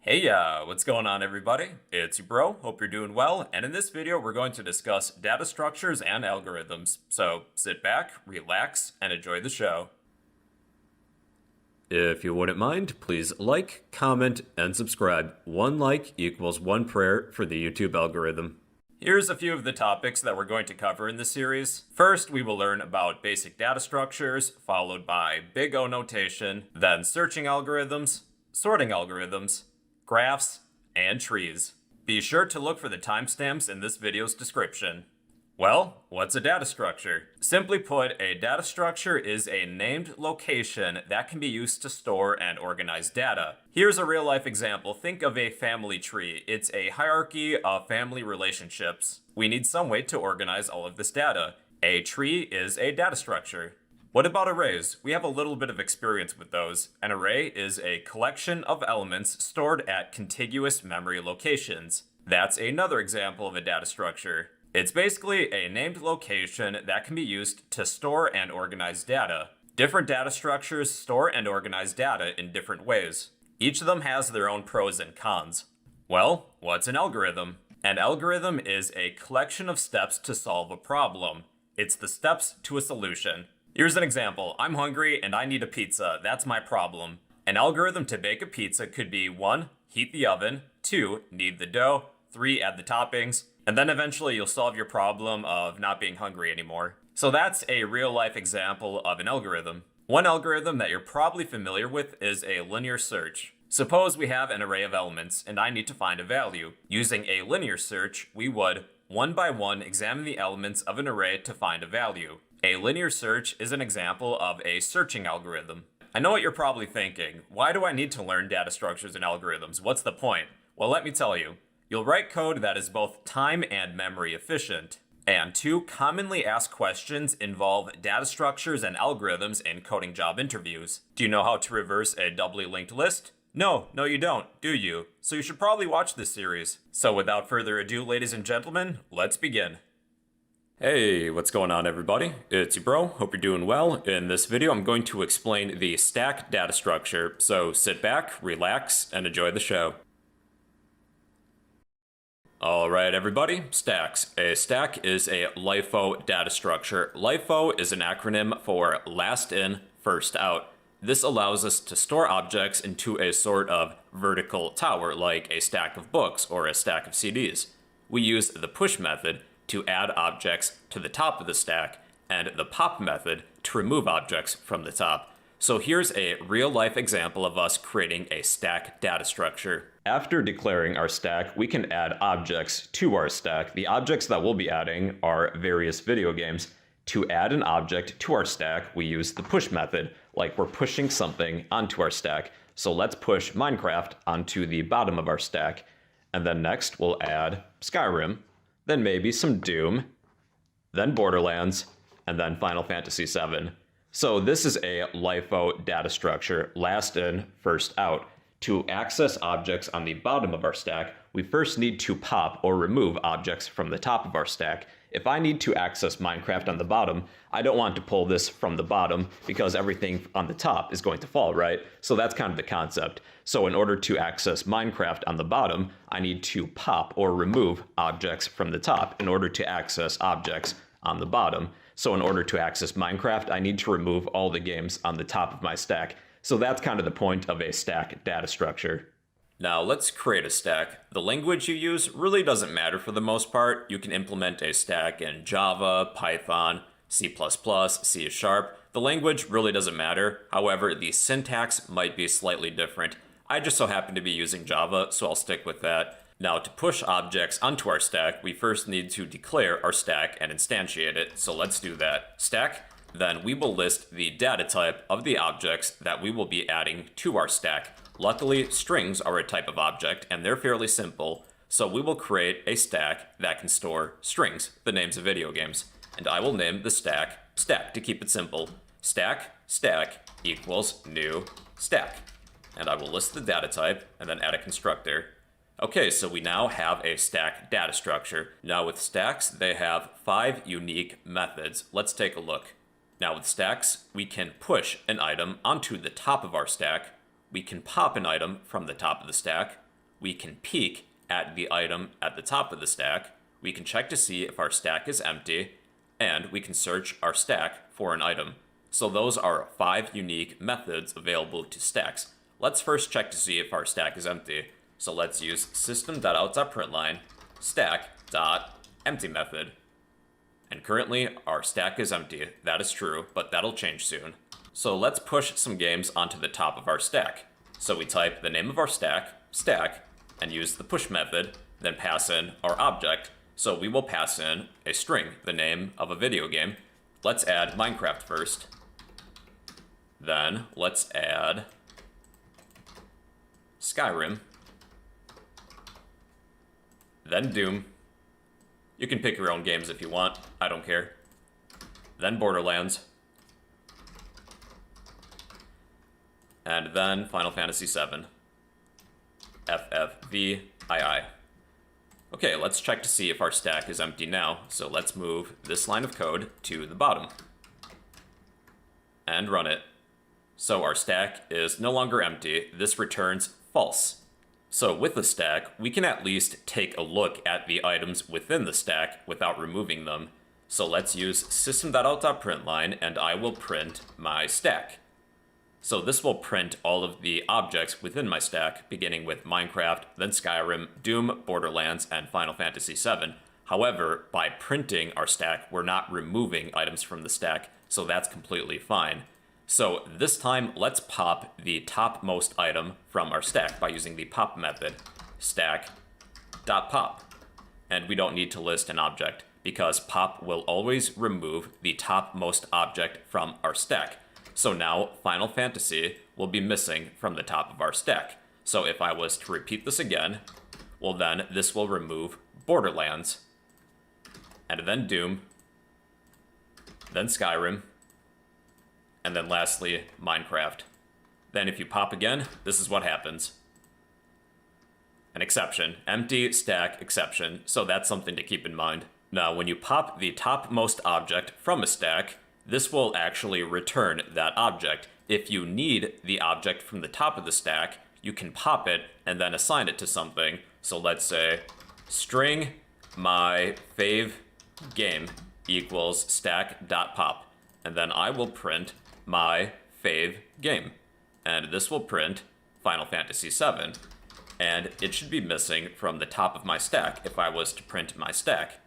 Hey, what's going on, everybody? It's your bro, hope you're doing well, and in this video we're going to discuss data structures and algorithms. So sit back, relax, and enjoy the show. If you wouldn't mind, please like, comment, and subscribe. One like equals one prayer for the YouTube algorithm. Here's a few of the topics that we're going to cover in this series. First, we will learn about basic data structures, followed by big O notation, then searching algorithms, sorting algorithms, graphs, and trees. Be sure to look for the timestamps in this video's description. Well, what's a data structure? Simply put, a data structure is a named location that can be used to store and organize data. Here's a real-life example. Think of a family tree. It's a hierarchy of family relationships. We need some way to organize all of this data. A tree is a data structure. What about arrays? We have a little bit of experience with those. An array is a collection of elements stored at contiguous memory locations. That's another example of a data structure. It's basically a named location that can be used to store and organize data. Different data structures store and organize data in different ways. Each of them has their own pros and cons. Well, what's an algorithm? An algorithm is a collection of steps to solve a problem. It's the steps to a solution. Here's an example. I'm hungry and I need a pizza. That's my problem. An algorithm to bake a pizza could be 1. Heat the oven, 2. Knead the dough, 3. Add the toppings, and then eventually you'll solve your problem of not being hungry anymore. So that's a real-life example of an algorithm. One algorithm that you're probably familiar with is a linear search. Suppose we have an array of elements and I need to find a value. Using a linear search, we would, one by one, examine the elements of an array to find a value. A linear search is an example of a searching algorithm. I know what you're probably thinking. Why do I need to learn data structures and algorithms? What's the point? Well, let me tell you. You'll write code that is both time and memory efficient. And 2 commonly asked questions involve data structures and algorithms in coding job interviews. Do you know how to reverse a doubly linked list? No, you don't, do you? So you should probably watch this series. So without further ado, ladies and gentlemen, let's begin. Hey, what's going on, everybody? It's your bro, hope you're doing well. In this video, I'm going to explain the stack data structure, so sit back, relax, and enjoy the show. Alright, everybody, stacks. A stack is a LIFO data structure. LIFO is an acronym for last in, first out. This allows us to store objects into a sort of vertical tower, like a stack of books or a stack of CDs. We use the push method to add objects to the top of the stack, and the pop method to remove objects from the top. So here's a real-life example of us creating a stack data structure. After declaring our stack, we can add objects to our stack. The objects that we'll be adding are various video games. To add an object to our stack, we use the push method, like we're pushing something onto our stack. So let's push Minecraft onto the bottom of our stack. And then next, we'll add Skyrim, then maybe some Doom, then Borderlands, and then Final Fantasy VII. So this is a LIFO data structure, last in, first out. To access objects on the bottom of our stack, we first need to pop or remove objects from the top of our stack. If I need to access Minecraft on the bottom, I don't want to pull this from the bottom because everything on the top is going to fall, right? So that's kind of the concept. So in order to access Minecraft on the bottom, I need to pop or remove objects from the top in order to access objects on the bottom. So in order to access Minecraft, I need to remove all the games on the top of my stack. So that's kind of the point of a stack data structure. Now let's create a stack. The language you use really doesn't matter for the most part. You can implement a stack in Java, Python, C++, C#. The language really doesn't matter. However, the syntax might be slightly different. I just so happen to be using Java, so I'll stick with that. Now to push objects onto our stack, we first need to declare our stack and instantiate it. So let's do that. Stack. Then we will list the data type of the objects that we will be adding to our stack. Luckily, strings are a type of object, and they're fairly simple, so we will create a stack that can store strings, the names of video games. And I will name the stack stack to keep it simple. Stack equals new stack. And I will list the data type and then add a constructor. Okay, so we now have a stack data structure. Now with stacks, they have 5 unique methods. Let's take a look. Now with stacks, we can push an item onto the top of our stack. We can pop an item from the top of the stack. we can peek at the item at the top of the stack, we can check to see if our stack is empty, and we can search our stack for an item. So those are 5 unique methods available to stacks. Let's first check to see if our stack is empty. So let's use system.out.println stack.empty method. And currently our stack is empty. That is true, but that'll change soon. So let's push some games onto the top of our stack. So we type the name of our stack, and use the push method, then pass in our object. So we will pass in a string, the name of a video game. Let's add Minecraft first. Then let's add Skyrim. Then Doom. You can pick your own games if you want, I don't care. Then Borderlands. And then Final Fantasy VII. FFVII. Okay, let's check to see if our stack is empty now. So let's move this line of code to the bottom. And run it. So our stack is no longer empty. This returns false. So with the stack, we can at least take a look at the items within the stack without removing them. So let's use system.out.println, and I will print my stack. So this will print all of the objects within my stack, beginning with Minecraft, then Skyrim, Doom, Borderlands, and Final Fantasy VII. However, by printing our stack, we're not removing items from the stack, so that's completely fine. So this time, let's pop the topmost item from our stack by using the pop method, stack.pop. And we don't need to list an object, because pop will always remove the topmost object from our stack. So now Final Fantasy will be missing from the top of our stack. So if I was to repeat this again, well then this will remove Borderlands, and then Doom, then Skyrim, and then lastly, Minecraft. Then if you pop again, this is what happens. An exception. Empty stack exception, so that's something to keep in mind. Now, when you pop the topmost object from a stack, this will actually return that object. If you need the object from the top of the stack, you can pop it and then assign it to something. So let's say string my fave game equals stack.pop, and then I will print my fave game, and this will print Final Fantasy VII, and it should be missing from the top of my stack if I was to print my stack.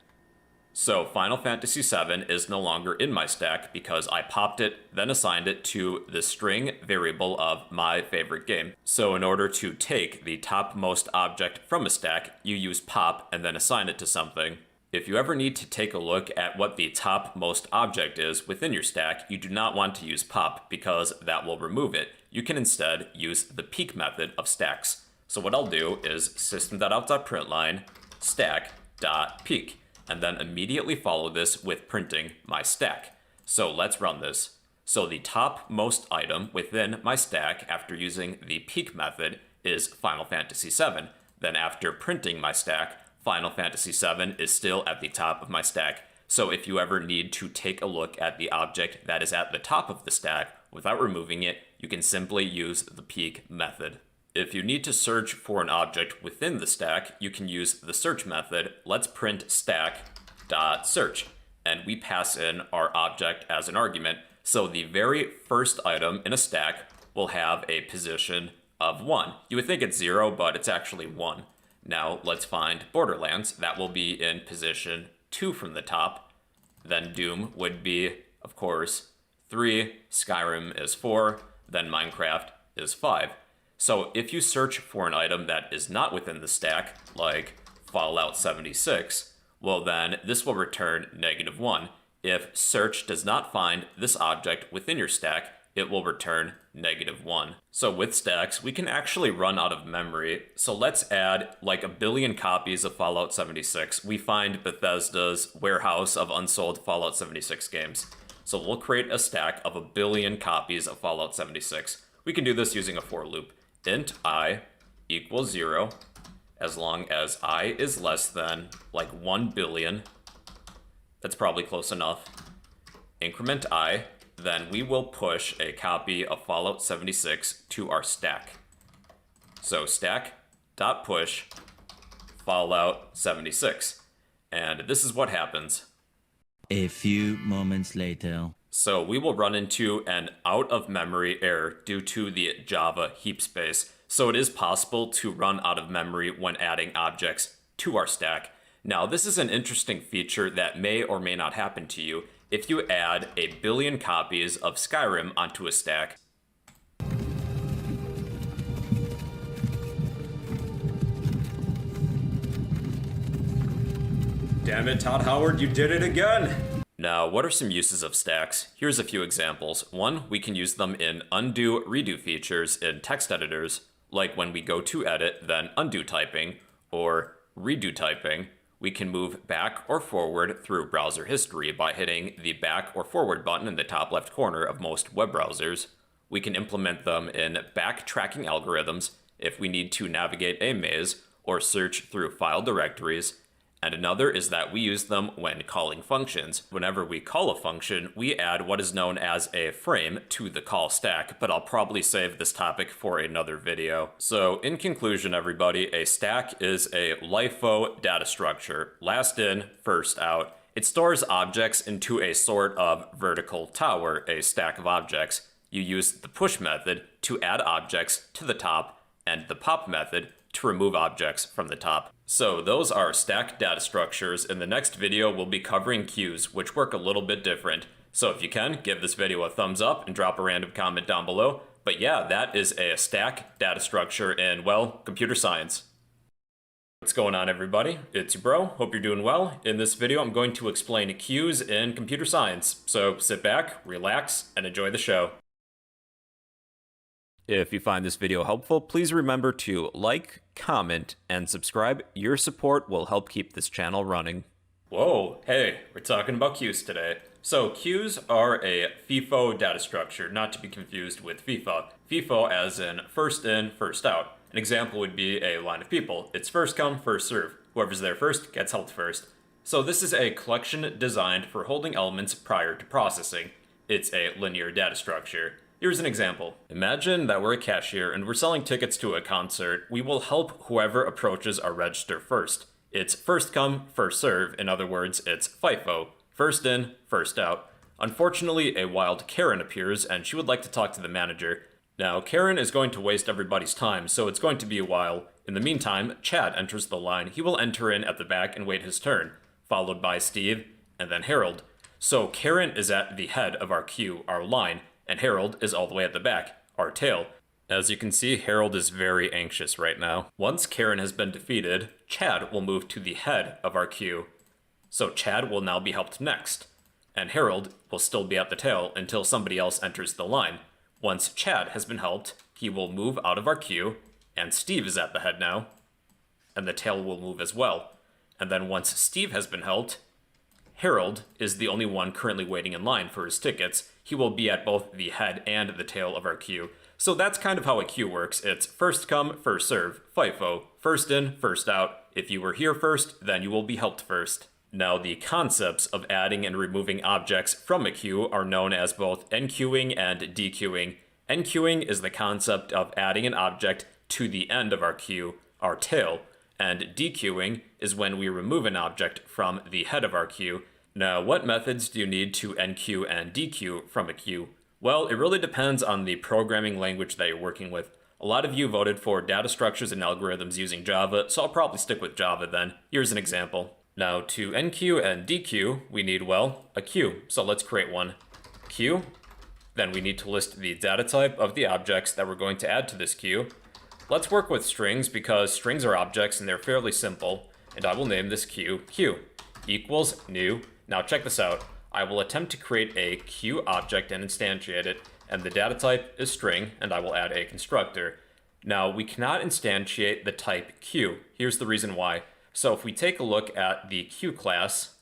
So Final Fantasy VII is no longer in my stack because I popped it, then assigned it to the string variable of my favorite game. So in order to take the topmost object from a stack, you use pop and then assign it to something. If you ever need to take a look at what the topmost object is within your stack, you do not want to use pop because that will remove it. You can instead use the peek method of stacks. So what I'll do is system.out.println stack.peek, and then immediately follow this with printing my stack. So let's run this. So the topmost item within my stack after using the peek method is Final Fantasy VII. Then after printing my stack, Final Fantasy VII is still at the top of my stack. So if you ever need to take a look at the object that is at the top of the stack without removing it, you can simply use the peek method. If you need to search for an object within the stack, you can use the search method. Let's print stack.search, and we pass in our object as an argument. So the very first item in a stack will have a position of 1. You would think it's 0, but it's actually 1. Now let's find Borderlands. That will be in position 2 from the top. Then Doom would be, of course, 3. Skyrim is 4. Then Minecraft is 5. So if you search for an item that is not within the stack, like Fallout 76, well then this will return -1. If search does not find this object within your stack, it will return -1. So with stacks, we can actually run out of memory. So let's add like 1 billion copies of Fallout 76. We find Bethesda's warehouse of unsold Fallout 76 games. So we'll create a stack of 1 billion copies of Fallout 76. We can do this using a for loop. Int I equals 0, as long as I is less than like 1 billion. That's probably close enough. Increment I, then we will push a copy of Fallout 76 to our stack. So stack dot push fallout 76. And this is what happens. A few moments later. So we will run into an out-of-memory error due to the Java heap space. So it is possible to run out of memory when adding objects to our stack. Now, this is an interesting feature that may or may not happen to you if you add a billion copies of Skyrim onto a stack. Damn it, Todd Howard, you did it again! Now, what are some uses of stacks? Here's a few examples. One, we can use them in undo, redo features in text editors, like when we go to edit, then undo typing, or redo typing. We can move back or forward through browser history by hitting the back or forward button in the top left corner of most web browsers. We can implement them in backtracking algorithms if we need to navigate a maze or search through file directories. And another is that we use them when calling functions. Whenever we call a function, we add what is known as a frame to the call stack, but I'll probably save this topic for another video. So in conclusion, everybody, a stack is a LIFO data structure, last in, first out. It stores objects into a sort of vertical tower, a stack of objects. You use the push method to add objects to the top, and the pop method to remove objects from the top. So those are stack data structures. In the next video, we'll be covering queues, which work a little bit different. So if you can, give this video a thumbs up and drop a random comment down below. But yeah, that is a stack data structure in, well, computer science. What's going on, everybody? It's your bro. Hope you're doing well. In this video, I'm going to explain queues in computer science. So sit back, relax, and enjoy the show. If you find this video helpful, please remember to like, comment, and subscribe. Your support will help keep this channel running. Whoa, hey, we're talking about queues today. So queues are a FIFO data structure, not to be confused with FIFA. FIFO as in first in, first out. An example would be a line of people. It's first come, first serve. Whoever's there first gets helped first. So this is a collection designed for holding elements prior to processing. It's a linear data structure. Here's an example. Imagine that we're a cashier and we're selling tickets to a concert. We will help whoever approaches our register first. It's first come, first serve. In other words, it's FIFO. First in, first out. Unfortunately, a wild Karen appears and she would like to talk to the manager. Now, Karen is going to waste everybody's time, so it's going to be a while. In the meantime, Chad enters the line. He will enter in at the back and wait his turn, followed by Steve and then Harold. So Karen is at the head of our queue, our line, and Harold is all the way at the back, our tail. As you can see, Harold is very anxious right now. Once Karen has been defeated, Chad will move to the head of our queue. So Chad will now be helped next, and Harold will still be at the tail until somebody else enters the line. Once Chad has been helped, he will move out of our queue, and Steve is at the head now, and the tail will move as well. And then once Steve has been helped, Harold is the only one currently waiting in line for his tickets. He will be at both the head and the tail of our queue. So that's kind of how a queue works. It's first come, first serve, FIFO, first in, first out. If you were here first, then you will be helped first. Now, the concepts of adding and removing objects from a queue are known as both enqueuing and dequeuing. Enqueuing is the concept of adding an object to the end of our queue, our tail, and dequeuing is when we remove an object from the head of our queue. Now, what methods do you need to enqueue and dequeue from a queue? Well, it really depends on the programming language that you're working with. A lot of you voted for data structures and algorithms using Java, so I'll probably stick with Java then. Here's an example. Now, to enqueue and dequeue, we need, well, a queue. So let's create one. Queue. Then we need to list the data type of the objects that we're going to add to this queue. Let's work with strings because strings are objects and they're fairly simple. And I will name this queue Q equals new. Now check this out. I will attempt to create a queue object and instantiate it, and the data type is string, and I will add a constructor. Now we cannot instantiate the type queue. Here's the reason why. So if we take a look at the queue class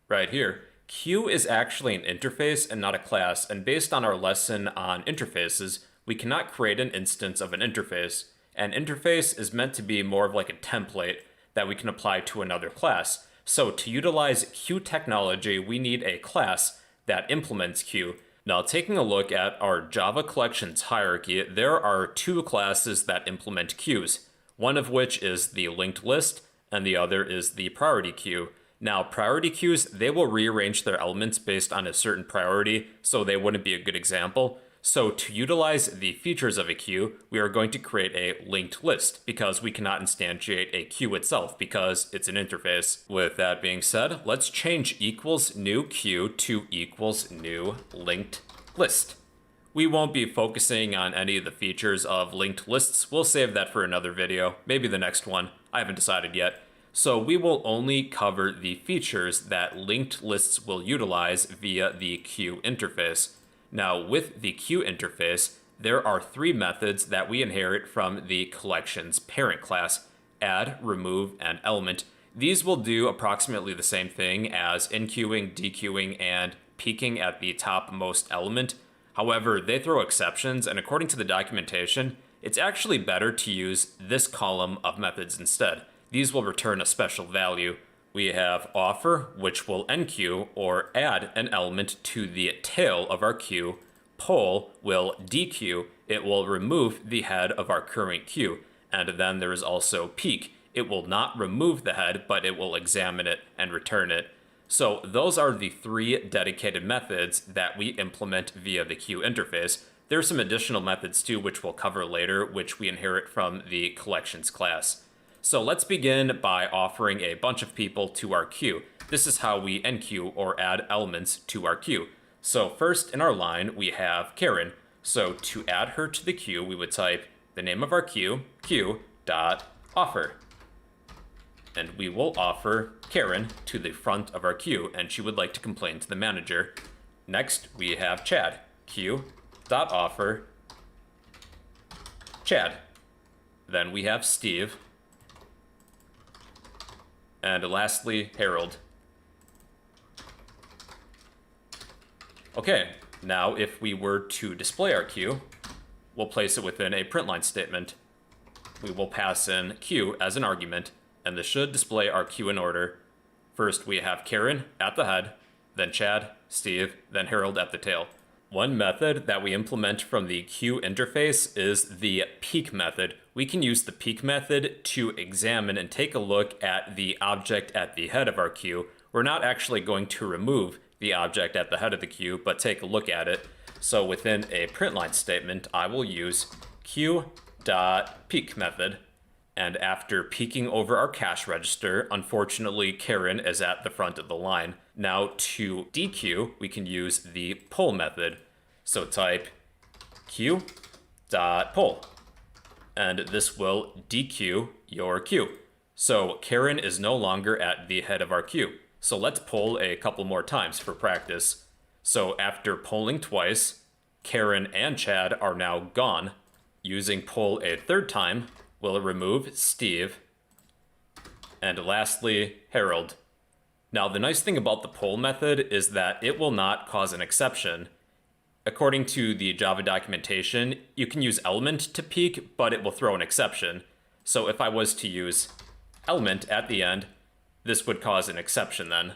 right here, queue is actually an interface and not a class, and based on our lesson on interfaces, we cannot create an instance of an interface. An interface is meant to be more of like a template that we can apply to another class. So to utilize queue technology, we need a class that implements queue. Now, taking a look at our Java collections hierarchy, there are two classes that implement queues. one of which is the linked list, and the other is the priority queue. Now, priority queues, they will rearrange their elements based on a certain priority, so they wouldn't be a good example. So to utilize the features of a queue, we are going to create a linked list because we cannot instantiate a queue itself because it's an interface. With that being said, let's change equals new queue to equals new linked list. We won't be focusing on any of the features of linked lists. We'll save that for another video, maybe the next one. I haven't decided yet. So we will only cover the features that linked lists will utilize via the queue interface. Now, with the queue interface, there are three methods that we inherit from the collection's parent class: add, remove, and element. These will do approximately the same thing as enqueuing, dequeuing, and peaking at the topmost element. However, they throw exceptions, and according to the documentation, it's actually better to use this column of methods instead. These will return a special value. We have offer, which will enqueue or add an element to the tail of our queue. Poll will dequeue. It will remove the head of our current queue. And then there is also peak. It will not remove the head, but it will examine it and return it. So those are the three dedicated methods that we implement via the queue interface. There are some additional methods too, which we'll cover later, which we inherit from the collections class. So let's begin by offering a bunch of people to our queue. This is how we enqueue or add elements to our queue. So first in our line, we have Karen. So to add her to the queue, we would type the name of our queue, queue.offer. And we will offer Karen to the front of our queue, and she would like to complain to the manager. Next, we have Chad, queue.offer Chad. Then we have Steve. And lastly, Harold. Okay, now if we were to display our queue, we'll place it within a println statement. We will pass in queue as an argument, and this should display our queue in order. First, we have Karen at the head, then Chad, Steve, then Harold at the tail. One method that we implement from the queue interface is the peek method. We can use the peek method to examine and take a look at the object at the head of our queue. We're not actually going to remove the object at the head of the queue, but take a look at it. So within a println statement, I will use queue.peek method. And after peeking over our cash register, unfortunately, Karen is at the front of the line. Now to dequeue, we can use the poll method. So type queue.poll. And this will dequeue your queue. So Karen is no longer at the head of our queue. So let's poll a couple more times for practice. So after polling twice, Karen and Chad are now gone. Using poll a third time, we'll remove Steve. And lastly, Harold. Now the nice thing about the poll method is that it will not cause an exception. According to the Java documentation, you can use element to peek, but it will throw an exception. So if I was to use element at the end, this would cause an exception then.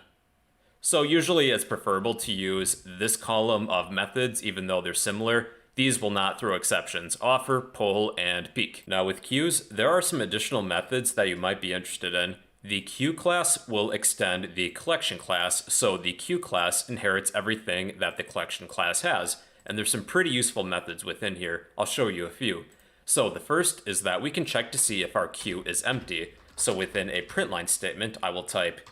So usually it's preferable to use this column of methods, even though they're similar. These will not throw exceptions: offer, poll, and peek. Now with queues, there are some additional methods that you might be interested in. The queue class will extend the collection class, so the queue class inherits everything that the collection class has. And there's some pretty useful methods within here. I'll show you a few. So the first is that we can check to see if our queue is empty. So within a println statement, I will type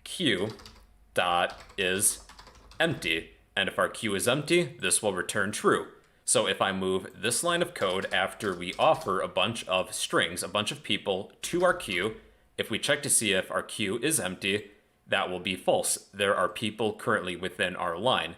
queue.isEmpty. And if our queue is empty, this will return true. So if I move this line of code after we offer a bunch of strings, a bunch of people to our queue, if we check to see if our queue is empty, that will be false. There are people currently within our line.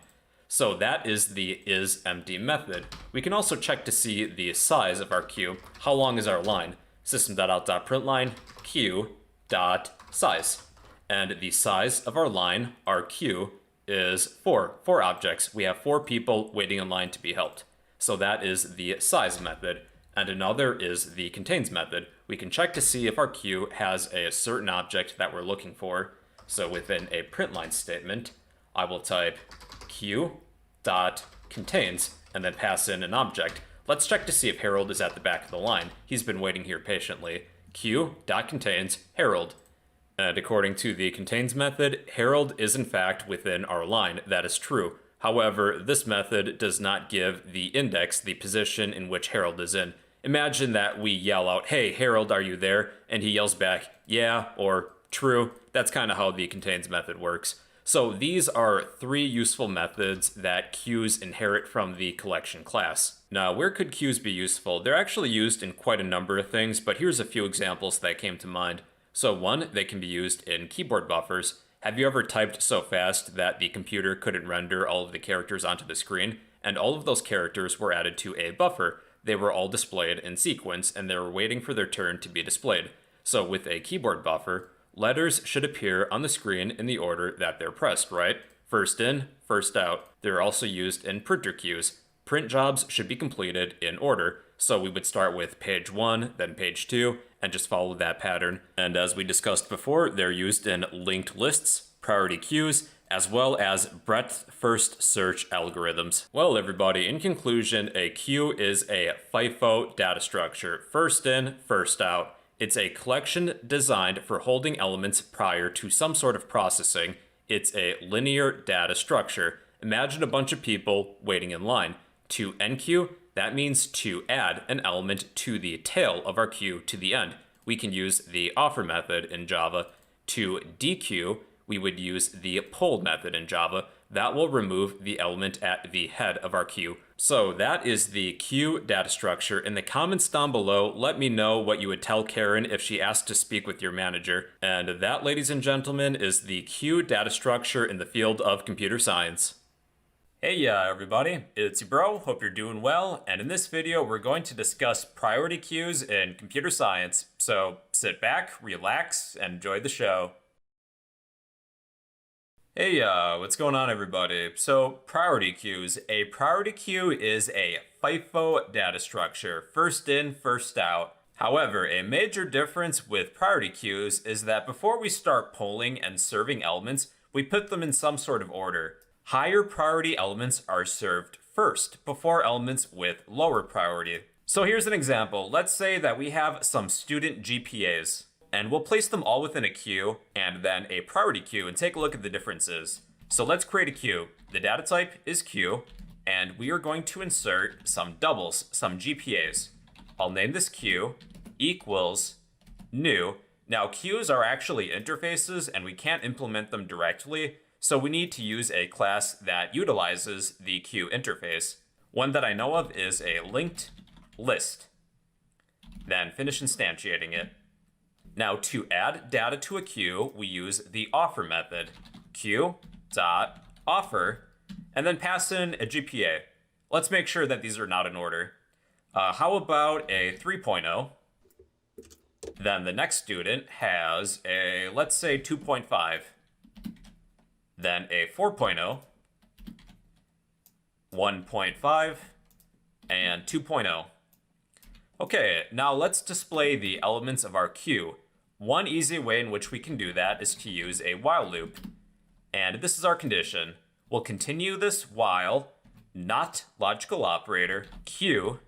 So that is the isEmpty method. We can also check to see the size of our queue. How long is our line? System.out.println queue.size. And the size of our line, our queue, is 4 objects. We have 4 people waiting in line to be helped. So that is the size method. And another is the contains method. We can check to see if our queue has a certain object that we're looking for. So within a println statement, I will type queue.contains and then pass in an object. Let's check to see if Harold is at the back of the line. He's been waiting here patiently. q.contains Harold. And according to the contains method, Harold is in fact within our line. That is true. However, this method does not give the index the position in which Harold is in. Imagine that we yell out, "Hey, Harold, are you there?" And he yells back, "Yeah," or "True." That's kind of how the contains method works. So these are three useful methods that queues inherit from the collection class. Now, where could queues be useful? They're actually used in quite a number of things, but here's a few examples that came to mind. So one, they can be used in keyboard buffers. Have you ever typed so fast that the computer couldn't render all of the characters onto the screen, and all of those characters were added to a buffer? They were all displayed in sequence, and they were waiting for their turn to be displayed. So with a keyboard buffer, letters should appear on the screen in the order that they're pressed, right? First in, first out. They're also used in printer queues. Print jobs should be completed in order, so we would start with page 1, then page 2, and just follow that pattern. And as we discussed before, they're used in linked lists, priority queues, as well as breadth first search algorithms. Well, everybody, in conclusion, a queue is a FIFO data structure. First in, first out. It's a collection designed for holding elements prior to some sort of processing. It's a linear data structure. Imagine a bunch of people waiting in line. To enqueue, that means to add an element to the tail of our queue to the end. We can use the offer method in Java. To dequeue, we would use the pull method in Java. That will remove the element at the head of our queue. So that is the queue data structure. In the comments down below, let me know what you would tell Karen if she asked to speak with your manager. And that, ladies and gentlemen, is the queue data structure in the field of computer science. Hey everybody, it's your bro, hope you're doing well, and in this video we're going to discuss priority queues in computer science. So sit back, relax, and enjoy the show. Hey, what's going on everybody? So priority queues. A priority queue is a FIFO data structure, first in, first out. However, a major difference with priority queues is that before we start polling and serving elements, we put them in some sort of order. Higher priority elements are served first before elements with lower priority. So here's an example. Let's say that we have some student GPAs, and we'll place them all within a queue and then a priority queue and take a look at the differences. So let's create a queue. The data type is queue, and we are going to insert some doubles, some GPAs. I'll name this queue equals new. Now queues are actually interfaces and we can't implement them directly. So we need to use a class that utilizes the queue interface. One that I know of is a linked list. Then finish instantiating it. Now to add data to a queue, we use the offer method. Queue.offer, and then pass in a GPA. Let's make sure that these are not in order. How about a 3.0? Then the next student has a, let's say 2.5. Then a 4.0, 1.5, and 2.0. Okay, now let's display the elements of our queue. One easy way in which we can do that is to use a while loop. And this is our condition. We'll continue this while not logical operator queue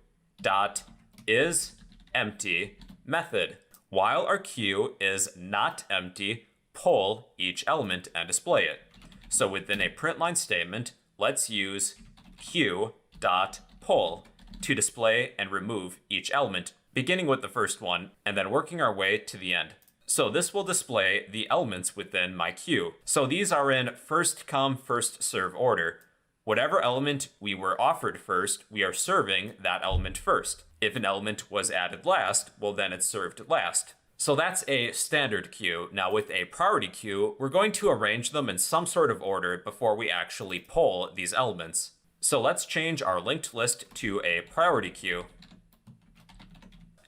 dot is empty method. While our queue is not empty, pull each element and display it. So within a print line statement, let's use queue.pull to display and remove each element, beginning with the first one and then working our way to the end. So this will display the elements within my queue. So these are in first come, first serve order. Whatever element we were offered first, we are serving that element first. If an element was added last, well then it's served last. So that's a standard queue. Now with a priority queue, we're going to arrange them in some sort of order before we actually pull these elements. So let's change our linked list to a priority queue.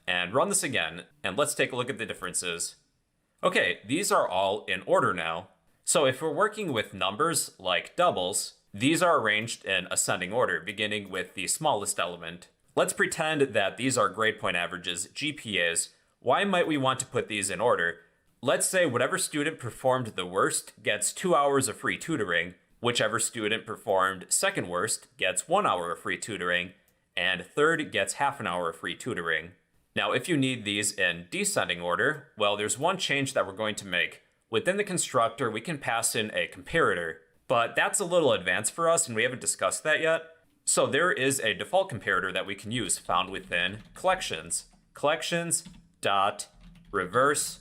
And run this again, and let's take a look at the differences. Okay, these are all in order now. So if we're working with numbers like doubles, these are arranged in ascending order, beginning with the smallest element. Let's pretend that these are grade point averages, GPAs. Why might we want to put these in order? Let's say whatever student performed the worst gets 2 hours of free tutoring, whichever student performed second worst gets 1 hour of free tutoring, and third gets half an hour of free tutoring. Now, if you need these in descending order, well, there's one change that we're going to make. Within the constructor, we can pass in a comparator, but that's a little advanced for us and we haven't discussed that yet. So there is a default comparator that we can use found within collections. Collections.reverse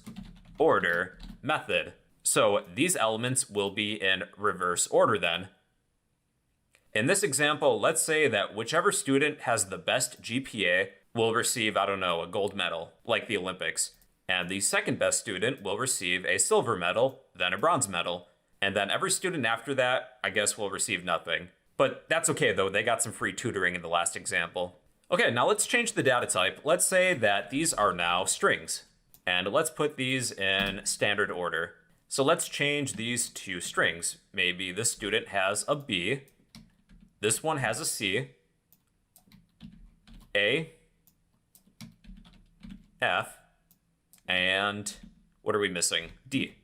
order method. So these elements will be in reverse order then. In this example, let's say that whichever student has the best GPA will receive, I don't know, a gold medal, like the Olympics. And the second best student will receive a silver medal, then a bronze medal. And then every student after that, I guess, will receive nothing. But that's okay though, they got some free tutoring in the last example. Okay, now let's change the data type. Let's say that these are now strings. And let's put these in standard order. So let's change these to strings. Maybe this student has a B. This one has a C. A. F. And what are we missing? D.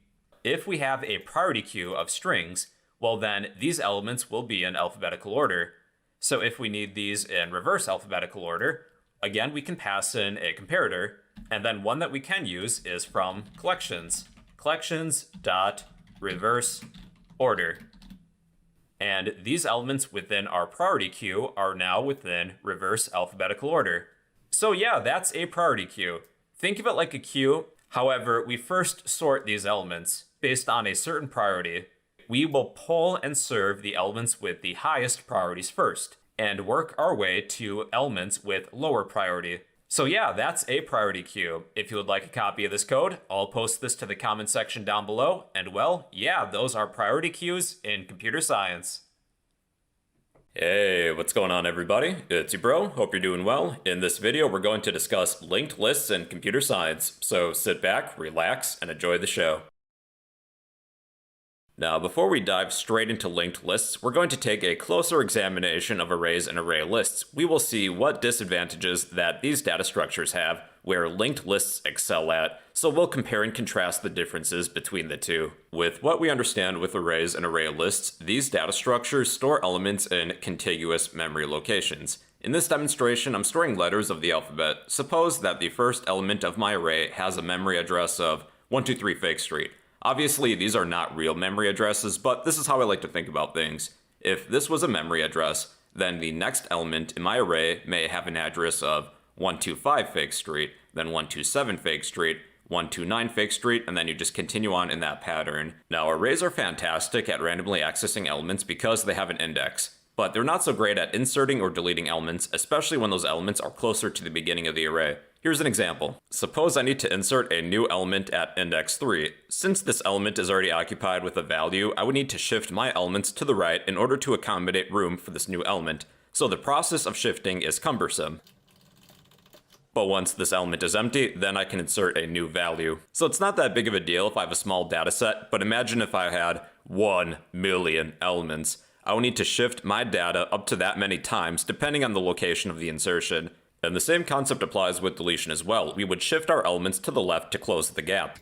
If we have a priority queue of strings, well then these elements will be in alphabetical order. So if we need these in reverse alphabetical order, again, we can pass in a comparator, and then one that we can use is from collections. Collections.reverse order. And these elements within our priority queue are now within reverse alphabetical order. So yeah, that's a priority queue. Think of it like a queue. However, we first sort these elements based on a certain priority. We will pull and serve the elements with the highest priorities first, and work our way to elements with lower priority. So yeah, that's a priority queue. If you would like a copy of this code, I'll post this to the comment section down below, and well, yeah, those are priority queues in computer science. Hey, what's going on everybody? It's your bro, hope you're doing well. In this video, we're going to discuss linked lists in computer science, so sit back, relax, and enjoy the show. Now, before we dive straight into linked lists, we're going to take a closer examination of arrays and array lists. We will see what disadvantages that these data structures have, where linked lists excel at, so we'll compare and contrast the differences between the two. With what we understand with arrays and array lists, these data structures store elements in contiguous memory locations. In this demonstration, I'm storing letters of the alphabet. Suppose that the first element of my array has a memory address of 123 Fake Street. Obviously, these are not real memory addresses, but this is how I like to think about things. If this was a memory address, then the next element in my array may have an address of 125 Fake Street, then 127 Fake Street, 129 Fake Street, and then you just continue on in that pattern. Now, arrays are fantastic at randomly accessing elements because they have an index, but they're not so great at inserting or deleting elements, especially when those elements are closer to the beginning of the array. Here's an example. Suppose I need to insert a new element at index 3. Since this element is already occupied with a value, I would need to shift my elements to the right in order to accommodate room for this new element. So the process of shifting is cumbersome. But once this element is empty, then I can insert a new value. So it's not that big of a deal if I have a small data set, but imagine if I had 1 million elements. I would need to shift my data up to that many times depending on the location of the insertion. And the same concept applies with deletion as well. We would shift our elements to the left to close the gap.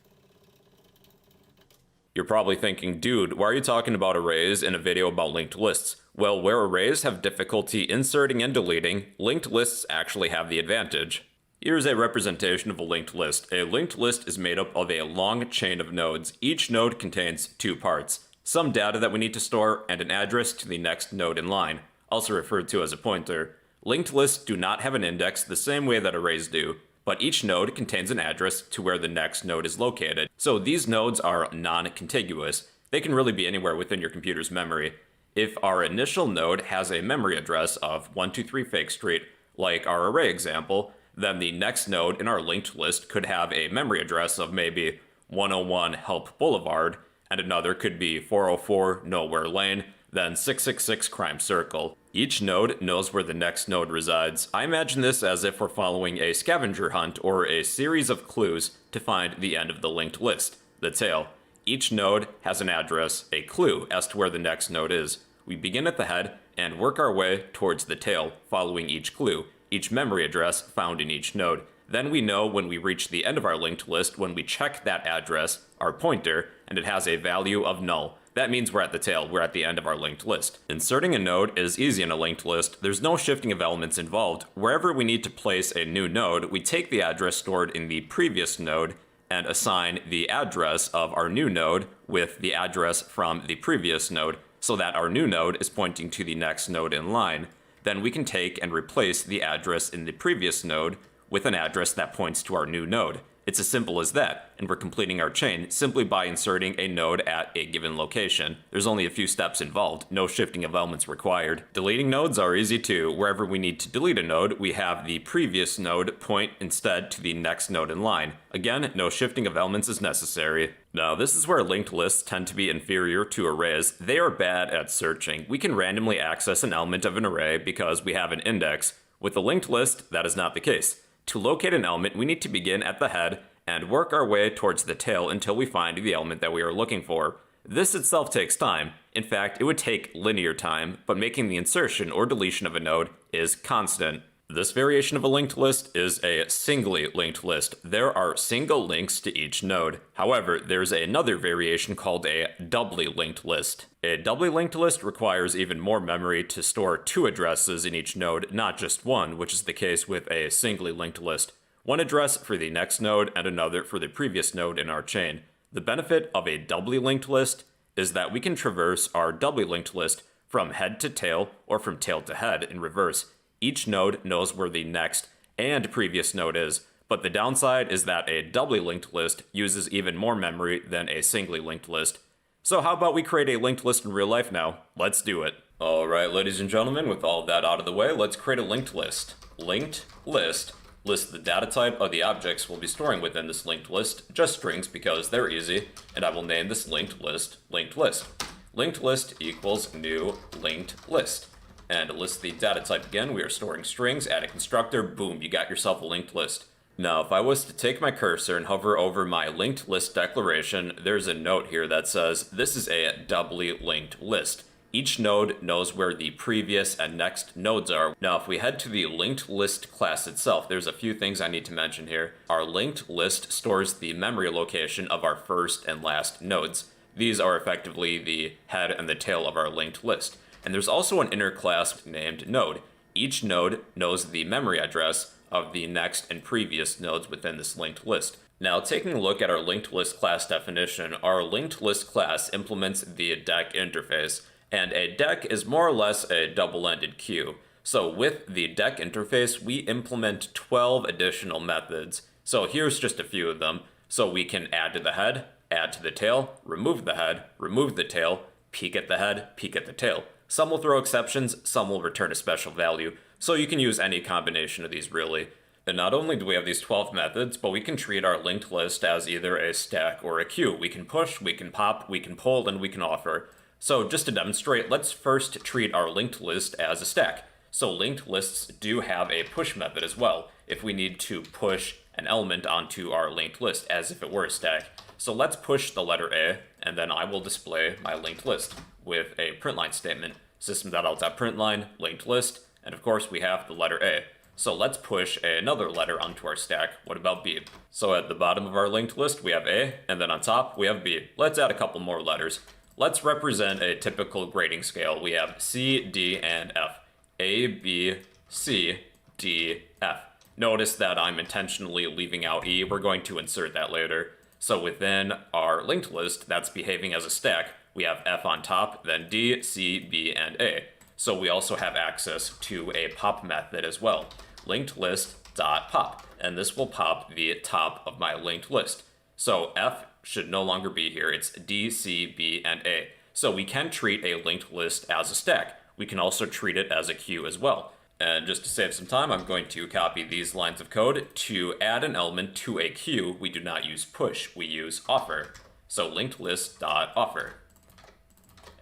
You're probably thinking, dude, why are you talking about arrays in a video about linked lists? Well, where arrays have difficulty inserting and deleting, linked lists actually have the advantage. Here's a representation of a linked list. A linked list is made up of a long chain of nodes. Each node contains two parts, some data that we need to store, and an address to the next node in line, also referred to as a pointer. Linked lists do not have an index the same way that arrays do, but each node contains an address to where the next node is located. So these nodes are non-contiguous. They can really be anywhere within your computer's memory. If our initial node has a memory address of 123 Fake Street, like our array example, then the next node in our linked list could have a memory address of maybe 101 Help Boulevard, and another could be 404 Nowhere Lane, then 666 Crime Circle. Each node knows where the next node resides. I imagine this as if we're following a scavenger hunt or a series of clues to find the end of the linked list, the tail. Each node has an address, a clue as to where the next node is. We begin at the head and work our way towards the tail, following each clue, each memory address found in each node. Then we know when we reach the end of our linked list when we check that address, our pointer, and it has a value of null. That means we're at the tail, we're at the end of our linked list. Inserting a node is easy in a linked list. There's no shifting of elements involved. Wherever we need to place a new node, we take the address stored in the previous node and assign the address of our new node with the address from the previous node, so that our new node is pointing to the next node in line. Then we can take and replace the address in the previous node with an address that points to our new node. It's as simple as that, and we're completing our chain simply by inserting a node at a given location. There's only a few steps involved, no shifting of elements required. Deleting nodes are easy too. Wherever we need to delete a node, we have the previous node point instead to the next node in line. Again, no shifting of elements is necessary. Now, this is where linked lists tend to be inferior to arrays. They are bad at searching. We can randomly access an element of an array because we have an index. With a linked list, that is not the case. To locate an element, we need to begin at the head and work our way towards the tail until we find the element that we are looking for. This itself takes time. In fact, it would take linear time, but making the insertion or deletion of a node is constant. This variation of a linked list is a singly linked list. There are single links to each node. However, there's another variation called a doubly linked list. A doubly linked list requires even more memory to store two addresses in each node, not just one, which is the case with a singly linked list. One address for the next node and another for the previous node in our chain. The benefit of a doubly linked list is that we can traverse our doubly linked list from head to tail or from tail to head in reverse. Each node knows where the next and previous node is, but the downside is that a doubly linked list uses even more memory than a singly linked list. So how about we create a linked list in real life now? Let's do it. Alright, ladies and gentlemen, with all of that out of the way, let's create a linked list. Linked list lists the data type of the objects we'll be storing within this linked list, just strings because they're easy, and I will name this linked list linked list. Linked list equals new linked list. And to list the data type again, we are storing strings, add a constructor, boom, you got yourself a linked list. Now, if I was to take my cursor and hover over my linked list declaration, there's a note here that says this is a doubly linked list. Each node knows where the previous and next nodes are. Now, if we head to the linked list class itself, there's a few things I need to mention here. Our linked list stores the memory location of our first and last nodes. These are effectively the head and the tail of our linked list. And there's also an inner class named node. Each node knows the memory address of the next and previous nodes within this linked list. Now, taking a look at our linked list class definition, our linked list class implements the deck interface, and a deck is more or less a double-ended queue. So with the deck interface, we implement 12 additional methods. So here's just a few of them. So we can add to the head, add to the tail, remove the head, remove the tail, peek at the head, peek at the tail. Some will throw exceptions, some will return a special value, so you can use any combination of these really. And not only do we have these 12 methods, but we can treat our linked list as either a stack or a queue. We can push, we can pop, we can pull, and we can offer. So just to demonstrate, let's first treat our linked list as a stack. So linked lists do have a push method as well, if we need to push an element onto our linked list as if it were a stack. So let's push the letter A, and then I will display my linked list with a printline statement. System.out.println, linked list, and of course we have the letter A. So let's push another letter onto our stack. What about B? So at the bottom of our linked list we have A, and then on top we have B. Let's add a couple more letters. Let's represent a typical grading scale. We have C, D, and F. A, B, C, D, F. Notice that I'm intentionally leaving out E. We're going to insert that later. So within our linked list that's behaving as a stack, we have F on top, then D, C, B, and A. So we also have access to a pop method as well. Linked list.pop, and this will pop the top of my linked list. So F should no longer be here, it's D, C, B, and A. So we can treat a linked list as a stack. We can also treat it as a queue as well. And just to save some time, I'm going to copy these lines of code. To add an element to a queue, we do not use push, we use offer. So linked list.offer.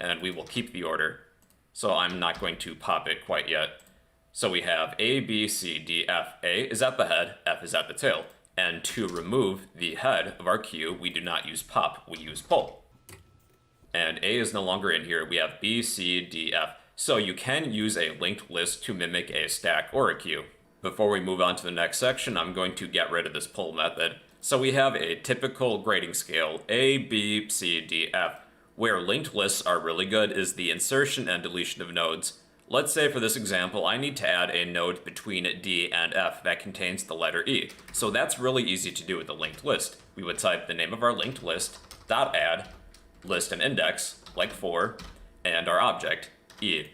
And we will keep the order. So I'm not going to pop it quite yet. So we have A, B, C, D, F. A is at the head, F is at the tail. And to remove the head of our queue, we do not use pop, we use pull. And A is no longer in here, we have B, C, D, F. So you can use a linked list to mimic a stack or a queue. Before we move on to the next section, I'm going to get rid of this pull method. So we have a typical grading scale, A, B, C, D, F. Where linked lists are really good is the insertion and deletion of nodes. Let's say for this example, I need to add a node between D and F that contains the letter E. So that's really easy to do with a linked list. We would type the name of our linked list, dot add, list and index, like 4, and our object, E.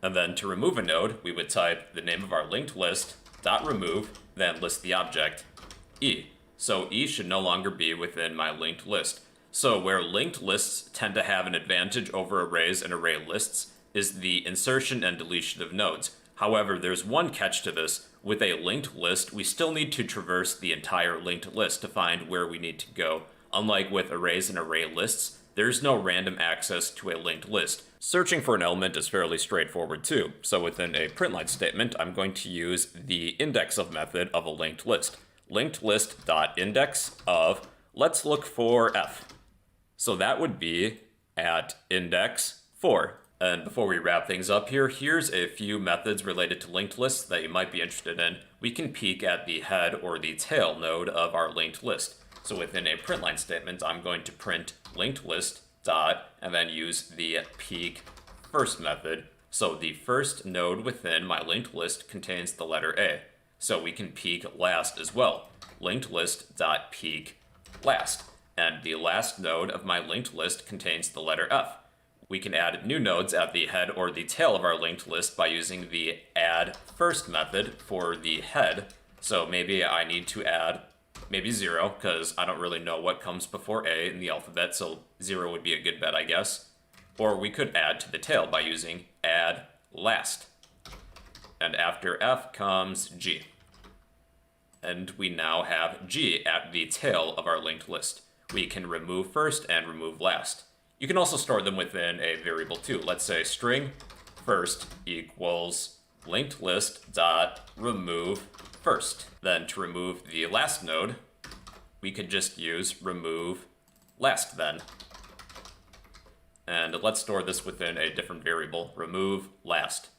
And then to remove a node, we would type the name of our linked list, dot remove, then list the object, E. So E should no longer be within my linked list. So where linked lists tend to have an advantage over arrays and array lists is the insertion and deletion of nodes. However, there's one catch to this. With a linked list, we still need to traverse the entire linked list to find where we need to go. Unlike with arrays and array lists, there's no random access to a linked list. Searching for an element is fairly straightforward too. So within a printline statement, I'm going to use the index of method of a linked list. Linked list.index of, let's look for F. So that would be at index 4. And before we wrap things up here, here's a few methods related to linked lists that you might be interested in. We can peek at the head or the tail node of our linked list. So within a printline statement, I'm going to print linked list dot and then use the peek first method. So the first node within my linked list contains the letter A. So we can peek last as well. Linked list dot peek last. And the last node of my linked list contains the letter F. We can add new nodes at the head or the tail of our linked list by using the add first method for the head. So maybe I need to add maybe 0, because I don't really know what comes before A in the alphabet, so 0 would be a good bet, I guess. Or we could add to the tail by using add last. And after F comes G. And we now have G at the tail of our linked list. We can remove first and remove last. You can also store them within a variable too. Let's say string first equals linked list dot remove first. Then to remove the last node, we could just use remove last then. And let's store this within a different variable, remove last.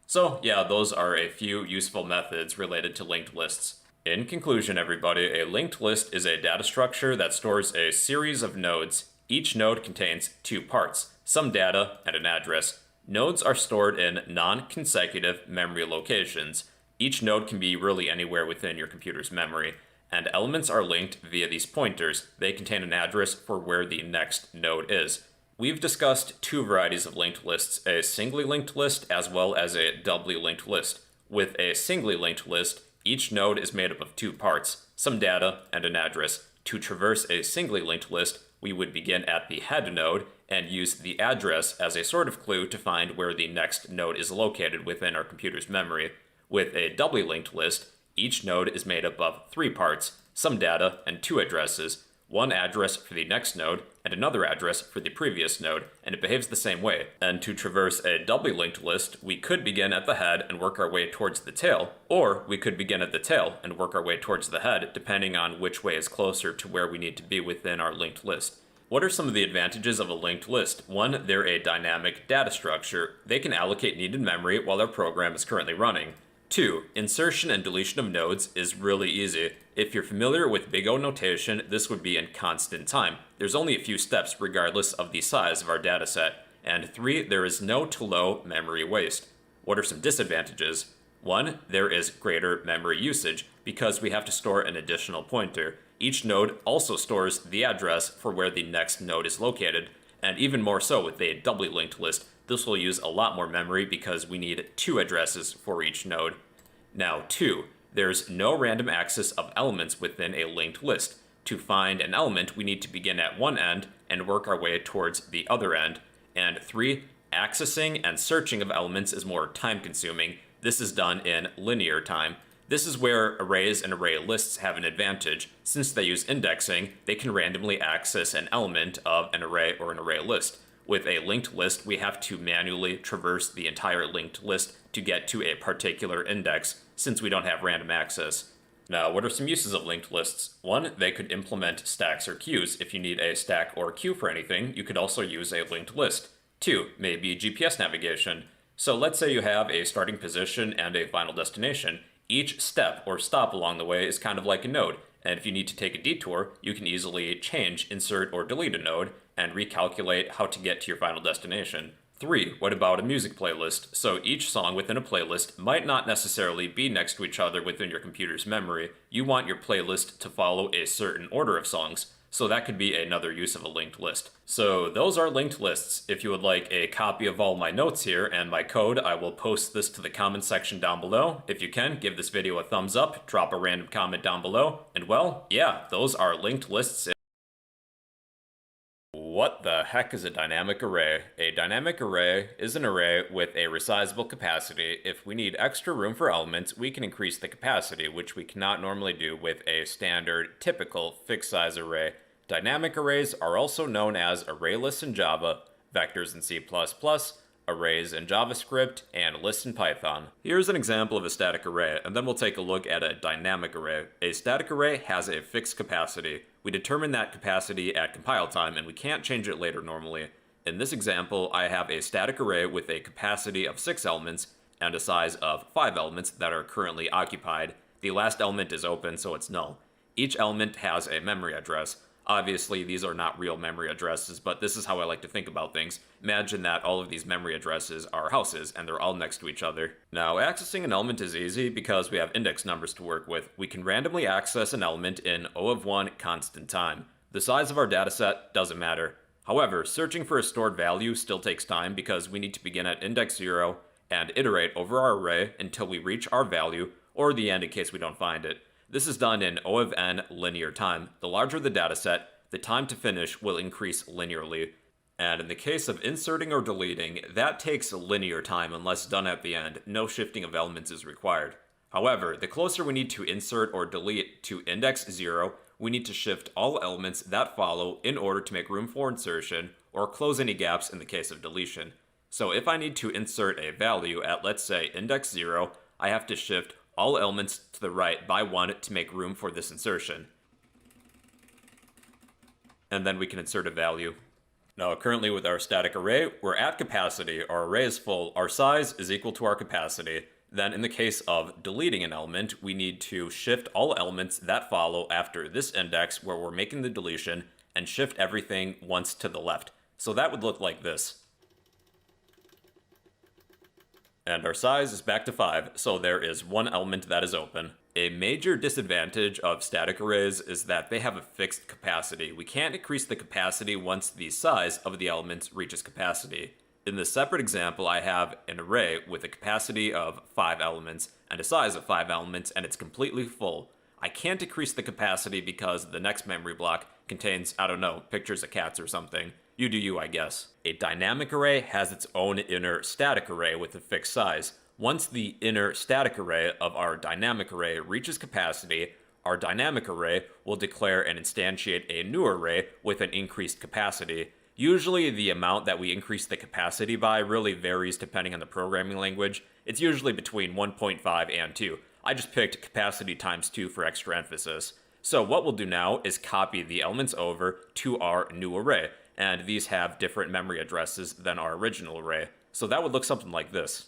So yeah, those are a few useful methods related to linked lists. In conclusion, everybody, a linked list is a data structure that stores a series of nodes. Each node contains 2 parts, some data and an address. Nodes are stored in non-consecutive memory locations. Each node can be really anywhere within your computer's memory, and elements are linked via these pointers. They contain an address for where the next node is. We've discussed 2 varieties of linked lists, a singly linked list as well as a doubly linked list. With a singly linked list, each node is made up of 2 parts, some data and an address. To traverse a singly linked list, we would begin at the head node and use the address as a sort of clue to find where the next node is located within our computer's memory. With a doubly linked list, each node is made up of 3 parts, some data and 2 addresses, one address for the next node and another address for the previous node, and it behaves the same way. And to traverse a doubly linked list, we could begin at the head and work our way towards the tail, or we could begin at the tail and work our way towards the head, depending on which way is closer to where we need to be within our linked list. What are some of the advantages of a linked list? 1, they're a dynamic data structure. They can allocate needed memory while our program is currently running. 2, insertion and deletion of nodes is really easy. If you're familiar with big O notation, this would be in constant time. There's only a few steps regardless of the size of our dataset. And 3, there is no to low memory waste. What are some disadvantages? 1, there is greater memory usage because we have to store an additional pointer. Each node also stores the address for where the next node is located, and even more so with a doubly linked list. This will use a lot more memory because we need 2 addresses for each node. Now 2, there's no random access of elements within a linked list. To find an element, we need to begin at one end and work our way towards the other end. And 3, accessing and searching of elements is more time-consuming. This is done in linear time. This is where arrays and array lists have an advantage. Since they use indexing, they can randomly access an element of an array or an array list. With a linked list, we have to manually traverse the entire linked list to get to a particular index, since we don't have random access. Now, what are some uses of linked lists? 1, they could implement stacks or queues. If you need a stack or queue for anything, you could also use a linked list. 2, maybe GPS navigation. So let's say you have a starting position and a final destination. Each step or stop along the way is kind of like a node. And if you need to take a detour, you can easily change, insert, or delete a node and recalculate how to get to your final destination. 3. What about a music playlist? So each song within a playlist might not necessarily be next to each other within your computer's memory. You want your playlist to follow a certain order of songs. So that could be another use of a linked list. So those are linked lists. If you would like a copy of all my notes here and my code, I will post this to the comment section down below. If you can, give this video a thumbs up, drop a random comment down below, and well, yeah, those are linked lists. What the heck is a dynamic array? A dynamic array is an array with a resizable capacity. If we need extra room for elements, we can increase the capacity, which we cannot normally do with a standard, typical, fixed size array. Dynamic arrays are also known as ArrayLists in Java, vectors in C++, arrays in JavaScript, and lists in Python. Here's an example of a static array, and then we'll take a look at a dynamic array. A static array has a fixed capacity. We determine that capacity at compile time, and we can't change it later normally. In this example, I have a static array with a capacity of 6 elements and a size of 5 elements that are currently occupied. The last element is open, so it's null. Each element has a memory address. Obviously, these are not real memory addresses, but this is how I like to think about things. Imagine that all of these memory addresses are houses, and they're all next to each other. Now, accessing an element is easy because we have index numbers to work with. We can randomly access an element in O of 1 constant time. The size of our dataset doesn't matter. However, searching for a stored value still takes time because we need to begin at index 0 and iterate over our array until we reach our value, or the end in case we don't find it. This is done in O of n linear time. The larger the dataset, the time to finish will increase linearly. And in the case of inserting or deleting, that takes linear time unless done at the end. No shifting of elements is required. However, the closer we need to insert or delete to index 0, we need to shift all elements that follow in order to make room for insertion or close any gaps in the case of deletion. So if I need to insert a value at, let's say, index 0, I have to shift all elements to the right by 1 to make room for this insertion. And then we can insert a value. Now, currently with our static array, we're at capacity. Our array is full. Our size is equal to our capacity. Then in the case of deleting an element, we need to shift all elements that follow after this index where we're making the deletion and shift everything once to the left. So that would look like this. And our size is back to 5, so there is one element that is open. A major disadvantage of static arrays is that they have a fixed capacity. We can't increase the capacity once the size of the elements reaches capacity. In this separate example, I have an array with a capacity of 5 elements and a size of 5 elements, and it's completely full. I can't decrease the capacity because the next memory block contains, I don't know, pictures of cats or something. You do you, I guess. A dynamic array has its own inner static array with a fixed size. Once the inner static array of our dynamic array reaches capacity, our dynamic array will declare and instantiate a new array with an increased capacity. Usually the amount that we increase the capacity by really varies depending on the programming language. It's usually between 1.5 and 2. I just picked capacity times 2 for extra emphasis. So what we'll do now is copy the elements over to our new array, and these have different memory addresses than our original array. So that would look something like this.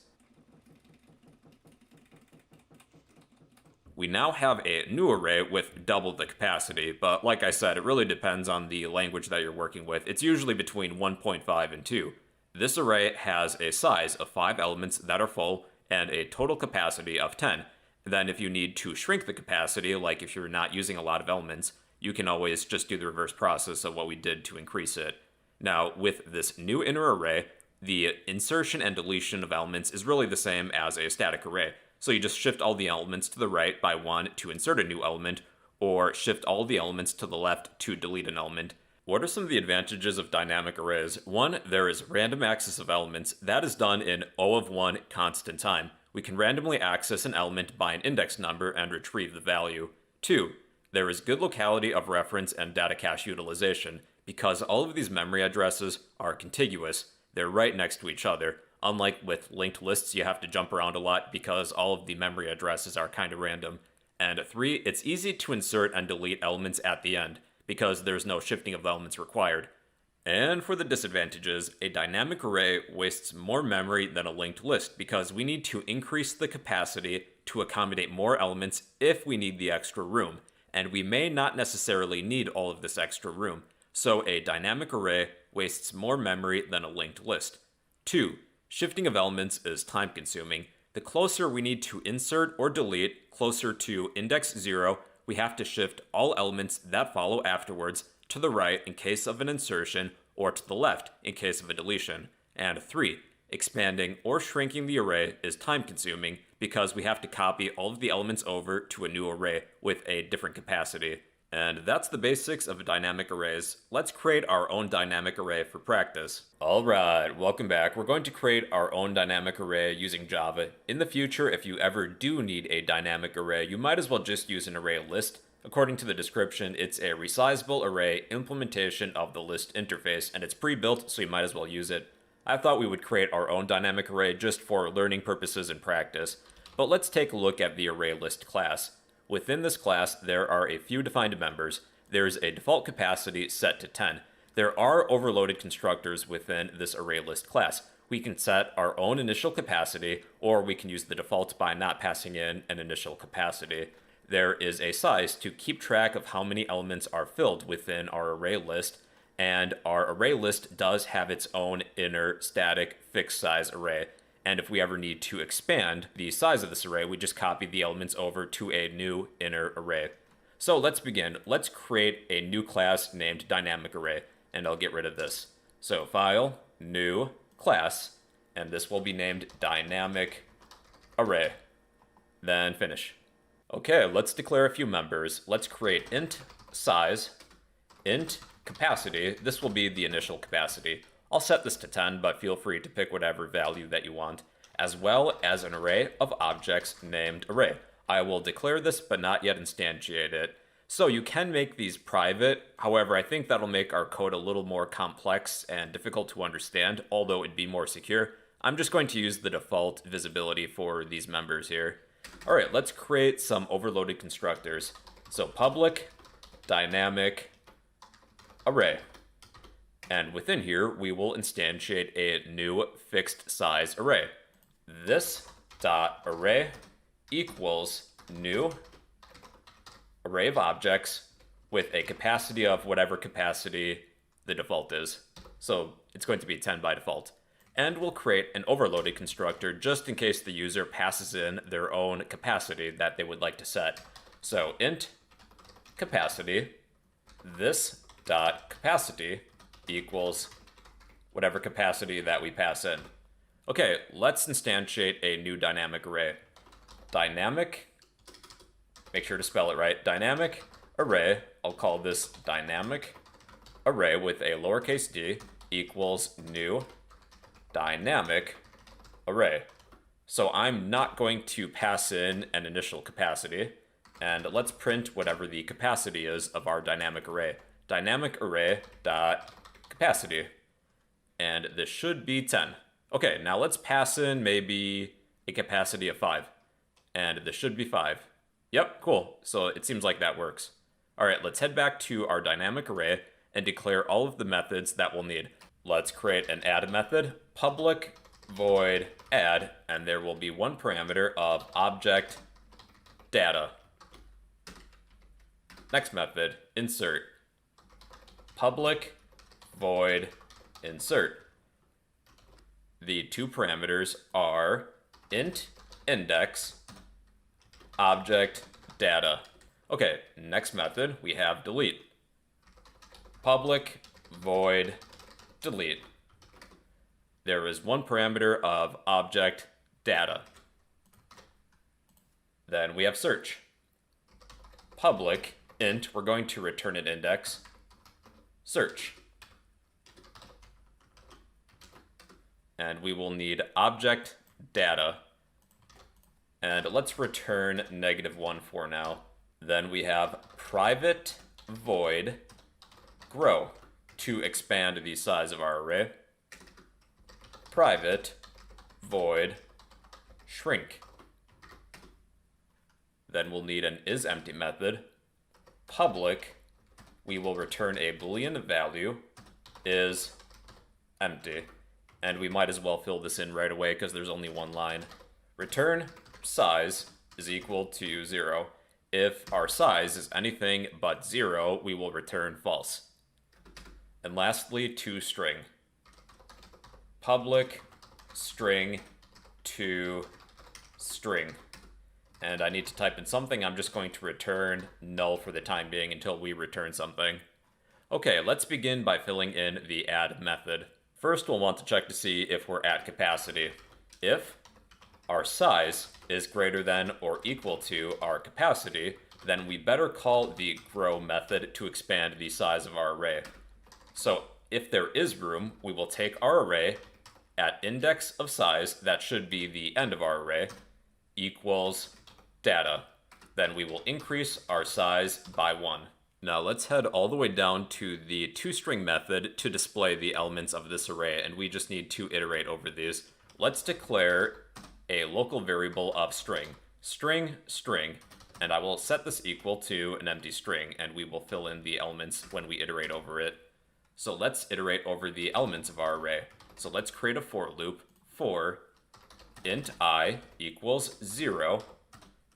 We now have a new array with double the capacity, but like I said, it really depends on the language that you're working with. It's usually between 1.5 and 2. This array has a size of 5 elements that are full and a total capacity of 10. Then if you need to shrink the capacity, like if you're not using a lot of elements, you can always just do the reverse process of what we did to increase it. Now, with this new inner array, the insertion and deletion of elements is really the same as a static array. So you just shift all the elements to the right by 1 to insert a new element, or shift all the elements to the left to delete an element. What are some of the advantages of dynamic arrays? 1, there is random access of elements. That is done in O of 1 constant time. We can randomly access an element by an index number and retrieve the value. 2, there is good locality of reference and data cache utilization. Because all of these memory addresses are contiguous, they're right next to each other. Unlike with linked lists, you have to jump around a lot because all of the memory addresses are kind of random. And 3, it's easy to insert and delete elements at the end because there's no shifting of elements required. And for the disadvantages, a dynamic array wastes more memory than a linked list because we need to increase the capacity to accommodate more elements if we need the extra room. and we may not necessarily need all of this extra room. So a dynamic array wastes more memory than a linked list. 2. Shifting of elements is time consuming. The closer we need to insert or delete, closer to index 0, we have to shift all elements that follow afterwards to the right in case of an insertion or to the left in case of a deletion. And 3. Expanding or shrinking the array is time consuming because we have to copy all of the elements over to a new array with a different capacity. And that's the basics of dynamic arrays. Let's create our own dynamic array for practice. Alright, welcome back. We're going to create our own dynamic array using Java. In the future, if you ever do need a dynamic array, you might as well just use an array list. According to the description, it's a resizable array implementation of the list interface, and it's pre-built, so you might as well use it. I thought we would create our own dynamic array just for learning purposes and practice. But let's take a look at the ArrayList class. Within this class, there are a few defined members. There's a default capacity set to 10. There are overloaded constructors within this ArrayList class. We can set our own initial capacity, or we can use the default by not passing in an initial capacity. There is a size to keep track of how many elements are filled within our array list, and our array list does have its own inner static fixed size array. And if we ever need to expand the size of this array, we just copy the elements over to a new inner array. So let's begin. Let's create a new class named dynamic array, and I'll get rid of this. So file, new, class, and this will be named dynamic array. Then finish. Okay, let's declare a few members. Let's create int size, int capacity. This will be the initial capacity. I'll set this to 10, but feel free to pick whatever value that you want, as well as an array of objects named array. I will declare this, but not yet instantiate it. So you can make these private. However, I think that'll make our code a little more complex and difficult to understand, although it'd be more secure. I'm just going to use the default visibility for these members here. All right, let's create some overloaded constructors. So public dynamic array. And within here, we will instantiate a new fixed size array. This dot array equals new array of objects with a capacity of whatever capacity the default is. So it's going to be 10 by default. And we'll create an overloaded constructor just in case the user passes in their own capacity that they would like to set. So int capacity, this dot capacity equals whatever capacity that we pass in. Okay, let's instantiate a new dynamic array. Dynamic, make sure to spell it right, dynamic array, I'll call this dynamic array with a lowercase d equals new dynamic array. So I'm not going to pass in an initial capacity, and let's print whatever the capacity is of our dynamic array. Dynamic array dot capacity, and this should be 10. Okay, now let's pass in maybe a capacity of 5, and this should be 5. Yep, cool. So it seems like that works. All right, let's head back to our dynamic array and declare all of the methods that we'll need. Let's create an add method, public void add, and there will be one parameter of object data. Next method, insert, public void insert. The two parameters are int index object data. Okay, next method we have delete. Public void delete. There is one parameter of object data. Then we have search. Public int, we're going to return an index. Search. And we will need object data. And let's return -1 for now. Then we have private void grow to expand the size of our array. Private void shrink. Then we'll need an isEmpty method. Public, we will return a Boolean value, is empty. And we might as well fill this in right away because there's only one line. Return size is equal to 0. If our size is anything but 0, we will return false. And lastly, toString. Public string to string. And I need to type in something. I'm just going to return null for the time being until we return something. Okay, let's begin by filling in the add method. First, we'll want to check to see if we're at capacity. If our size is greater than or equal to our capacity, then we better call the grow method to expand the size of our array. So if there is room, we will take our array at index of size, that should be the end of our array, equals data. Then we will increase our size by 1. Now let's head all the way down to the toString method to display the elements of this array, and we just need to iterate over these. Let's declare a local variable of string, string, and I will set this equal to an empty string, and we will fill in the elements when we iterate over it. So let's iterate over the elements of our array. So let's create a for loop for int I equals 0,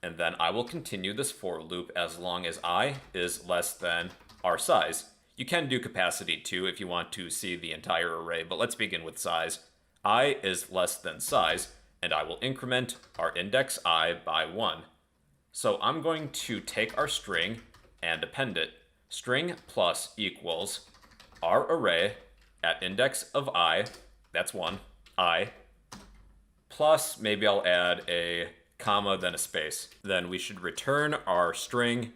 and then I will continue this for loop as long as I is less than our size. You can do capacity too if you want to see the entire array, but let's begin with size. I is less than size, and I will increment our index I by 1. So I'm going to take our string and append it. String plus equals our array at index of I, that's 1, I, plus maybe I'll add a comma, then a space. Then we should return our string.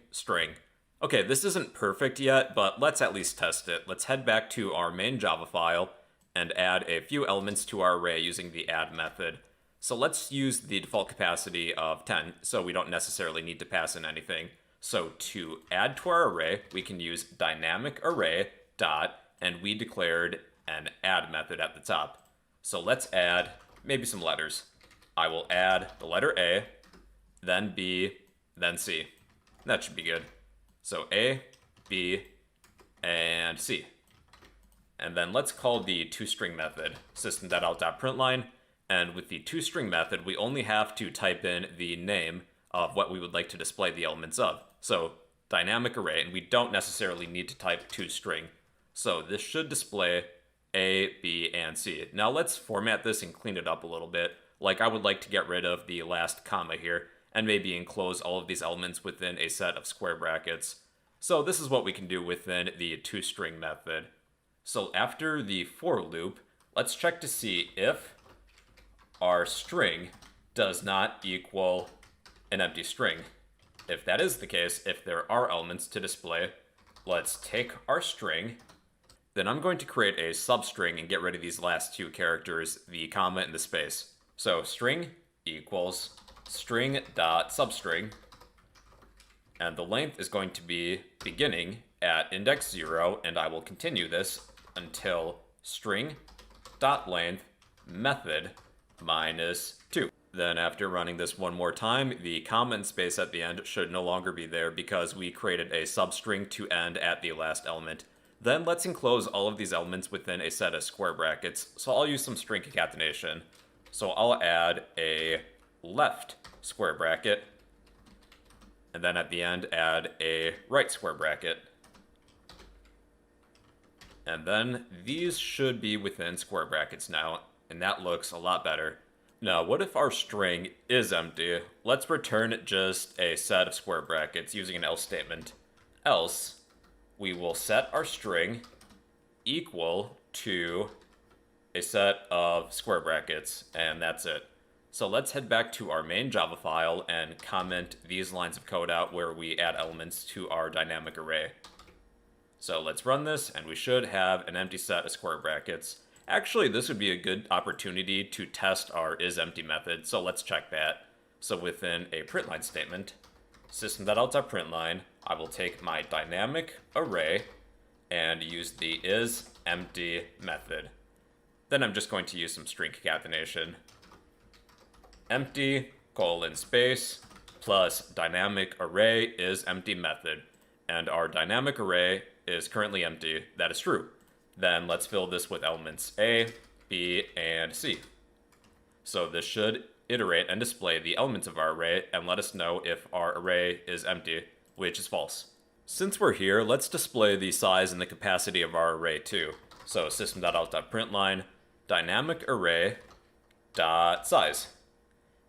Okay, this isn't perfect yet, but let's at least test it. Let's head back to our main Java file and add a few elements to our array using the add method. So let's use the default capacity of 10, so we don't necessarily need to pass in anything. So to add to our array, we can use dynamic array dot, and we declared an add method at the top. So let's add maybe some letters. I will add the letter A, then B, then C. That should be good. So A, B, and C. And then let's call the toString method system.out.println. And with the toString method, we only have to type in the name of what we would like to display the elements of. So dynamic array, and we don't necessarily need to type toString. So this should display A, B, and C. Now let's format this and clean it up a little bit. Like I would like to get rid of the last comma here, and maybe enclose all of these elements within a set of square brackets. So this is what we can do within the toString method. So after the for loop, let's check to see if our string does not equal an empty string. If that is the case, if there are elements to display, let's take our string. Then I'm going to create a substring and get rid of these last two characters, the comma and the space. So string equals string.substring, and the length is going to be beginning at index 0, and I will continue this until string.length method -2. Then after running this one more time, the comma and space at the end should no longer be there because we created a substring to end at the last element. Then let's enclose all of these elements within a set of square brackets. So I'll use some string concatenation. So I'll add a left square bracket, and then at the end add a right square bracket. And then these should be within square brackets now, and that looks a lot better. Now, what if our string is empty? Let's return just a set of square brackets using an else statement. Else, we will set our string equal to a set of square brackets, and that's it. So let's head back to our main Java file and comment these lines of code out where we add elements to our dynamic array. So let's run this, and we should have an empty set of square brackets. Actually, this would be a good opportunity to test our isEmpty method, so let's check that. So within a println statement, system.out.println, I will take my dynamic array and use the isEmpty method. Then I'm just going to use some string concatenation. Empty, colon, space, plus dynamic array isEmpty method. And our dynamic array is currently empty. That is true. Then let's fill this with elements A, B, and C. So this should iterate and display the elements of our array and let us know if our array is empty, which is false. Since we're here, let's display the size and the capacity of our array too. So system.out.println dynamic array dot size.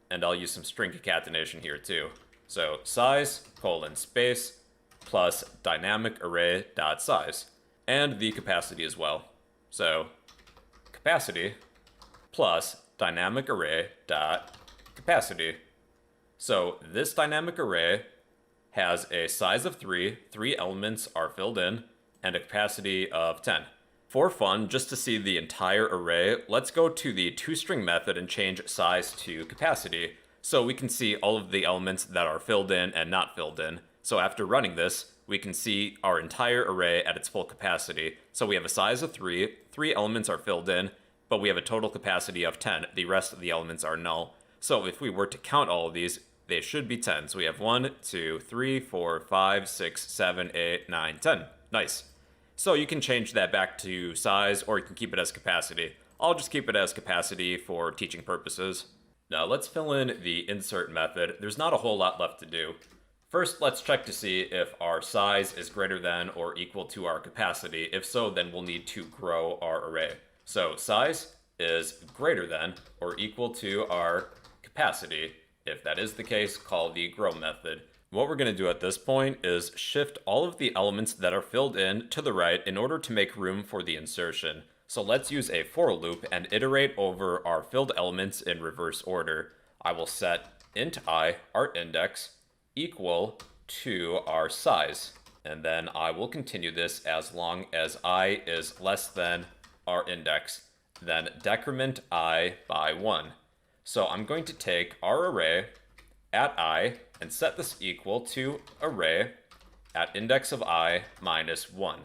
And I'll use some string concatenation here too. So size colon space plus dynamic array dot size, and the capacity as well. So capacity plus dynamic array dot capacity. So this dynamic array has a size of 3 elements are filled in, and a capacity of 10. For fun, just to see the entire array, let's go to the toString method and change size to capacity, so we can see all of the elements that are filled in and not filled in. So after running this, we can see our entire array at its full capacity. So we have a size of 3 elements are filled in, but we have a total capacity of 10. The rest of the elements are null. So if we were to count all of these, they should be 10. So we have 1, 2, 3, 4, 5, 6, 7, 8, 9, 10. Nice. So you can change that back to size, or you can keep it as capacity. I'll just keep it as capacity for teaching purposes. Now let's fill in the insert method. There's not a whole lot left to do. First, let's check to see if our size is greater than or equal to our capacity. If so, then we'll need to grow our array. So size is greater than or equal to our capacity. If that is the case, call the grow method. What we're going to do at this point is shift all of the elements that are filled in to the right in order to make room for the insertion. So let's use a for loop and iterate over our filled elements in reverse order. I will set int I, our index, equal to our size. And then I will continue this as long as I is less than our index. Then decrement I by 1. So I'm going to take our array at I and set this equal to array at index of I minus 1.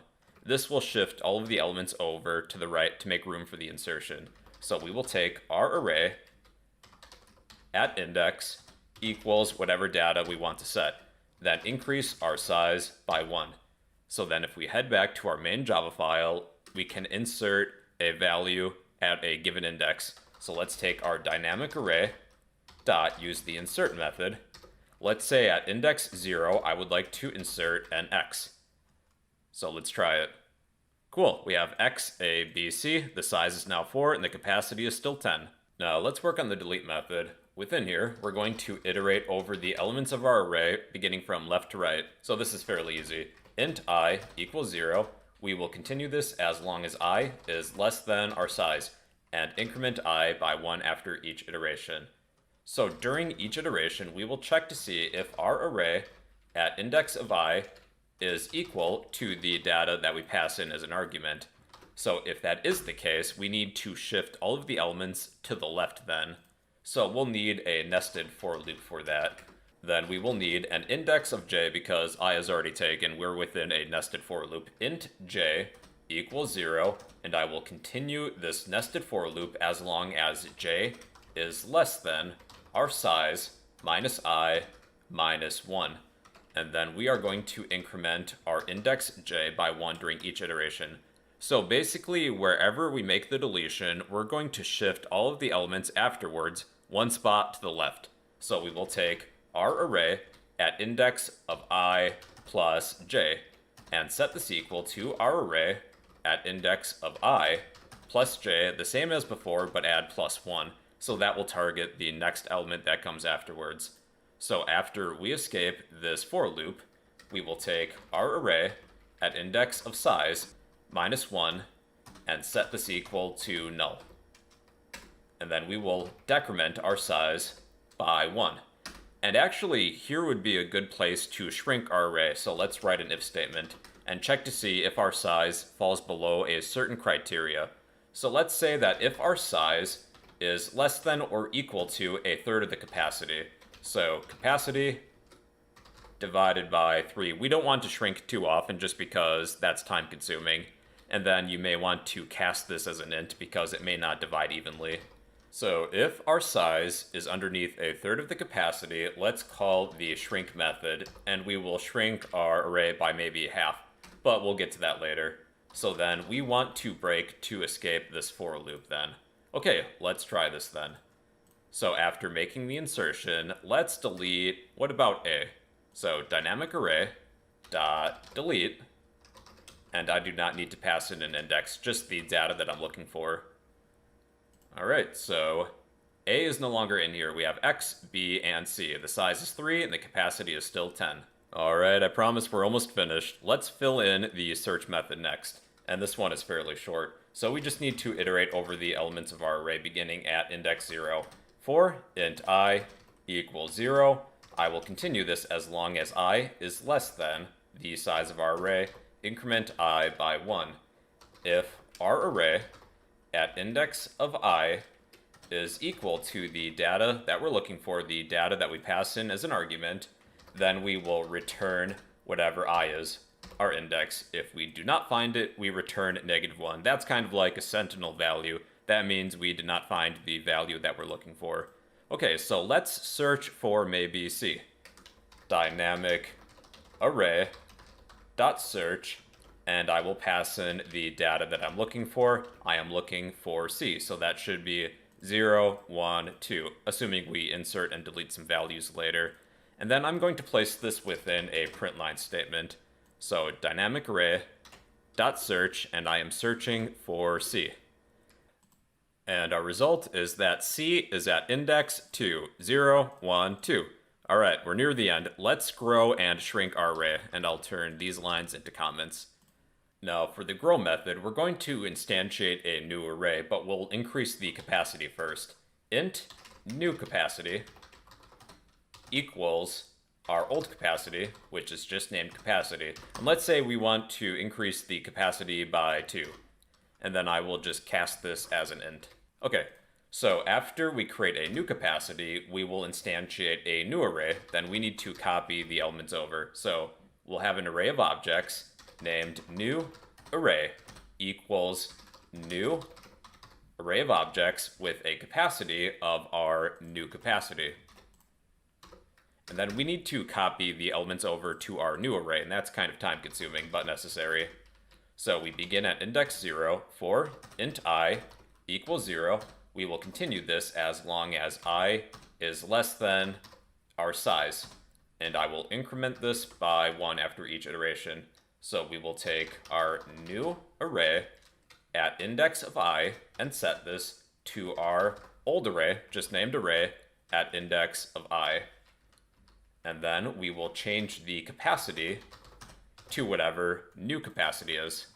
This will shift all of the elements over to the right to make room for the insertion. So we will take our array at index equals whatever data we want to set, then increase our size by 1. So then if we head back to our main Java file, we can insert a value at a given index. So let's take our dynamic array, dot, use the insert method. Let's say at index 0, I would like to insert an x. So let's try it. Cool, we have x, a, b, c. The size is now 4, and the capacity is still 10. Now let's work on the delete method. Within here, we're going to iterate over the elements of our array, beginning from left to right. So this is fairly easy. Int I equals 0. We will continue this as long as I is less than our size, and increment I by 1 after each iteration. So during each iteration, we will check to see if our array at index of I is equal to the data that we pass in as an argument. So if that is the case, we need to shift all of the elements to the left then. So we'll need a nested for loop for that. Then we will need an index of j because I is already taken. We're within a nested for loop. Int j equals 0, and I will continue this nested for loop as long as j is less than our size minus I minus 1. And then we are going to increment our index j by 1 during each iteration. So basically, wherever we make the deletion, we're going to shift all of the elements afterwards one spot to the left. So we will take our array at index of I plus j and set this equal to our array at index of I plus j, the same as before, but add plus 1. So that will target the next element that comes afterwards. So after we escape this for loop, we will take our array at index of size minus 1 and set this equal to null. And then we will decrement our size by 1. And actually, here would be a good place to shrink our array. So let's write an if statement and check to see if our size falls below a certain criteria. So let's say that if our size is less than or equal to a third of the capacity. So capacity divided by 3. We don't want to shrink too often just because that's time consuming. And then you may want to cast this as an int because it may not divide evenly. So if our size is underneath a third of the capacity, let's call the shrink method, and we will shrink our array by maybe half, but we'll get to that later. So then we want to break to escape this for loop then. Okay, let's try this then. So after making the insertion, let's delete, what about A? So dynamic array dot delete, and I do not need to pass in an index, just the data that I'm looking for. All right, so A is no longer in here. We have X, B, and C. The size is 3, and the capacity is still 10. All right, I promise we're almost finished. Let's fill in the search method next, and this one is fairly short. So we just need to iterate over the elements of our array beginning at index 0. For int I equals 0, I will continue this as long as I is less than the size of our array, increment I by 1. If our array at index of I is equal to the data that we're looking for, the data that we pass in as an argument, then we will return whatever I is, our index. If we do not find it, we return -1. That's kind of like a sentinel value. That means we did not find the value that we're looking for. Okay, so let's search for maybe C. Dynamic array dot search, and I will pass in the data that I'm looking for. I am looking for C, so that should be 0, 1, 2, assuming we insert and delete some values later. And then I'm going to place this within a print line statement. So dynamic array dot search, and I am searching for C. And our result is that C is at index 2, 0, 1, 2. All right, we're near the end. Let's grow and shrink our array, and I'll turn these lines into comments. Now, for the grow method, we're going to instantiate a new array, but we'll increase the capacity first. Int new capacity equals our old capacity, which is just named capacity. And let's say we want to increase the capacity by 2. And then I will just cast this as an int. Okay, so after we create a new capacity, we will instantiate a new array. Then we need to copy the elements over. So we'll have an array of objects named new array equals new array of objects with a capacity of our new capacity. And then we need to copy the elements over to our new array, and that's kind of time consuming, but necessary. So we begin at index 0 for int I equals 0. We will continue this as long as I is less than our size. And I will increment this by 1 after each iteration. So we will take our new array at index of I and set this to our old array, just named array, at index of I. And then we will change the capacity to whatever new capacity is.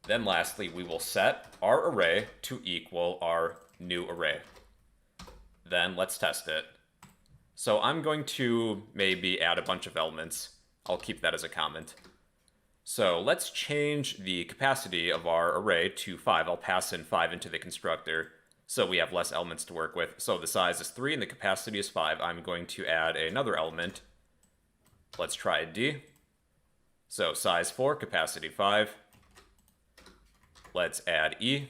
Then lastly, we will set our array to equal our new array. Then let's test it. So I'm going to maybe add a bunch of elements. I'll keep that as a comment. So let's change the capacity of our array to 5. I'll pass in 5 into the constructor, so we have less elements to work with. So the size is 3 and the capacity is 5. I'm going to add another element. Let's try D. So size 4, capacity 5. Let's add E.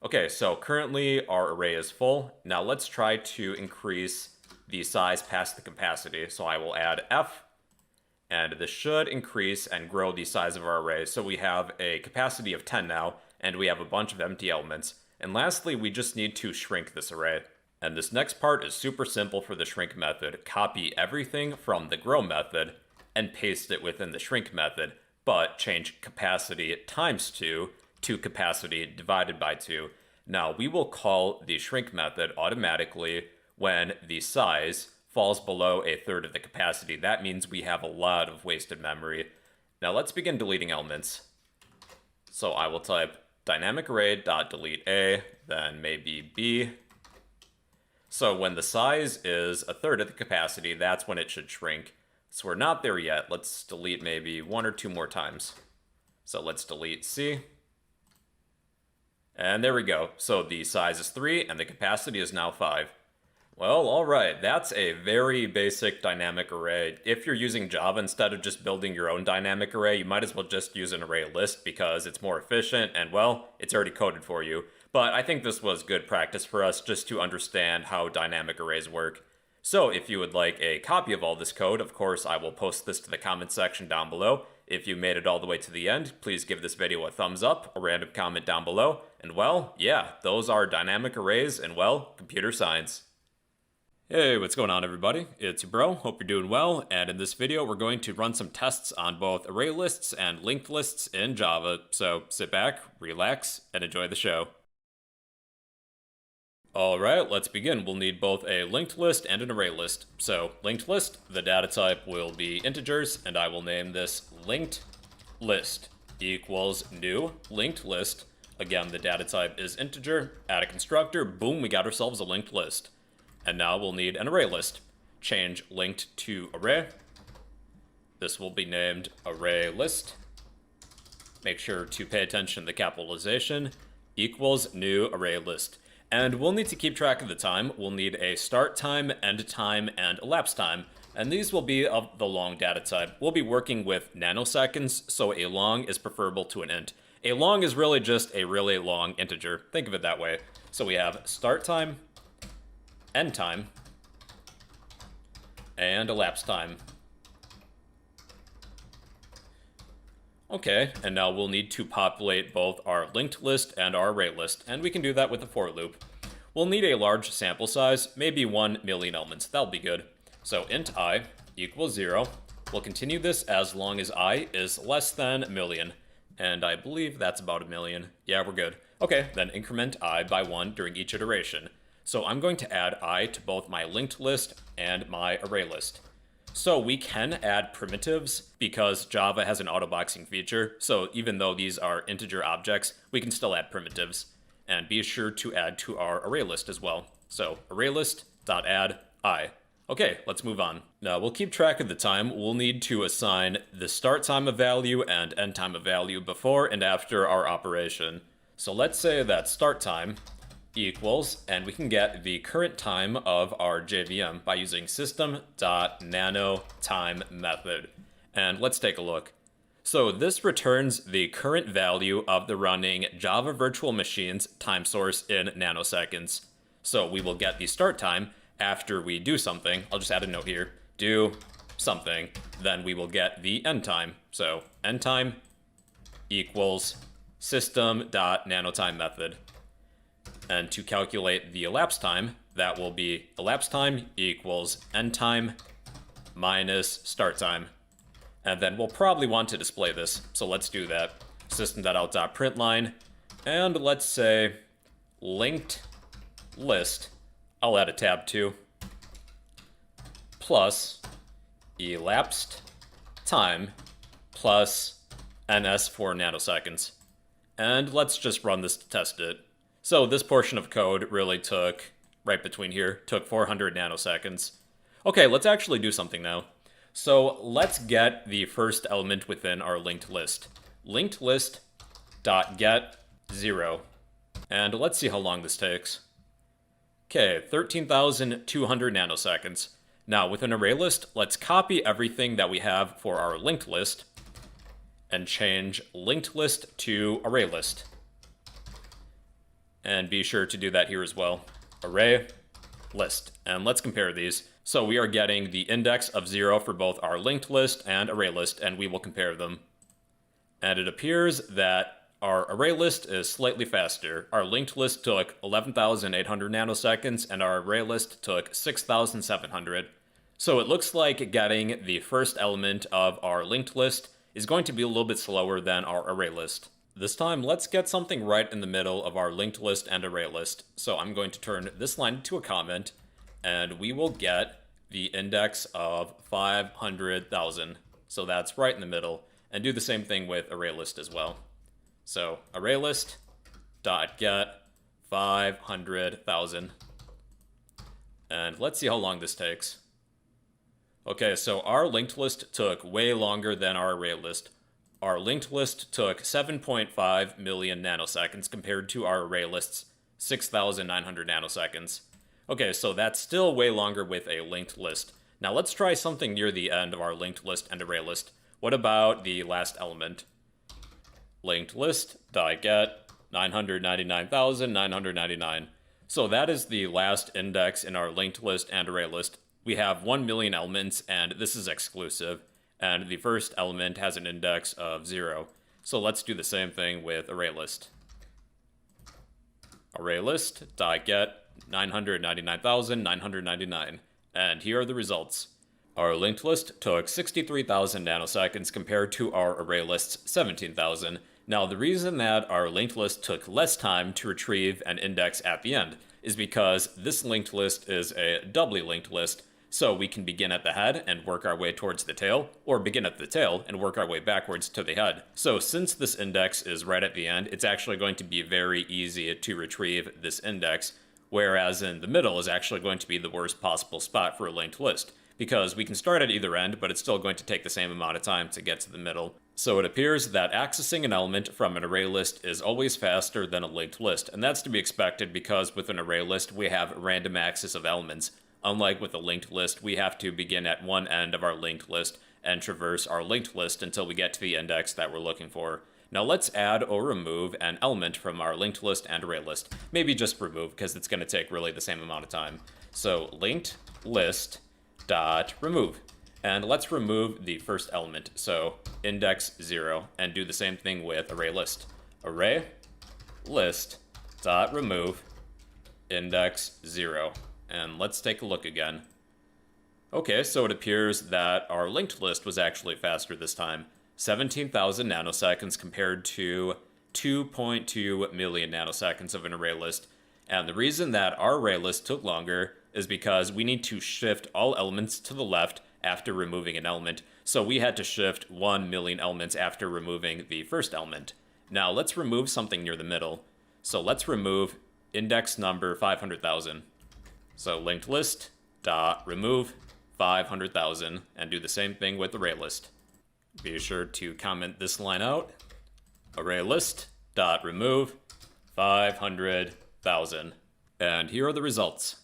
Okay, so currently our array is full. Now let's try to increase the size past the capacity. So I will add F, and this should increase and grow the size of our array. So we have a capacity of 10 now, and we have a bunch of empty elements. And lastly, we just need to shrink this array. And this next part is super simple for the shrink method. Copy everything from the grow method and paste it within the shrink method, but change capacity times 2 to capacity divided by 2. Now we will call the shrink method automatically when the size falls below a third of the capacity. That means we have a lot of wasted memory. Now let's begin deleting elements. So I will type dynamic array.delete A, then maybe B. So when the size is a third of the capacity, that's when it should shrink. So we're not there yet. Let's delete maybe 1 or 2 more times. So let's delete C. And there we go. So the size is 3 and the capacity is now 5. Well, alright, that's a very basic dynamic array. If you're using Java instead of just building your own dynamic array, you might as well just use an array list because it's more efficient and, well, it's already coded for you. But I think this was good practice for us just to understand how dynamic arrays work. So if you would like a copy of all this code, of course, I will post this to the comments section down below. If you made it all the way to the end, please give this video a thumbs up, a random comment down below, and well, yeah, those are dynamic arrays and well, computer science. Hey, what's going on everybody? It's your bro, hope you're doing well, and in this video we're going to run some tests on both array lists and linked lists in Java, so sit back, relax, and enjoy the show. Alright, let's begin. We'll need both a linked list and an array list. So, linked list, the data type will be integers, and I will name this linked list equals new linked list. Again, the data type is integer, add a constructor, boom, we got ourselves a linked list. And now we'll need an array list. Change linked to array. This will be named array list. Make sure to pay attention to the capitalization. Equals new array list. And we'll need to keep track of the time. We'll need a start time, end time, and elapsed time. And these will be of the long data type. We'll be working with nanoseconds, so a long is preferable to an int. A long is really just a really long integer. Think of it that way. So we have start time, end time, and elapsed time. Okay, and now we'll need to populate both our linked list and our array list, and we can do that with a for loop. We'll need a large sample size, maybe 1 million elements. That'll be good. So int I equals 0. We'll continue this as long as I is less than a million, and I believe that's about a million. Yeah, we're good. Okay, then increment I by 1 during each iteration. So I'm going to add I to both my linked list and my array list. So we can add primitives because Java has an autoboxing feature. So even though these are integer objects, we can still add primitives. And be sure to add to our array list as well. So ArrayList.add I. Okay, let's move on. Now we'll keep track of the time. We'll need to assign the start time of value and end time of value before and after our operation. So let's say that start time equals, and we can get the current time of our JVM by using system.nanotime method. And let's take a look. So this returns the current value of the running Java virtual machine's time source in nanoseconds. So we will get the start time after we do something. I'll just add a note here. Do something. Then we will get the end time. So end time equals system.nanotime method. And to calculate the elapsed time, that will be elapsed time equals end time minus start time. And then we'll probably want to display this, so let's do that. System.out.println, and let's say linked list, I'll add a tab too, plus elapsed time plus ns for nanoseconds. And let's just run this to test it. So this portion of code really took, right between here, took 400 nanoseconds. Okay, let's actually do something now. So let's get the first element within our linked list. Linked list dot get 0. And let's see how long this takes. Okay, 13,200 nanoseconds. Now with an array list, let's copy everything that we have for our linked list and change linked list to array list. And be sure to do that here as well. Array list. And let's compare these. So we are getting the index of 0 for both our linked list and array list, and we will compare them. And it appears that our array list is slightly faster. Our linked list took 11,800 nanoseconds, and our array list took 6,700. So it looks like getting the first element of our linked list is going to be a little bit slower than our array list. This time, let's get something right in the middle of our linked list and array list. So I'm going to turn this line into a comment, and we will get the index of 500,000. So that's right in the middle. And do the same thing with array list as well. So array list dot get 500,000. And let's see how long this takes. Okay, so our linked list took way longer than our array list. Our linked list took 7.5 million nanoseconds compared to our array list's 6,900 nanoseconds. Okay, so that's still way longer with a linked list. Now let's try something near the end of our linked list and array list. What about the last element? Linked list dot get 999,999. So that is the last index in our linked list and array list. We have 1 million elements, and this is exclusive. and the first element has an index of 0. So let's do the same thing with ArrayList. ArrayList.get 999,999, and here are the results. Our linked list took 63,000 nanoseconds compared to our ArrayList's 17,000. Now, the reason that our linked list took less time to retrieve and index at the end is because this linked list is a doubly linked list, so we can begin at the head and work our way towards the tail, or begin at the tail and work our way backwards to the head. So since this index is right at the end, it's actually going to be very easy to retrieve this index, whereas in the middle is actually going to be the worst possible spot for a linked list, because we can start at either end, but it's still going to take the same amount of time to get to the middle. So it appears that accessing an element from an array list is always faster than a linked list, and that's to be expected because with an array list we have random access of elements. Unlike with a linked list, we have to begin at one end of our linked list and traverse our linked list until we get to the index that we're looking for. Now let's add or remove an element from our linked list and array list. Maybe just remove, because it's going to take really the same amount of time. So linked list dot remove, and let's remove the first element, so index 0, and do the same thing with array list. Array list dot remove index 0, and let's take a look again. Okay, so it appears that our linked list was actually faster this time. 17,000 nanoseconds compared to 2.2 million nanoseconds of an array list. And the reason that our array list took longer is because we need to shift all elements to the left after removing an element. So we had to shift 1 million elements after removing the first element. Now let's remove something near the middle. So let's remove index number 500,000. So linked list dot remove 500,000, and do the same thing with array list. Be sure to comment this line out. Array list dot remove 500,000. And here are the results.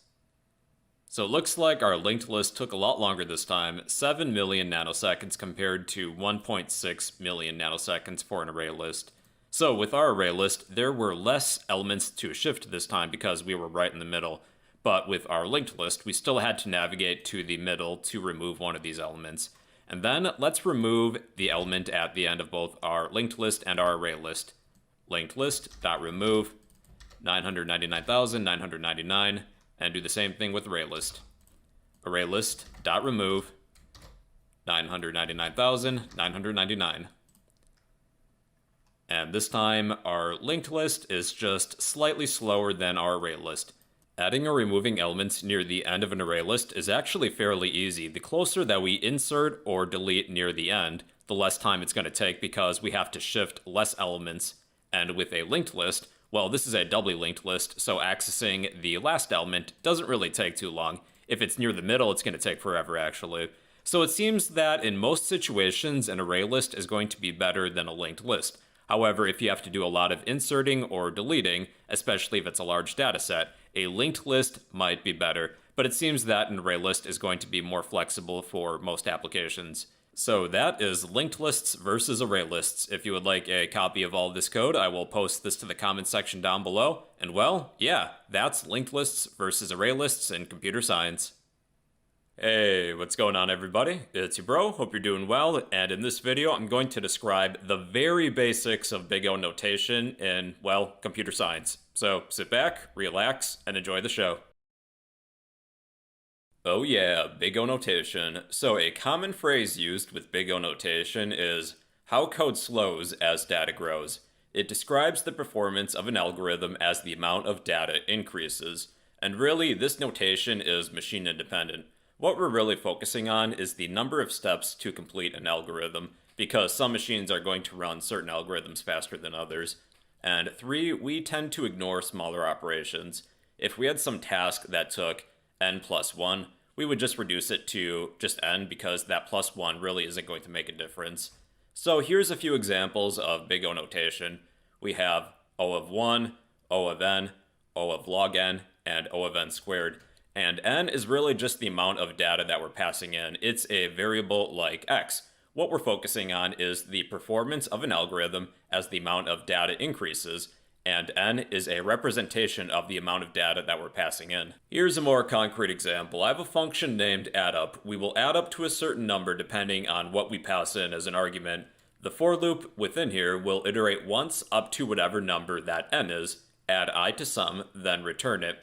So it looks like our linked list took a lot longer this time, 7 million nanoseconds compared to 1.6 million nanoseconds for an array list. So with our array list, there were less elements to shift this time because we were right in the middle. But with our linked list, we still had to navigate to the middle to remove one of these elements. And then let's remove the element at the end of both our linked list and our array list. Linked list.remove 999,999, and do the same thing with array list. Array list.remove 999,999. And this time, our linked list is just slightly slower than our array list. Adding or removing elements near the end of an array list is actually fairly easy. The closer that we insert or delete near the end, the less time it's going to take because we have to shift less elements. And with a linked list, well, this is a doubly linked list, so accessing the last element doesn't really take too long. If it's near the middle, it's going to take forever, actually. So it seems that in most situations, an array list is going to be better than a linked list. However, if you have to do a lot of inserting or deleting, especially if it's a large data set, a linked list might be better, but it seems that an array list is going to be more flexible for most applications. So that is linked lists versus array lists. If you would like a copy of all this code, I will post this to the comments section down below. And well, yeah, that's linked lists versus array lists in computer science. Hey, what's going on, everybody? It's your bro, hope you're doing well, and in this video I'm going to describe the very basics of big O notation in, well, computer science. So sit back, relax, and enjoy the show. Oh yeah, big O notation. So a common phrase used with big O notation is how code slows as data grows. It describes the performance of an algorithm as the amount of data increases. And really, this notation is machine independent. What we're really focusing on is the number of steps to complete an algorithm, because some machines are going to run certain algorithms faster than others. And 3, we tend to ignore smaller operations. If we had some task that took n plus 1, we would just reduce it to just n because that plus 1 really isn't going to make a difference. So here's a few examples of big O notation. We have O of 1, O of n, O of log n, and O of n squared. And n is really just the amount of data that we're passing in. It's a variable like x. What we're focusing on is the performance of an algorithm as the amount of data increases. and n is a representation of the amount of data that we're passing in. Here's a more concrete example. I have a function named addUp. We will add up to a certain number depending on what we pass in as an argument. The for loop within here will iterate once up to whatever number that n is, add I to sum, then return it.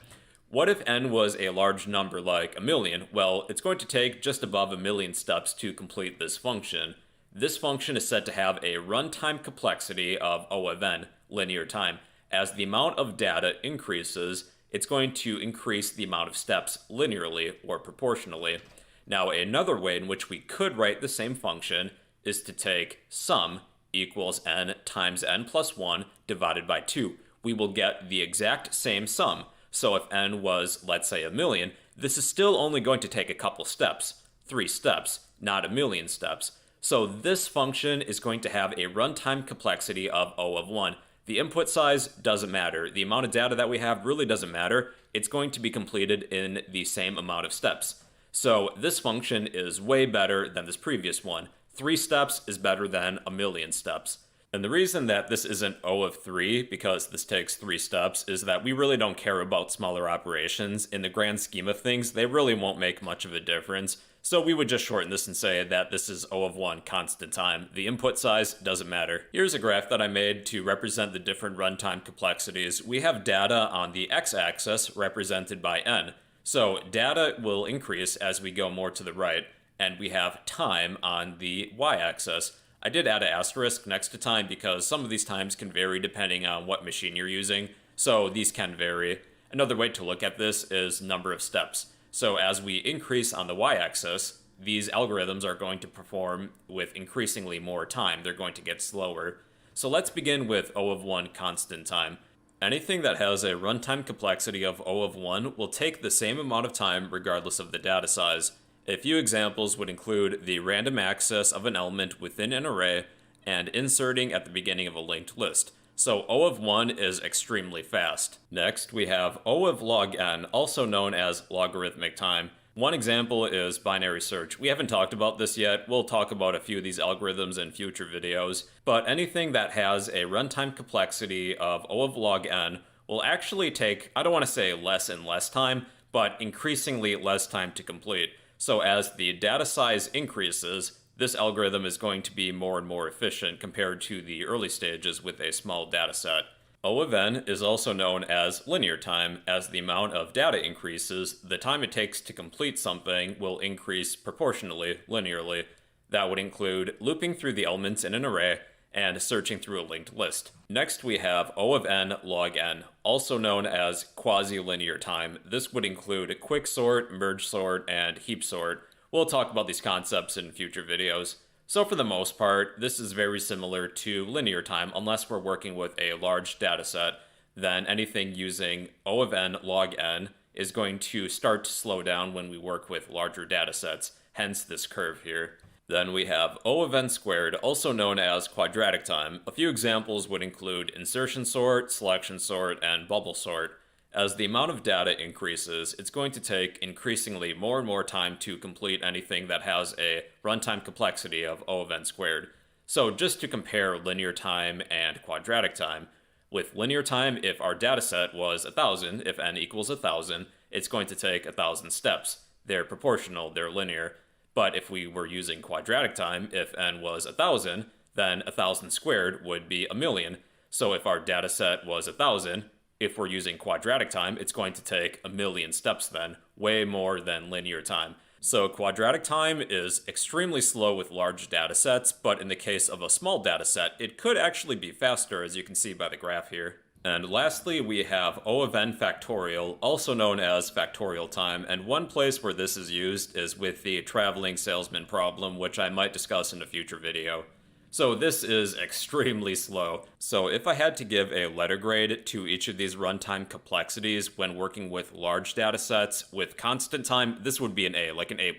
What if n was a large number like a million? Well, it's going to take just above a million steps to complete this function. This function is said to have a runtime complexity of O of n, linear time. As the amount of data increases, it's going to increase the amount of steps linearly or proportionally. Now, another way in which we could write the same function is to take sum equals n times n plus 1 divided by 2. We will get the exact same sum. So if n was, let's say, a million, this is still only going to take a couple steps, 3 steps, not a million steps. So this function is going to have a runtime complexity of O of 1. The input size doesn't matter. The amount of data that we have really doesn't matter. It's going to be completed in the same amount of steps. So this function is way better than this previous one. 3 steps is better than a million steps. And the reason that this isn't O of 3, because this takes 3 steps, is that we really don't care about smaller operations. In the grand scheme of things, they really won't make much of a difference. So we would just shorten this and say that this is O of 1 constant time. The input size doesn't matter. Here's a graph that I made to represent the different runtime complexities. We have data on the x-axis represented by n. So data will increase as we go more to the right, and we have time on the y-axis. I did add an asterisk next to time because some of these times can vary depending on what machine you're using, so these can vary. Another way to look at this is number of steps. So as we increase on the y-axis, these algorithms are going to perform with increasingly more time. They're going to get slower. So let's begin with O of 1 constant time. Anything that has a runtime complexity of O of 1 will take the same amount of time regardless of the data size. A few examples would include the random access of an element within an array and inserting at the beginning of a linked list. So O of 1 is extremely fast. Next, we have O of log n, also known as logarithmic time. One example is binary search. We haven't talked about this yet. We'll talk about a few of these algorithms in future videos. But anything that has a runtime complexity of O of log n will actually take, I don't want to say less and less time, but increasingly less time to complete. So as the data size increases, this algorithm is going to be more and more efficient compared to the early stages with a small data set. O of n is also known as linear time. As the amount of data increases, the time it takes to complete something will increase proportionally, linearly. That would include looping through the elements in an array and searching through a linked list. Next, we have O of n log n, also known as quasi-linear time. This would include quicksort, merge sort, and heap sort. We'll talk about these concepts in future videos. So for the most part, this is very similar to linear time unless we're working with a large data set. Then anything using O of n log n is going to start to slow down when we work with larger data sets, hence this curve here. Then we have O of n squared, also known as quadratic time. A few examples would include insertion sort, selection sort, and bubble sort. As the amount of data increases, it's going to take increasingly more and more time to complete anything that has a runtime complexity of O of n squared. So just to compare linear time and quadratic time, with linear time, if our data set was 1,000, if n equals 1,000, it's going to take 1,000 steps. They're proportional, they're linear. But if we were using quadratic time, if n was 1,000, then 1,000 squared would be a million. So if our data set was 1,000, if we're using quadratic time, it's going to take a million steps then, way more than linear time. So quadratic time is extremely slow with large data sets, but in the case of a small data set, it could actually be faster, as you can see by the graph here. And lastly, we have O of n factorial, also known as factorial time, and one place where this is used is with the traveling salesman problem, which I might discuss in a future video. So this is extremely slow. So if I had to give a letter grade to each of these runtime complexities when working with large data sets with constant time, this would be an A, like an A+.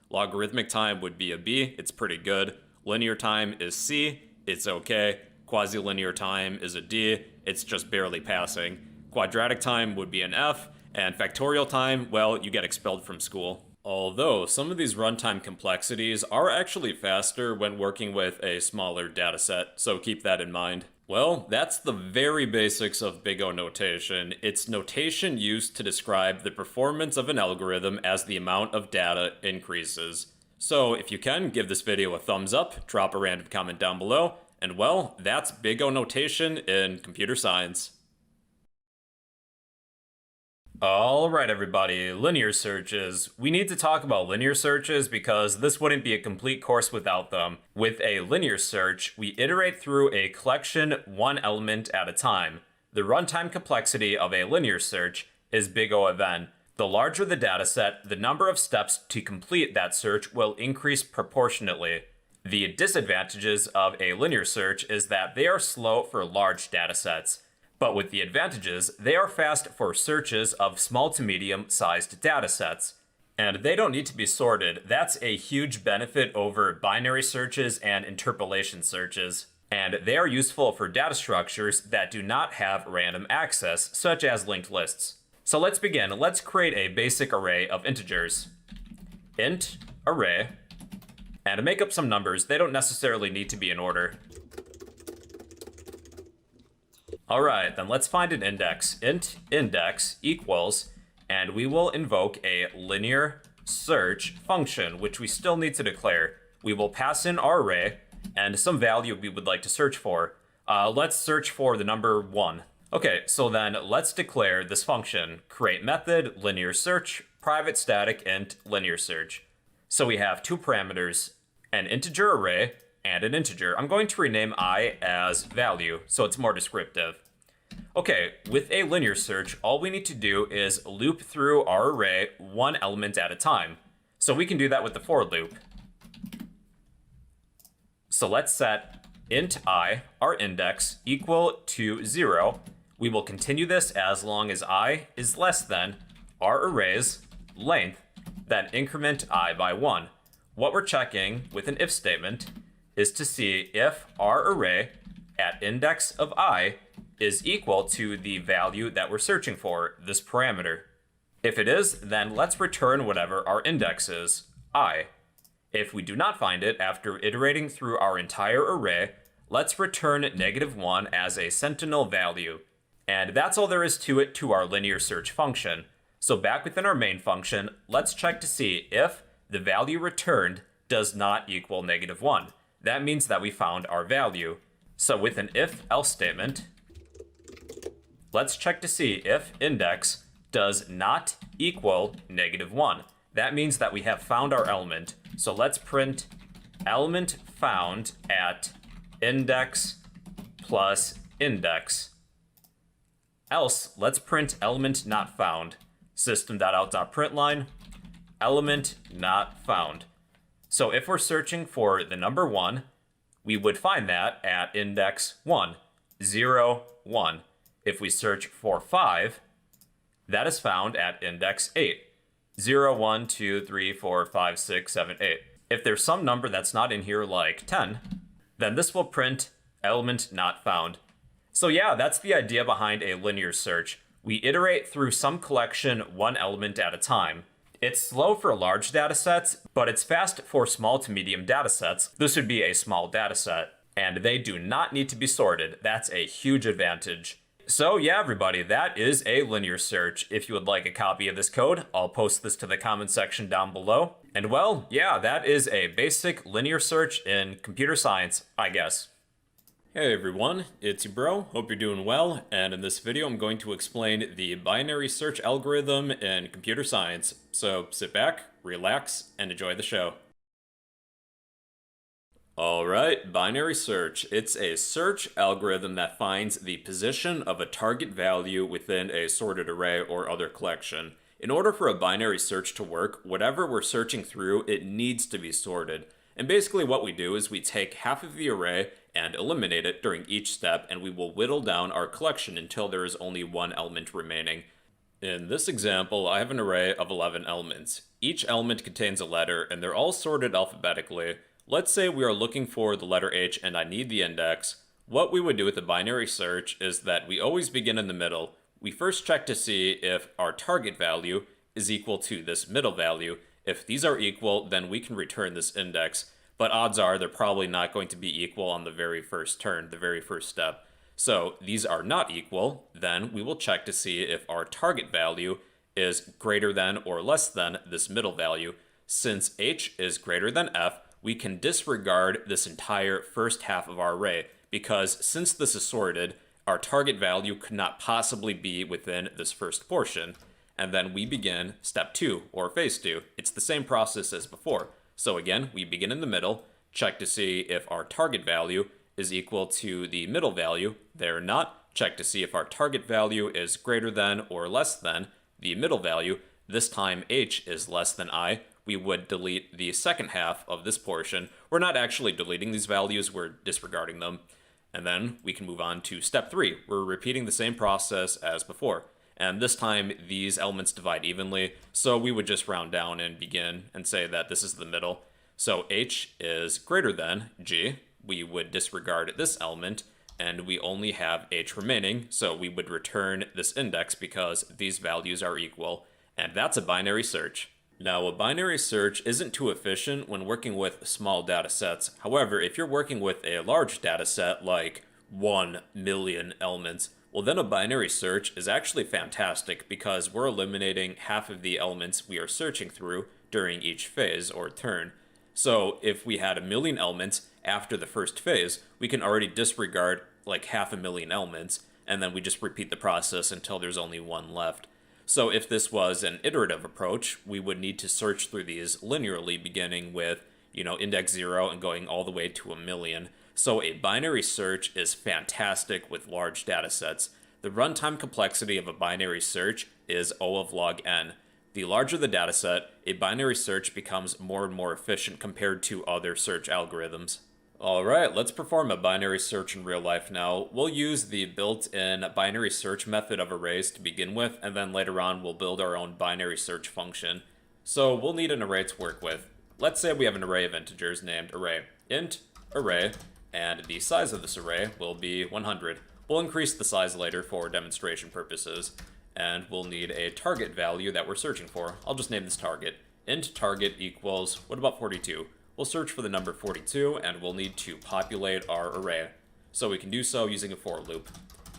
Logarithmic time would be a B, it's pretty good. Linear time is C, it's okay. Quasi-linear time is a D, it's just barely passing. Quadratic time would be an F, and factorial time, well, you get expelled from school. Although some of these runtime complexities are actually faster when working with a smaller dataset, so keep that in mind. Well, that's the very basics of big O notation. It's notation used to describe the performance of an algorithm as the amount of data increases. So if you can, give this video a thumbs up, drop a random comment down below, and well, that's big O notation in computer science. Alright everybody, linear searches. We need to talk about linear searches because this wouldn't be a complete course without them. With a linear search, we iterate through a collection one element at a time. The runtime complexity of a linear search is big O of n. The larger the dataset, the number of steps to complete that search will increase proportionately. The disadvantages of a linear search is that they are slow for large datasets. But with the advantages, they are fast for searches of small to medium-sized datasets. And they don't need to be sorted. That's a huge benefit over binary searches and interpolation searches. And they are useful for data structures that do not have random access, such as linked lists. So let's begin. Let's create a basic array of integers. Int array. And to make up some numbers, they don't necessarily need to be in order. Alright, then let's find an index. Int index equals, and we will invoke a linear search function, which we still need to declare. We will pass in our array and some value we would like to search for. Let's search for the number 1. Okay, so then let's declare this function. Create method, linear search, private static int, linear search. So we have two parameters, an integer array, and an integer. I'm going to rename I as value, so it's more descriptive. Okay, with a linear search, all we need to do is loop through our array one element at a time. So we can do that with the for loop. So let's set int I, our index, equal to 0. We will continue this as long as I is less than our array's length, then increment I by 1. What we're checking with an if statement is to see if our array at index of I is equal to the value that we're searching for, this parameter. If it is, then let's return whatever our index is, I. If we do not find it after iterating through our entire array, let's return -1 as a sentinel value. And that's all there is to it to our linear search function. So back within our main function, let's check to see if the value returned does not equal -1. That means that we found our value. So with an if-else statement, let's check to see if index does not equal -1. That means that we have found our element. So let's print element found at index plus index. Else, let's print element not found. System.out.println, element not found. So if we're searching for the number 1, we would find that at index 1, 0, 1. If we search for 5, that is found at index 8, 0, 1, 2, 3, 4, 5, 6, 7, 8. If there's some number that's not in here like 10, then this will print element not found. So yeah, that's the idea behind a linear search. We iterate through some collection one element at a time. It's slow for large datasets, but it's fast for small to medium datasets. This would be a small dataset, and they do not need to be sorted. That's a huge advantage. So yeah, everybody, that is a linear search. If you would like a copy of this code, I'll post this to the comment section down below. And well, yeah, that is a basic linear search in computer science, I guess. Hey everyone, it's your bro, hope you're doing well, and in this video I'm going to explain the binary search algorithm in computer science. So sit back, relax, and enjoy the show. Alright, binary search. It's a search algorithm that finds the position of a target value within a sorted array or other collection. In order for a binary search to work, whatever we're searching through, it needs to be sorted. And basically what we do is we take half of the array and eliminate it during each step, and we will whittle down our collection until there is only one element remaining. In this example, I have an array of 11 elements. Each element contains a letter, and they're all sorted alphabetically. Let's say we are looking for the letter H and I need the index. What we would do with a binary search is that we always begin in the middle. We first check to see if our target value is equal to this middle value. If these are equal, then we can return this index. But odds are they're probably not going to be equal on the very first turn, the very first step. So these are not equal, then we will check to see if our target value is greater than or less than this middle value. Since h is greater than f, we can disregard this entire first half of our array, because since this is sorted, our target value could not possibly be within this first portion. And then we begin step 2, or phase 2. It's the same process as before. So again, we begin in the middle, check to see if our target value is equal to the middle value. They're not. Check to see if our target value is greater than or less than the middle value. This time h is less than I. We would delete the second half of this portion. We're not actually deleting these values, we're disregarding them. And then we can move on to step 3. We're repeating the same process as before. And this time, these elements divide evenly, so we would just round down and begin and say that this is the middle. So h is greater than g. We would disregard this element, and we only have h remaining, so we would return this index because these values are equal. And that's a binary search. Now, a binary search isn't too efficient when working with small data sets. However, if you're working with a large data set like 1 million elements, well, then a binary search is actually fantastic because we're eliminating half of the elements we are searching through during each phase or turn. So if we had 1 million elements after the first phase, we can already disregard like 500,000 elements, and then we just repeat the process until there's only one left. So if this was an iterative approach, we would need to search through these linearly, beginning with, index 0 and going all the way to 1 million. So a binary search is fantastic with large data sets. The runtime complexity of a binary search is O of log n. The larger the data set, a binary search becomes more and more efficient compared to other search algorithms. Alright, let's perform a binary search in real life now. We'll use the built-in binary search method of arrays to begin with, and then later on we'll build our own binary search function. So we'll need an array to work with. Let's say we have an array of integers named array. Int array, and the size of this array will be 100. We'll increase the size later for demonstration purposes, and we'll need a target value that we're searching for. I'll just name this target. Int target equals, what about 42? We'll search for the number 42, and we'll need to populate our array. So we can do so using a for loop.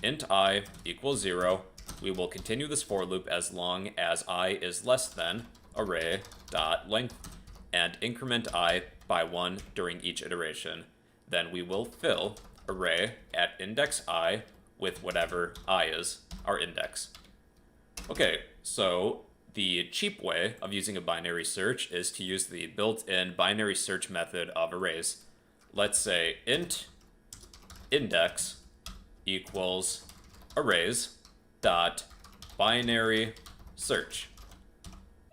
Int I equals 0. We will continue this for loop as long as I is less than array.length, and increment I by 1 during each iteration. Then we will fill array at index I with whatever I is, our index. Okay, so the cheap way of using a binary search is to use the built-in binary search method of arrays. Let's say int index equals arrays dot binary search.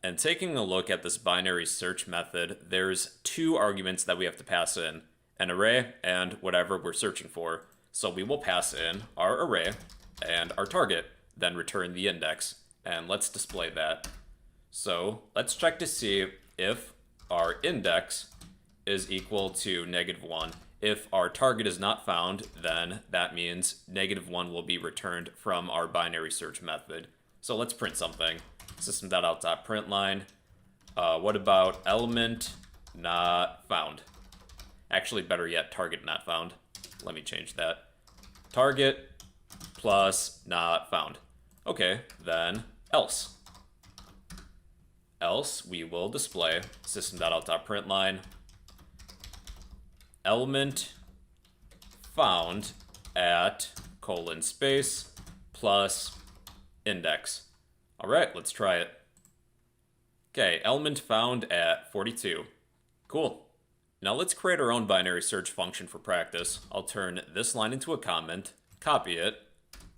And taking a look at this binary search method, there's 2 arguments that we have to pass in, an array and whatever we're searching for. So we will pass in our array and our target, then return the index. And let's display that. So let's check to see if our index is equal to -1. If our target is not found, then that means -1 will be returned from our binary search method. So let's print something. System.out.println. What about element not found? Actually, better yet, target not found. Let me change that. Target plus not found. Okay, then else. Else, we will display system.out.println element found at :space plus index. All right, let's try it. Okay, element found at 42. Cool. Now let's create our own binary search function for practice. I'll turn this line into a comment, copy it,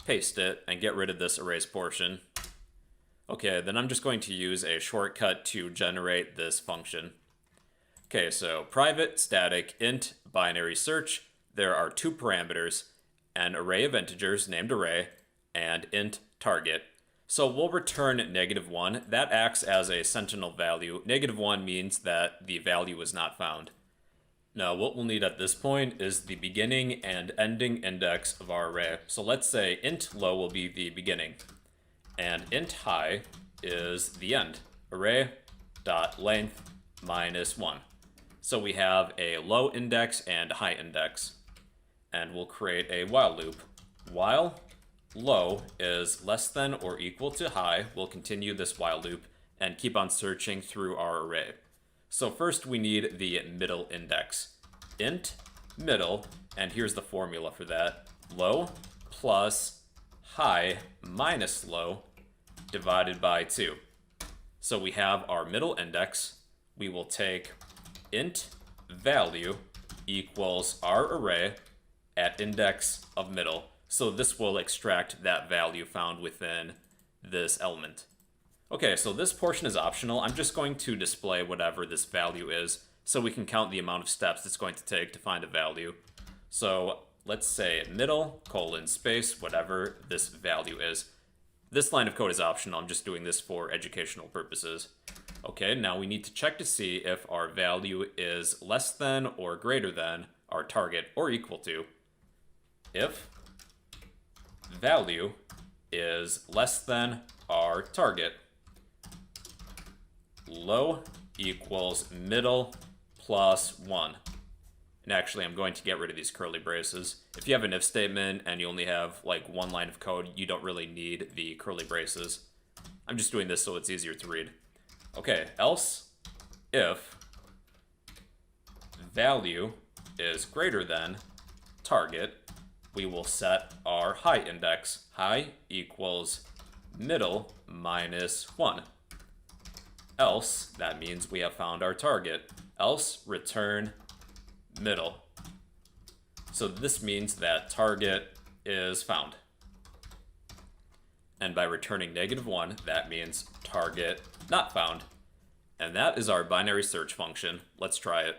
paste it, and get rid of this arrays portion. Okay, then I'm just going to use a shortcut to generate this function. Okay, so private static int binary search. There are 2 parameters, an array of integers named array, and int target. So we'll return -1. That acts as a sentinel value. -1 means that the value is not found. Now what we'll need at this point is the beginning and ending index of our array. So let's say int low will be the beginning, and int high is the end. Array.length -1. So we have a low index and high index. And we'll create a while loop. while low is less than or equal to high, we'll continue this while loop and keep on searching through our array. So first we need the middle index. Int middle, and here's the formula for that. Low plus high minus low divided by 2. So we have our middle index. We will take int value equals our array at index of middle. So this will extract that value found within this element. Okay, so this portion is optional. I'm just going to display whatever this value is so we can count the amount of steps it's going to take to find a value. So let's say middle, colon, space, whatever this value is. This line of code is optional. I'm just doing this for educational purposes. Okay, now we need to check to see if our value is less than or greater than our target or equal to. If value is less than our target, low equals middle plus 1. And actually, I'm going to get rid of these curly braces. If you have an if statement and you only have like one line of code, you don't really need the curly braces. I'm just doing this so it's easier to read. Okay, else if value is greater than target, we will set our high index. High equals middle minus 1. Else, that means we have found our target. Else, return middle. So this means that target is found. And by returning -1, that means target not found. And that is our binary search function. Let's try it.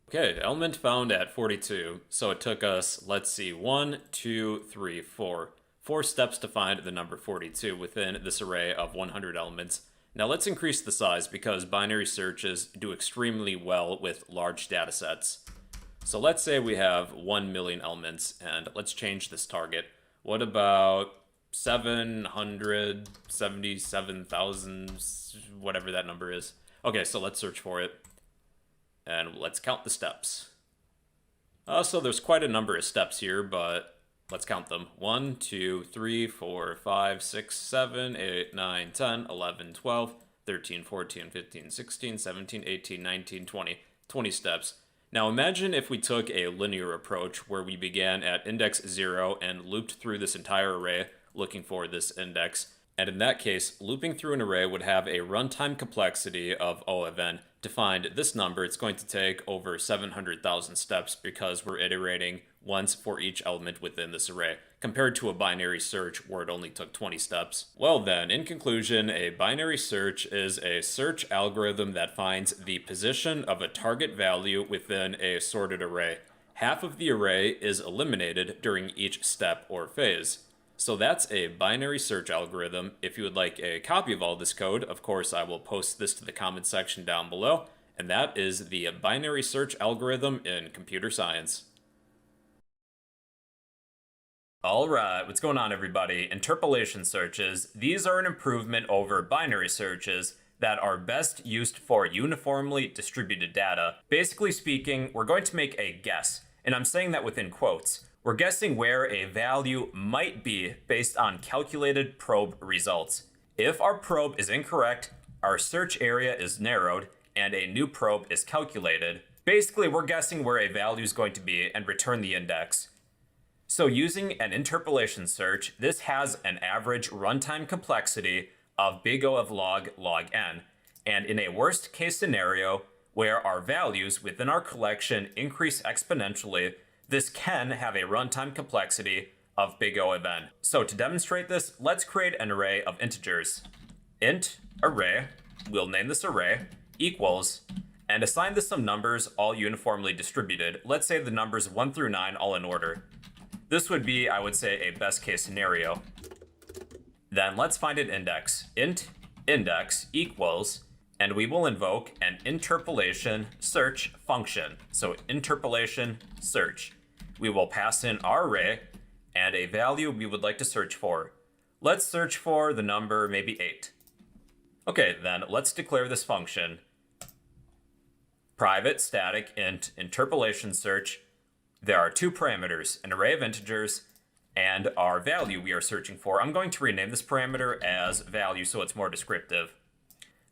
Okay, element found at 42. So it took us, let's see, 1, 2, 3, 4. 4 steps to find the number 42 within this array of 100 elements. Now let's increase the size because binary searches do extremely well with large data sets. So let's say we have 1 million elements, and let's change this target. What about 777,000, whatever that number is? Okay, so let's search for it. And let's count the steps. So there's quite a number of steps here, but let's count them. 1, 2, 3, 4, 5, 6, 7, 8, 9, 10, 11, 12, 13, 14, 15, 16, 17, 18, 19, 20. 20 steps. Now imagine if we took a linear approach where we began at index 0 and looped through this entire array looking for this index. And in that case, looping through an array would have a runtime complexity of O of n. To find this number, it's going to take over 700,000 steps because we're iterating once for each element within this array, compared to a binary search where it only took 20 steps. Well then, in conclusion, a binary search is a search algorithm that finds the position of a target value within a sorted array. Half of the array is eliminated during each step or phase. So that's a binary search algorithm. If you would like a copy of all this code, of course, I will post this to the comment section down below. And that is the binary search algorithm in computer science. All right, what's going on, everybody? Interpolation searches. These are an improvement over binary searches that are best used for uniformly distributed data. Basically speaking, we're going to make a guess, and I'm saying that within quotes. We're guessing where a value might be based on calculated probe results. If our probe is incorrect, our search area is narrowed, and a new probe is calculated. Basically, we're guessing where a value is going to be and return the index. So using an interpolation search, this has an average runtime complexity of big O of log n. And in a worst case scenario, where our values within our collection increase exponentially, this can have a runtime complexity of big O of n. So to demonstrate this, let's create an array of integers. Int array, we'll name this array, equals, and assign this some numbers all uniformly distributed. Let's say the numbers 1 through 9 all in order. This would be, I would say, a best case scenario. Then let's find an index. Int index equals, and we will invoke an interpolation search function. So interpolation search. We will pass in our array and a value we would like to search for. Let's search for the number maybe 8. Okay, then let's declare this function. Private static int interpolation search. There are two parameters, an array of integers and our value we are searching for. I'm going to rename this parameter as value so it's more descriptive.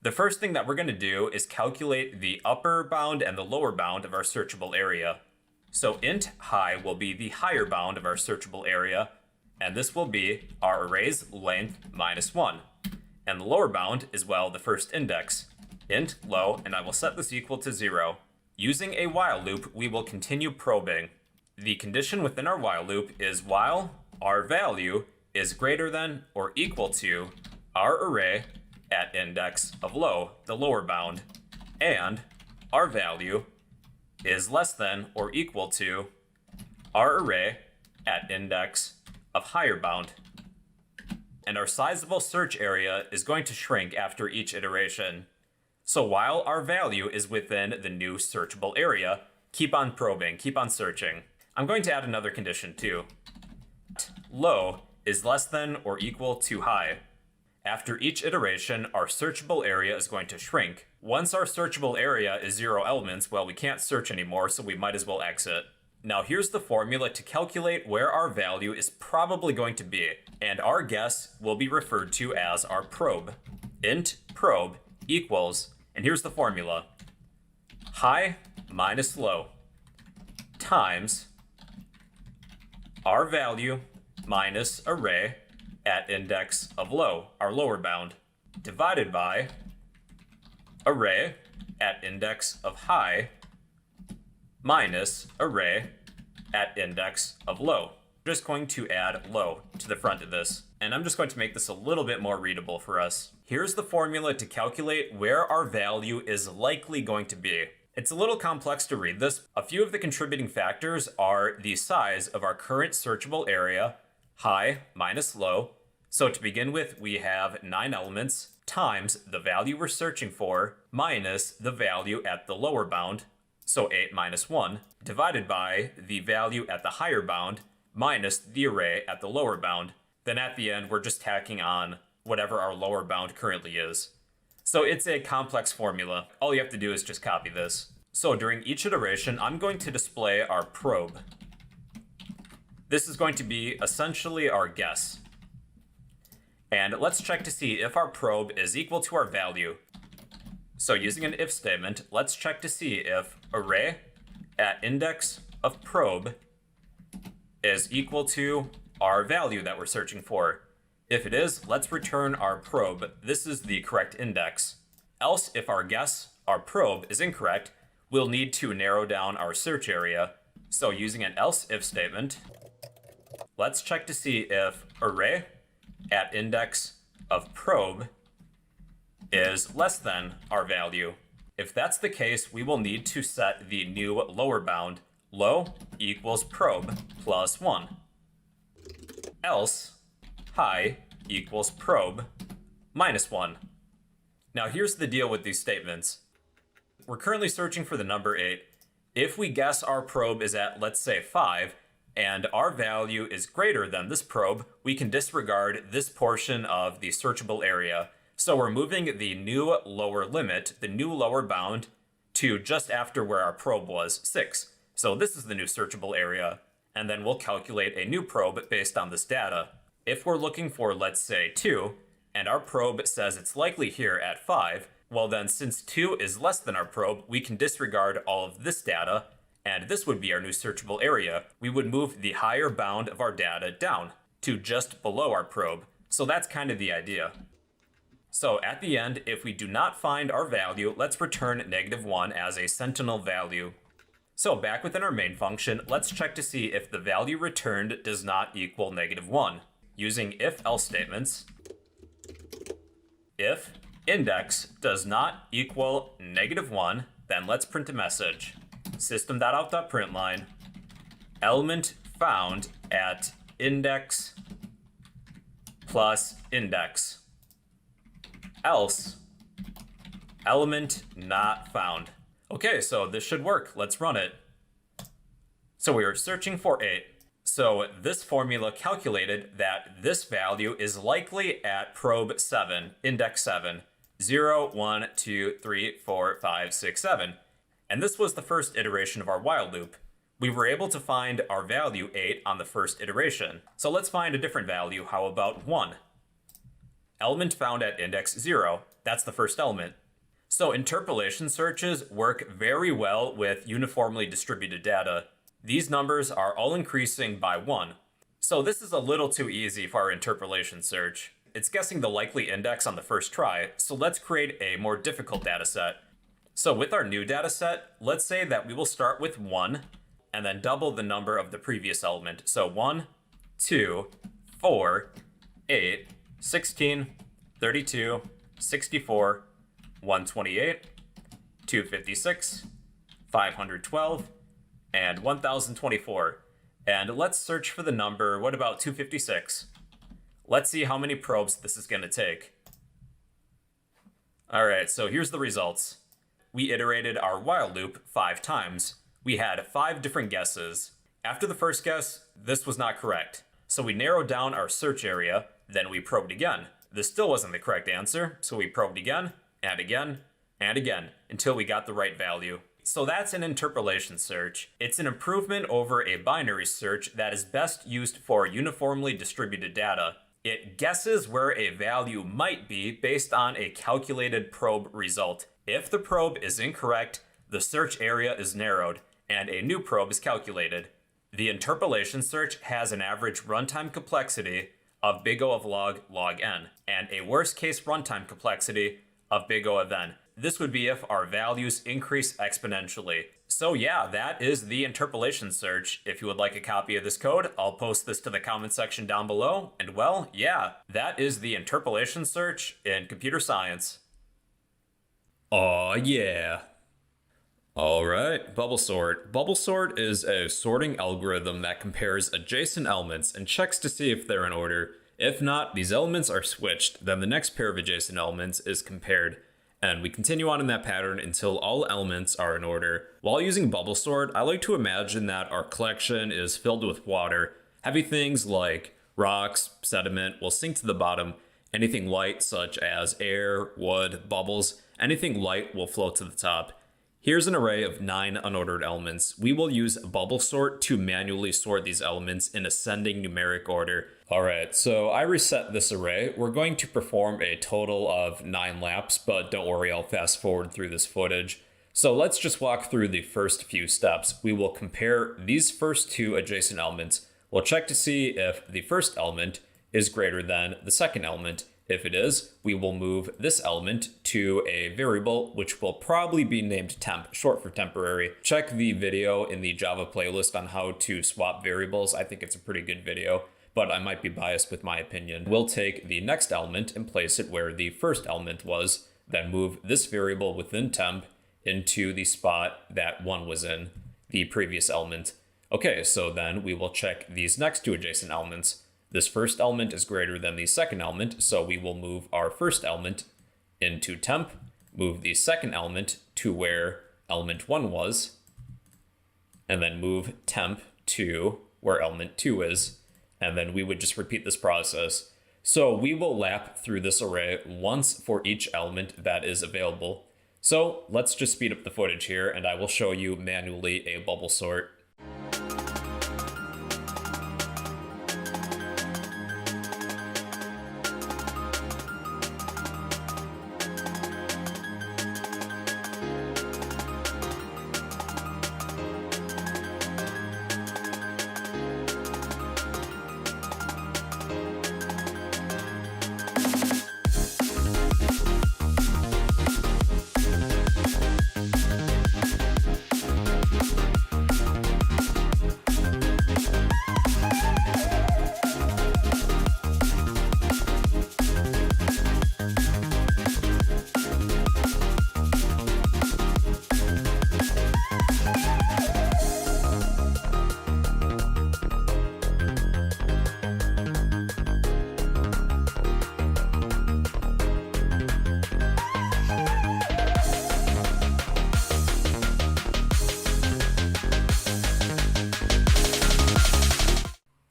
The first thing that we're going to do is calculate the upper bound and the lower bound of our searchable area. So int high will be the higher bound of our searchable area, and this will be our array's length minus 1. And the lower bound is, well, the first index, int low, and I will set this equal to 0. Using a while loop, we will continue probing. The condition within our while loop is while our value is greater than or equal to our array at index of low, the lower bound, and our value is less than or equal to our array at index of higher bound. And our sizable search area is going to shrink after each iteration. So while our value is within the new searchable area, keep on probing, keep on searching. I'm going to add another condition too. Low is less than or equal to high. After each iteration, our searchable area is going to shrink. Once our searchable area is 0 elements, well, we can't search anymore, so we might as well exit. Now here's the formula to calculate where our value is probably going to be, and our guess will be referred to as our probe. Int probe equals, and here's the formula, high minus low times our value minus array at index of low, our lower bound, divided by array at index of high minus array at index of low. I'm just going to add low to the front of this, and I'm just going to make this a little bit more readable for us. Here's the formula to calculate where our value is likely going to be. It's a little complex to read this. A few of the contributing factors are the size of our current searchable area, high minus low. So to begin with, we have 9 elements times the value we're searching for minus the value at the lower bound, so 8 minus 1, divided by the value at the higher bound minus the array at the lower bound. Then at the end, we're just tacking on whatever our lower bound currently is. So it's a complex formula. All you have to do is just copy this. So during each iteration, I'm going to display our probe. This is going to be essentially our guess. And let's check to see if our probe is equal to our value. So using an if statement, let's check to see if array at index of probe is equal to our value that we're searching for. If it is, let's return our probe. This is the correct index. Else, if our guess, our probe, is incorrect, we'll need to narrow down our search area. So using an else if statement, let's check to see if array at index of probe is less than our value. If that's the case, we will need to set the new lower bound, low equals probe plus 1. Else, high equals probe minus 1. Now here's the deal with these statements. We're currently searching for the number 8. If we guess our probe is at, let's say, 5, and our value is greater than this probe, we can disregard this portion of the searchable area. So we're moving the new lower limit, the new lower bound, to just after where our probe was, 6. So this is the new searchable area. And then we'll calculate a new probe based on this data. If we're looking for, let's say, 2, and our probe says it's likely here at 5, well then, since 2 is less than our probe, we can disregard all of this data, and this would be our new searchable area. We would move the higher bound of our data down to just below our probe. So that's kind of the idea. So at the end, if we do not find our value, let's return -1 as a sentinel value. So back within our main function, let's check to see if the value returned does not equal -1. Using if-else statements, if index does not equal -1, then let's print a message. System.out.println, element found at index plus index. Else, element not found. Okay, so this should work. Let's run it. So we are searching for 8. So this formula calculated that this value is likely at probe 7, index 7, 0, 1, 2, 3, 4, 5, 6, 7. And this was the first iteration of our while loop. We were able to find our value 8 on the first iteration. So let's find a different value. How about 1? Element found at index 0. That's the first element. So interpolation searches work very well with uniformly distributed data. These numbers are all increasing by 1. So this is a little too easy for our interpolation search. It's guessing the likely index on the first try, so let's create a more difficult data set. So with our new data set, let's say that we will start with 1 and then double the number of the previous element. So 1, 2, 4, 8, 16, 32, 64, 128, 256, 512, and 1024. And let's search for the number, what about 256? Let's see how many probes this is going to take. Alright, so here's the results. We iterated our while loop 5 times. We had 5 different guesses. After the first guess, this was not correct. So we narrowed down our search area, then we probed again. This still wasn't the correct answer, so we probed again, and again, and again, until we got the right value. So that's an interpolation search. It's an improvement over a binary search that is best used for uniformly distributed data. It guesses where a value might be based on a calculated probe result. If the probe is incorrect, the search area is narrowed, and a new probe is calculated. The interpolation search has an average runtime complexity of big O of log n, and a worst case runtime complexity of big O of n. This would be if our values increase exponentially. So yeah, that is the interpolation search. If you would like a copy of this code, I'll post this to the comment section down below. And well, yeah, that is the interpolation search in computer science. Aw, yeah. Alright, bubble sort. Bubble sort is a sorting algorithm that compares adjacent elements and checks to see if they're in order. If not, these elements are switched, then the next pair of adjacent elements is compared. And we continue on in that pattern until all elements are in order. While using bubble sort, I like to imagine that our collection is filled with water. Heavy things like rocks, sediment will sink to the bottom. Anything light, such as air, wood, bubbles, anything light will float to the top. Here's an array of 9 unordered elements. We will use bubble sort to manually sort these elements in ascending numeric order. Alright, so I reset this array. We're going to perform a total of 9 laps, but don't worry, I'll fast forward through this footage. So let's just walk through the first few steps. We will compare these first 2 adjacent elements. We'll check to see if the first element is greater than the second element. If it is, we will move this element to a variable, which will probably be named temp, short for temporary. Check the video in the Java playlist on how to swap variables. I think it's a pretty good video, but I might be biased with my opinion. We'll take the next element and place it where the first element was, then move this variable within temp into the spot that 1 was in, the previous element. Okay, so then we will check these next 2 adjacent elements. This first element is greater than the second element, so we will move our first element into temp, move the second element to where element 1 was, and then move temp to where element 2 is, and then we would just repeat this process. So we will lap through this array once for each element that is available. So let's just speed up the footage here, and I will show you manually a bubble sort.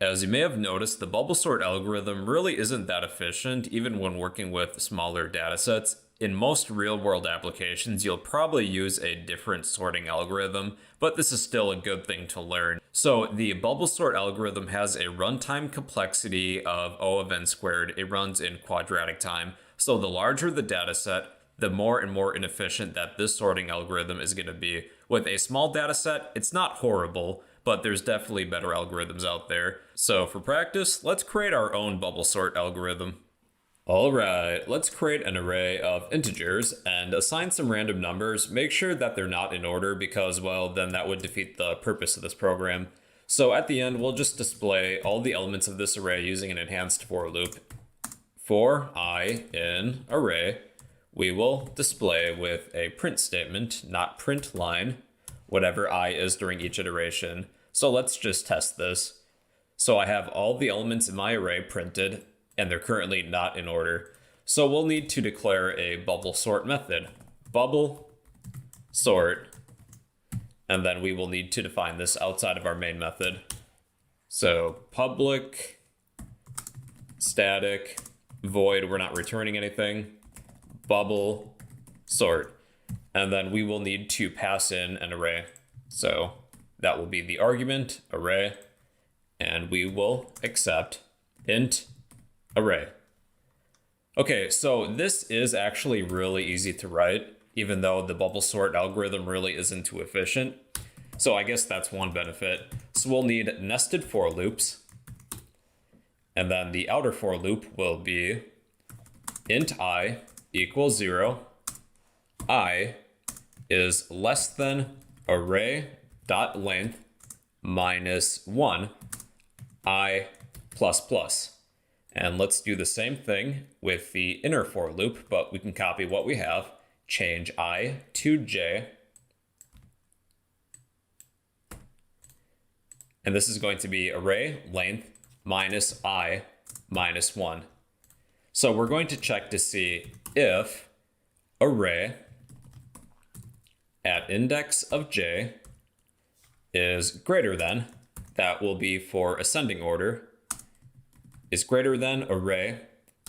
As you may have noticed, the bubble sort algorithm really isn't that efficient, even when working with smaller datasets. In most real-world applications, you'll probably use a different sorting algorithm, but this is still a good thing to learn. So the bubble sort algorithm has a runtime complexity of O of n squared. It runs in quadratic time. So the larger the data set, the more and more inefficient that this sorting algorithm is going to be. With a small data set, it's not horrible, but there's definitely better algorithms out there. So for practice, let's create our own bubble sort algorithm. All right, let's create an array of integers and assign some random numbers. Make sure that they're not in order because, well, then that would defeat the purpose of this program. So at the end, we'll just display all the elements of this array using an enhanced for loop. For I in array, we will display with a print statement, not print line, whatever I is during each iteration. So let's just test this. So I have all the elements in my array printed, and they're currently not in order. So we'll need to declare a bubble sort method. Bubble sort, and then we will need to define this outside of our main method. So public static void, we're not returning anything, bubble sort, and then we will need to pass in an array. So that will be the argument array, and we will accept int array. Okay, so this is actually really easy to write, even though the bubble sort algorithm really isn't too efficient. So I guess that's one benefit. So we'll need nested for loops. And then the outer for loop will be int I equals 0. I is less than array.length minus 1 I plus plus. And let's do the same thing with the inner for loop, but we can copy what we have, change I to j. And this is going to be array length minus I minus 1. So we're going to check to see if array at index of j is greater than, that will be for ascending order, is greater than array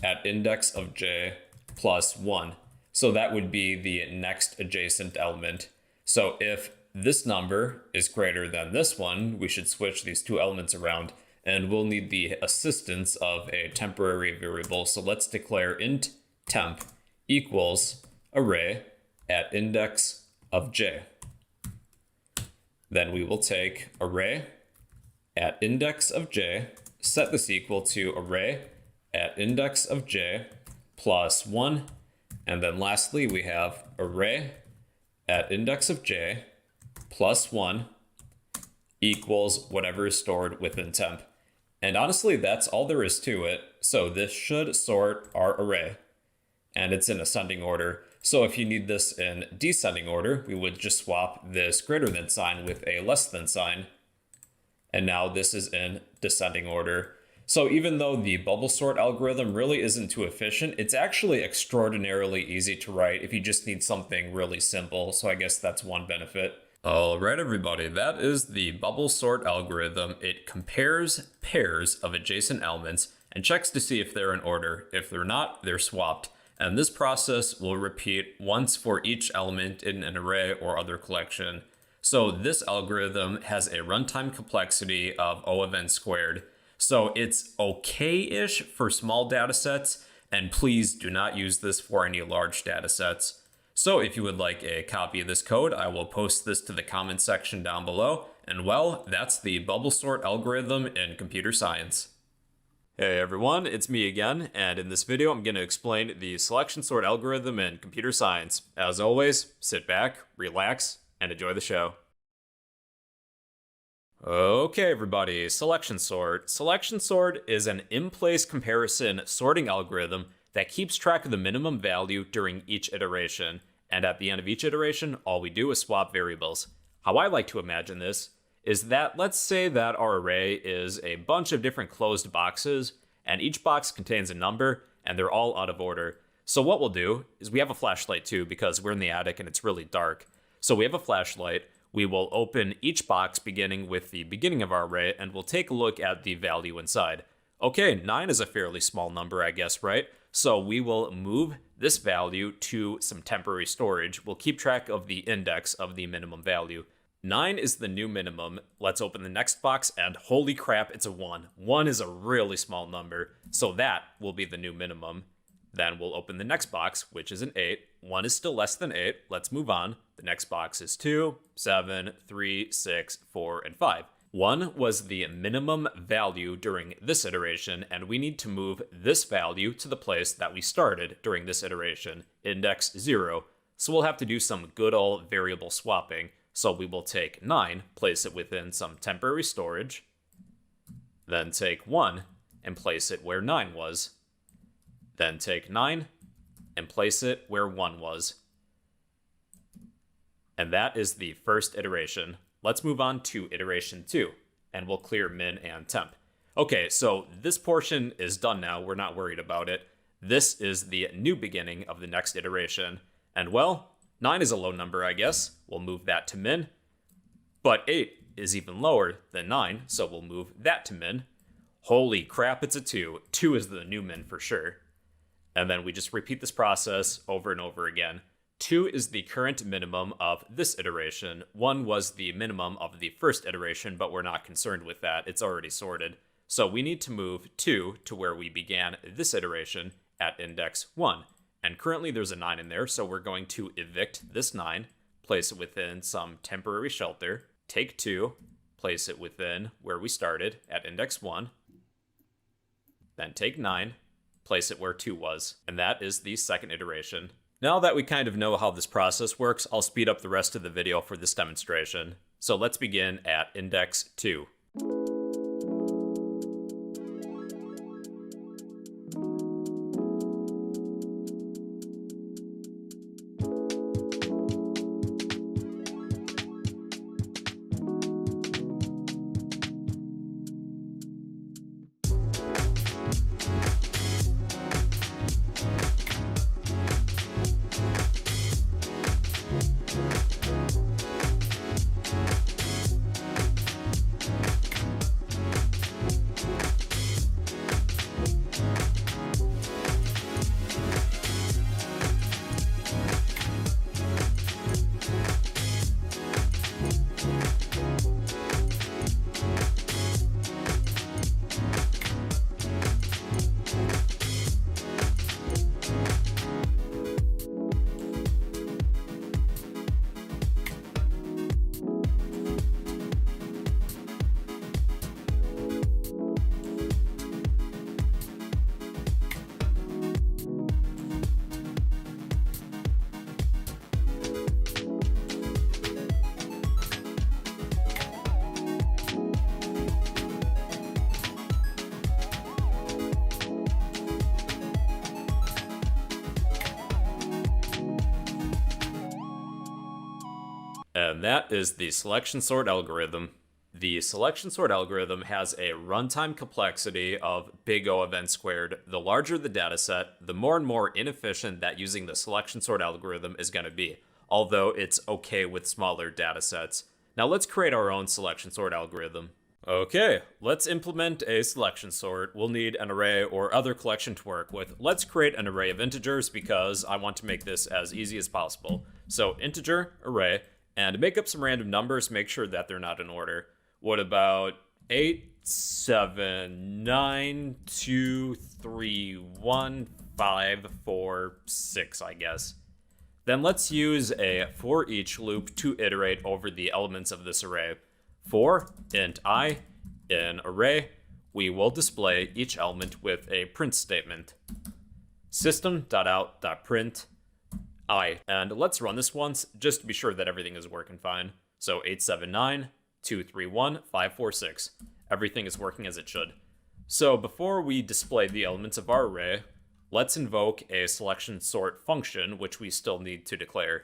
at index of j plus 1. So that would be the next adjacent element. So if this number is greater than this one, we should switch these two elements around, and we'll need the assistance of a temporary variable. So let's declare int temp equals array at index of j. Then we will take array at index of j, set this equal to array at index of j plus 1, and then lastly we have array at index of j plus 1 equals whatever is stored within temp. And honestly, that's all there is to it. So this should sort our array, and it's in ascending order. So if you need this in descending order, we would just swap this greater than sign with a less than sign. And now this is in descending order. So even though the bubble sort algorithm really isn't too efficient, it's actually extraordinarily easy to write if you just need something really simple. So I guess that's one benefit. All right, everybody, that is the bubble sort algorithm. It compares pairs of adjacent elements and checks to see if they're in order. If they're not, they're swapped. And this process will repeat once for each element in an array or other collection. So this algorithm has a runtime complexity of O of n squared. So it's okay-ish for small data sets, and please do not use this for any large data sets. So if you would like a copy of this code, I will post this to the comment section down below. And well, that's the bubble sort algorithm in computer science. Hey everyone, it's me again, and in this video I'm going to explain the selection sort algorithm in computer science. As always, sit back, relax, and enjoy the show. Okay everybody, selection sort. Selection sort is an in-place comparison sorting algorithm that keeps track of the minimum value during each iteration, and at the end of each iteration, all we do is swap variables. How I like to imagine this is that let's say that our array is a bunch of different closed boxes, and each box contains a number, and they're all out of order. So what we'll do is we have a flashlight too, because we're in the attic and it's really dark. So we have a flashlight. We will open each box beginning with the beginning of our array, and we'll take a look at the value inside. Okay, 9 is a fairly small number, I guess, right? So we will move this value to some temporary storage. We'll keep track of the index of the minimum value. 9 is the new minimum. Let's open the next box, and holy crap, it's a 1. 1 is a really small number, so that will be the new minimum. Then we'll open the next box, which is an 8. 1 is still less than 8. Let's move on. The next box is 2, 7, 3, 6, 4, and 5. 1 was the minimum value during this iteration, and we need to move this value to the place that we started during this iteration, index 0. So we'll have to do some good old variable swapping. So we will take 9, place it within some temporary storage, then take 1 and place it where 9 was, then take 9 and place it where 1 was. And that is the first iteration. Let's move on to iteration 2, and we'll clear min and temp. Okay, so this portion is done now. We're not worried about it. This is the new beginning of the next iteration. And well, 9 is a low number, I guess. We'll move that to min. But 8 is even lower than 9, so we'll move that to min. Holy crap, it's a 2. 2 is the new min for sure. And then we just repeat this process over and over again. 2 is the current minimum of this iteration. 1 was the minimum of the first iteration, but we're not concerned with that. It's already sorted. So we need to move 2 to where we began this iteration at index 1. And currently there's a 9 in there, so we're going to evict this 9, place it within some temporary shelter, take 2, place it within where we started at index 1, then take 9, place it where 2 was. And that is the second iteration. Now that we kind of know how this process works, I'll speed up the rest of the video for this demonstration. So let's begin at index 2. And that is the selection sort algorithm. The selection sort algorithm has a runtime complexity of big O of n squared. The larger the dataset, the more and more inefficient that using the selection sort algorithm is going to be, although it's okay with smaller datasets. Now let's create our own selection sort algorithm. Okay, let's implement a selection sort. We'll need an array or other collection to work with. Let's create an array of integers because I want to make this as easy as possible. So integer, array, and make up some random numbers, make sure that they're not in order. What about 8, 7, 9, 2, 3, 1, 5, 4, 6, I guess. Then let's use a for each loop to iterate over the elements of this array. For int I in array, we will display each element with a print statement. System.out.print I. And let's run this once just to be sure that everything is working fine. So 879, 231, 546. Everything is working as it should. So before we display the elements of our array, let's invoke a selection sort function, which we still need to declare.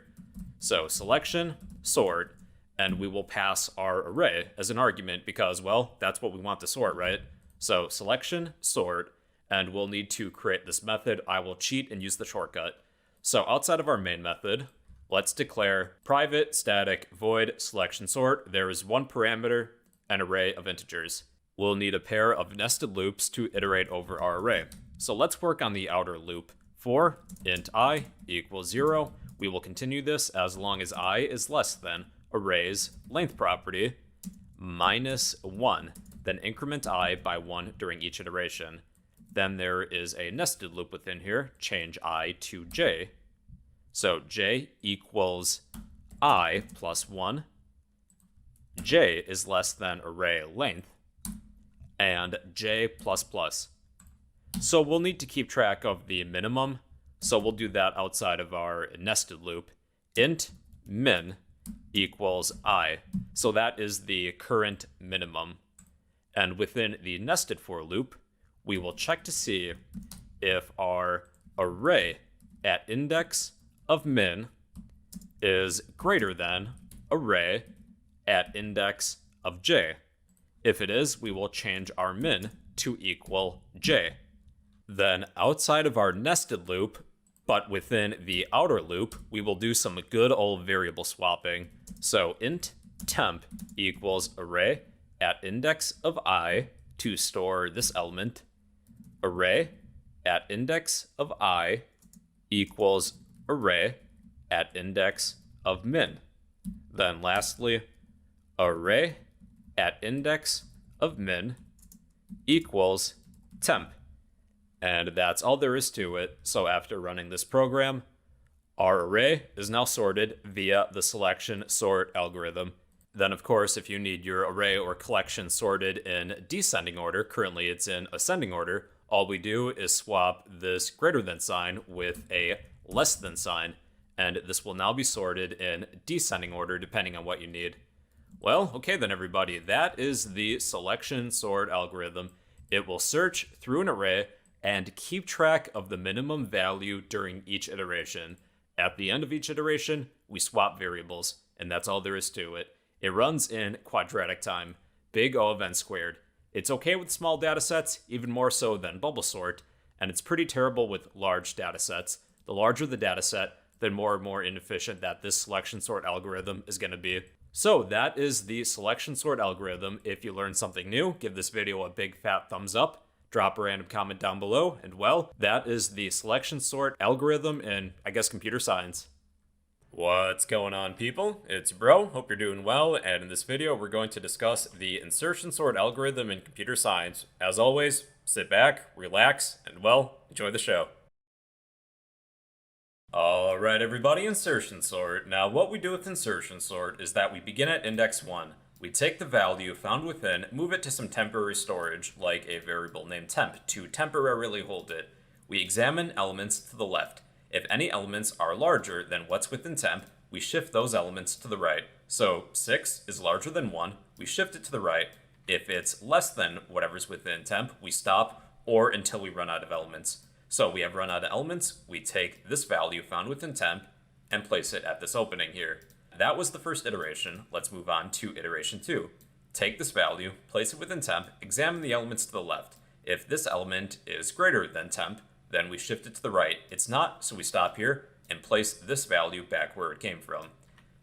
So selection sort, and we will pass our array as an argument because, well, that's what we want to sort, right? So selection sort, and we'll need to create this method. I will cheat and use the shortcut. So outside of our main method, let's declare private static void selection sort. There is one parameter, an array of integers. We'll need a pair of nested loops to iterate over our array. So let's work on the outer loop. For int I equals 0, we will continue this as long as I is less than array's length property minus 1, then increment I by 1 during each iteration. Then there is a nested loop within here, change I to j. So j equals I plus 1, j is less than array length, and j plus plus. So we'll need to keep track of the minimum, so we'll do that outside of our nested loop. Int min equals I, so that is the current minimum. And within the nested for loop, we will check to see if our array at index of min is greater than array at index of j. If it is, we will change our min to equal j. Then outside of our nested loop, but within the outer loop, we will do some good old variable swapping. So int temp equals array at index of I to store this element. Array at index of I equals array at index of min. Then lastly, array at index of min equals temp. And that's all there is to it. So after running this program, our array is now sorted via the selection sort algorithm. Then, of course, if you need your array or collection sorted in descending order, currently it's in ascending order, all we do is swap this greater than sign with a less than sign, and this will now be sorted in descending order depending on what you need. Well, okay then everybody, that is the selection sort algorithm. It will search through an array and keep track of the minimum value during each iteration. At the end of each iteration, we swap variables, and that's all there is to it. It runs in quadratic time, big O of n squared. It's okay with small datasets, even more so than bubble sort, and it's pretty terrible with large datasets. The larger the dataset, the more and more inefficient that this selection sort algorithm is going to be. So that is the selection sort algorithm. If you learned something new, give this video a big fat thumbs up. Drop a random comment down below, and well, that is the selection sort algorithm in, I guess, computer science. What's going on, people? It's Bro, hope you're doing well, and in this video we're going to discuss the insertion sort algorithm in computer science. As always, sit back, relax, and well, enjoy the show. Alright everybody, insertion sort. Now what we do with insertion sort is that we begin at index 1. We take the value found within, move it to some temporary storage, like a variable named temp, to temporarily hold it. We examine elements to the left. If any elements are larger than what's within temp, we shift those elements to the right. So 6 is larger than 1, we shift it to the right. If it's less than whatever's within temp, we stop, or until we run out of elements. So we have run out of elements, we take this value found within temp, and place it at this opening here. That was the first iteration. Let's move on to iteration 2. Take this value, place it within temp, examine the elements to the left. If this element is greater than temp, then we shift it to the right. It's not, so we stop here and place this value back where it came from.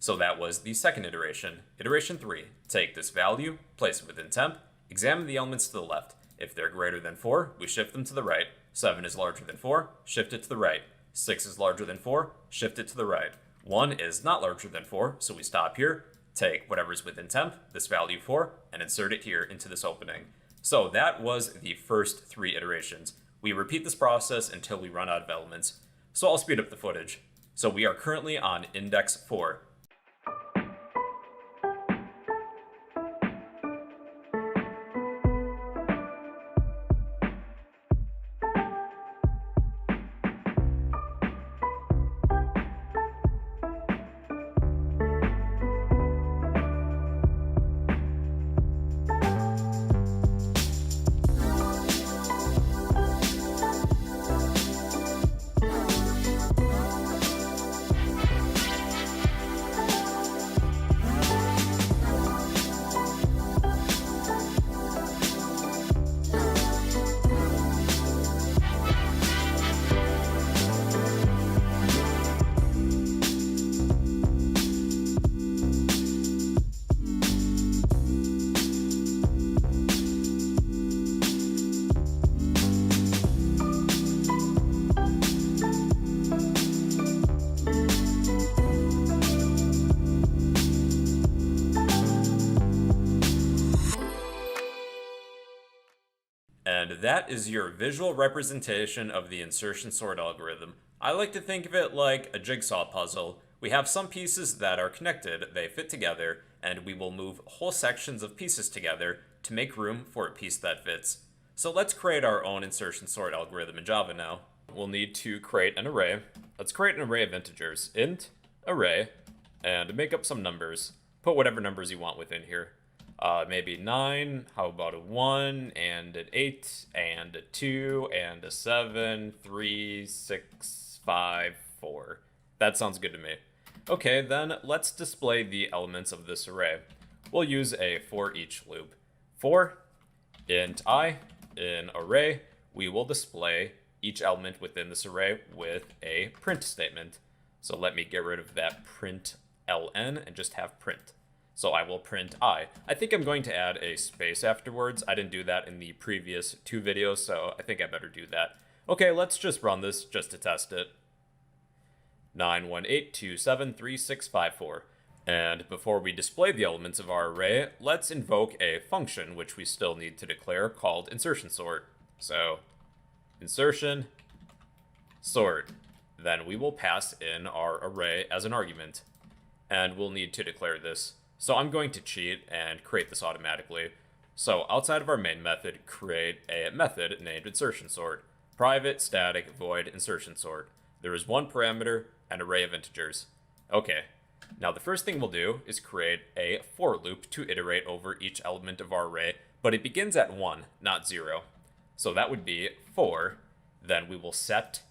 So that was the second iteration. Iteration 3. Take this value, place it within temp, examine the elements to the left. If they're greater than 4, we shift them to the right. 7 is larger than 4, shift it to the right. 6 is larger than 4, shift it to the right. 1 is not larger than 4, so we stop here, take whatever's within temp, this value 4, and insert it here into this opening. So that was the first 3 iterations. We repeat this process until we run out of elements. So I'll speed up the footage. So we are currently on index 4. that is your visual representation of the insertion sort algorithm. I like to think of it like a jigsaw puzzle. We have some pieces that are connected, they fit together, and we will move whole sections of pieces together to make room for a piece that fits. So let's create our own insertion sort algorithm in Java now. We'll need to create an array. Let's create an array of integers. Int array, and make up some numbers. Put whatever numbers you want within here. Maybe 9, how about a 1, and an 8, and a 2, and a 7, 3, 6, 5, 4. That sounds good to me. Okay, then let's display the elements of this array. We'll use a for each loop. For int I in array, we will display each element within this array with a print statement. So let me get rid of that print ln and just have print. So I will print I. I think I'm going to add a space afterwards. I didn't do that in the previous 2 videos, so I think I better do that. Okay, let's just run this just to test it. 918273654. And before we display the elements of our array, let's invoke a function which we still need to declare called insertion sort. So insertion sort. Then we will pass in our array as an argument. And we'll need to declare this. So I'm going to cheat and create this automatically. So outside of our main method, create a method named insertion sort. Private static void insertion sort. There is one parameter, an array of integers. Okay. Now the first thing we'll do is create a for loop to iterate over each element of our array, but it begins at 1, not 0. So that would be for, then we will set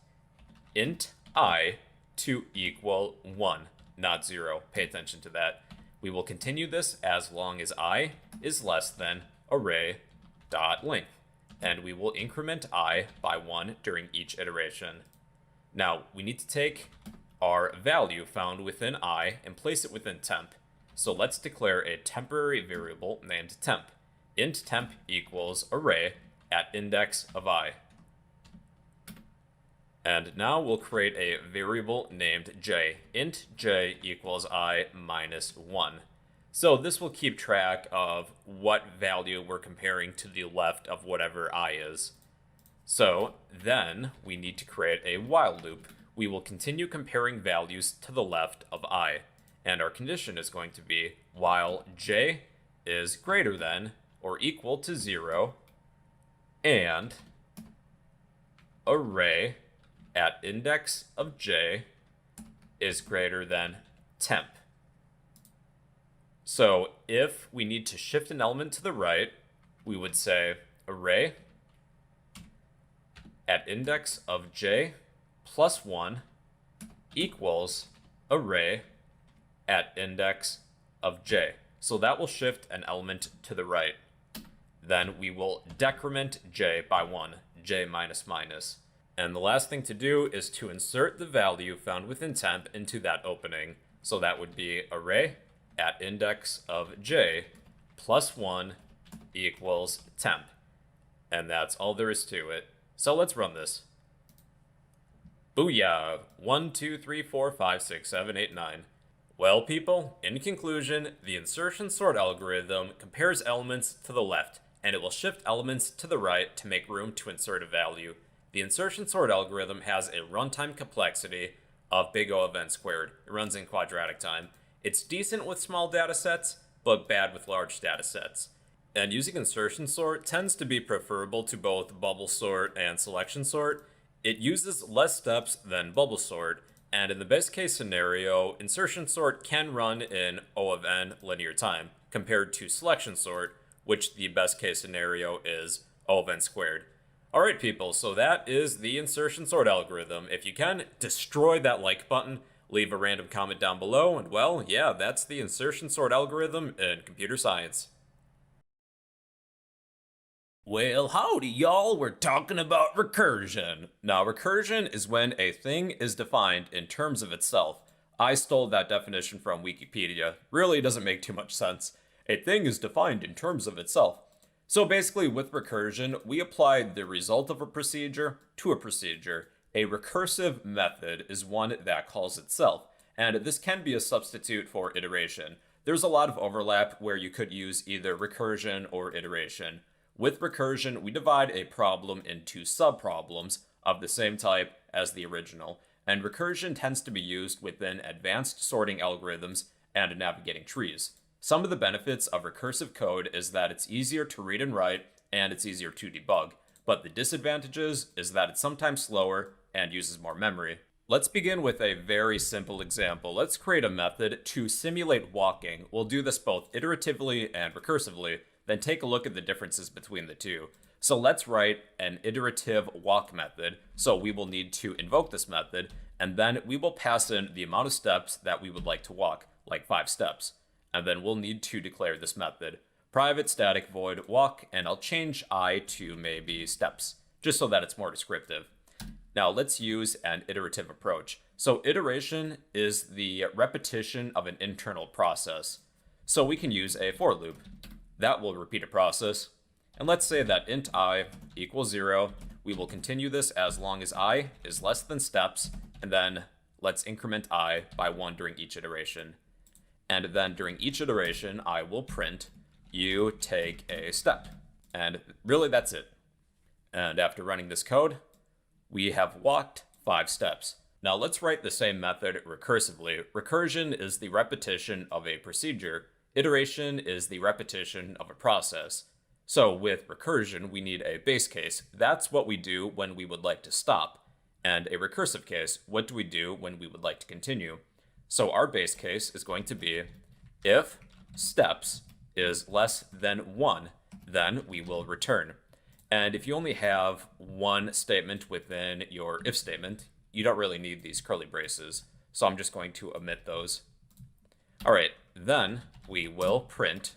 int I to equal 1, not 0. Pay attention to that. We will continue this as long as I is less than array.length, and we will increment I by 1 during each iteration. Now, we need to take our value found within I and place it within temp. So let's declare a temporary variable named temp. Int temp equals array at index of I. And now we'll create a variable named j. Int j equals I minus 1. So this will keep track of what value we're comparing to the left of whatever I is. So then we need to create a while loop. We will continue comparing values to the left of I. And our condition is going to be while j is greater than or equal to 0 and array at index of j is greater than temp. So if we need to shift an element to the right, we would say array at index of j plus 1 equals array at index of j. So that will shift an element to the right. Then we will decrement j by 1, j minus minus. And the last thing to do is to insert the value found within temp into that opening. So that would be array at index of j plus 1 equals temp. And that's all there is to it. So let's run this. Booyah! 1, 2, 3, 4, 5, 6, 7, 8, 9. Well, people, in conclusion, the insertion sort algorithm compares elements to the left, and it will shift elements to the right to make room to insert a value. The insertion sort algorithm has a runtime complexity of big O of n squared. It runs in quadratic time. It's decent with small data sets, but bad with large data sets. And using insertion sort tends to be preferable to both bubble sort and selection sort. It uses less steps than bubble sort, and in the best case scenario, insertion sort can run in O of n linear time, compared to selection sort, which the best case scenario is O of n squared. Alright people, so that is the insertion sort algorithm. If you can, destroy that like button, leave a random comment down below, and well, yeah, that's the insertion sort algorithm in computer science. Well, howdy y'all, we're talking about recursion. Now, recursion is when a thing is defined in terms of itself. I stole that definition from Wikipedia. Really doesn't make too much sense. A thing is defined in terms of itself. So basically, with recursion, we applied the result of a procedure to a procedure. A recursive method is one that calls itself, and this can be a substitute for iteration. There's a lot of overlap where you could use either recursion or iteration. With recursion, we divide a problem into subproblems of the same type as the original, and recursion tends to be used within advanced sorting algorithms and navigating trees. Some of the benefits of recursive code is that it's easier to read and write, and it's easier to debug, but the disadvantages is that it's sometimes slower and uses more memory. Let's begin with a very simple example. Let's create a method to simulate walking. We'll do this both iteratively and recursively, then take a look at the differences between the two. So let's write an iterative walk method. So we will need to invoke this method, and then we will pass in the amount of steps that we would like to walk, like 5 steps. And then we'll need to declare this method. Private static void walk, and I'll change I to maybe steps, just so that it's more descriptive. Now let's use an iterative approach. So iteration is the repetition of an internal process. So we can use a for loop. That will repeat a process. And let's say that int I equals 0. We will continue this as long as I is less than steps, and then let's increment I by 1 during each iteration. And then during each iteration, I will print you take a step. And really that's it. And after running this code, we have walked 5 steps. Now let's write the same method recursively. Recursion is the repetition of a procedure. Iteration is the repetition of a process. So with recursion, we need a base case. That's what we do when we would like to stop. And a recursive case, what do we do when we would like to continue? So our base case is going to be if steps is less than 1, then we will return. And if you only have one statement within your if statement, you don't really need these curly braces. So I'm just going to omit those. All right, then we will print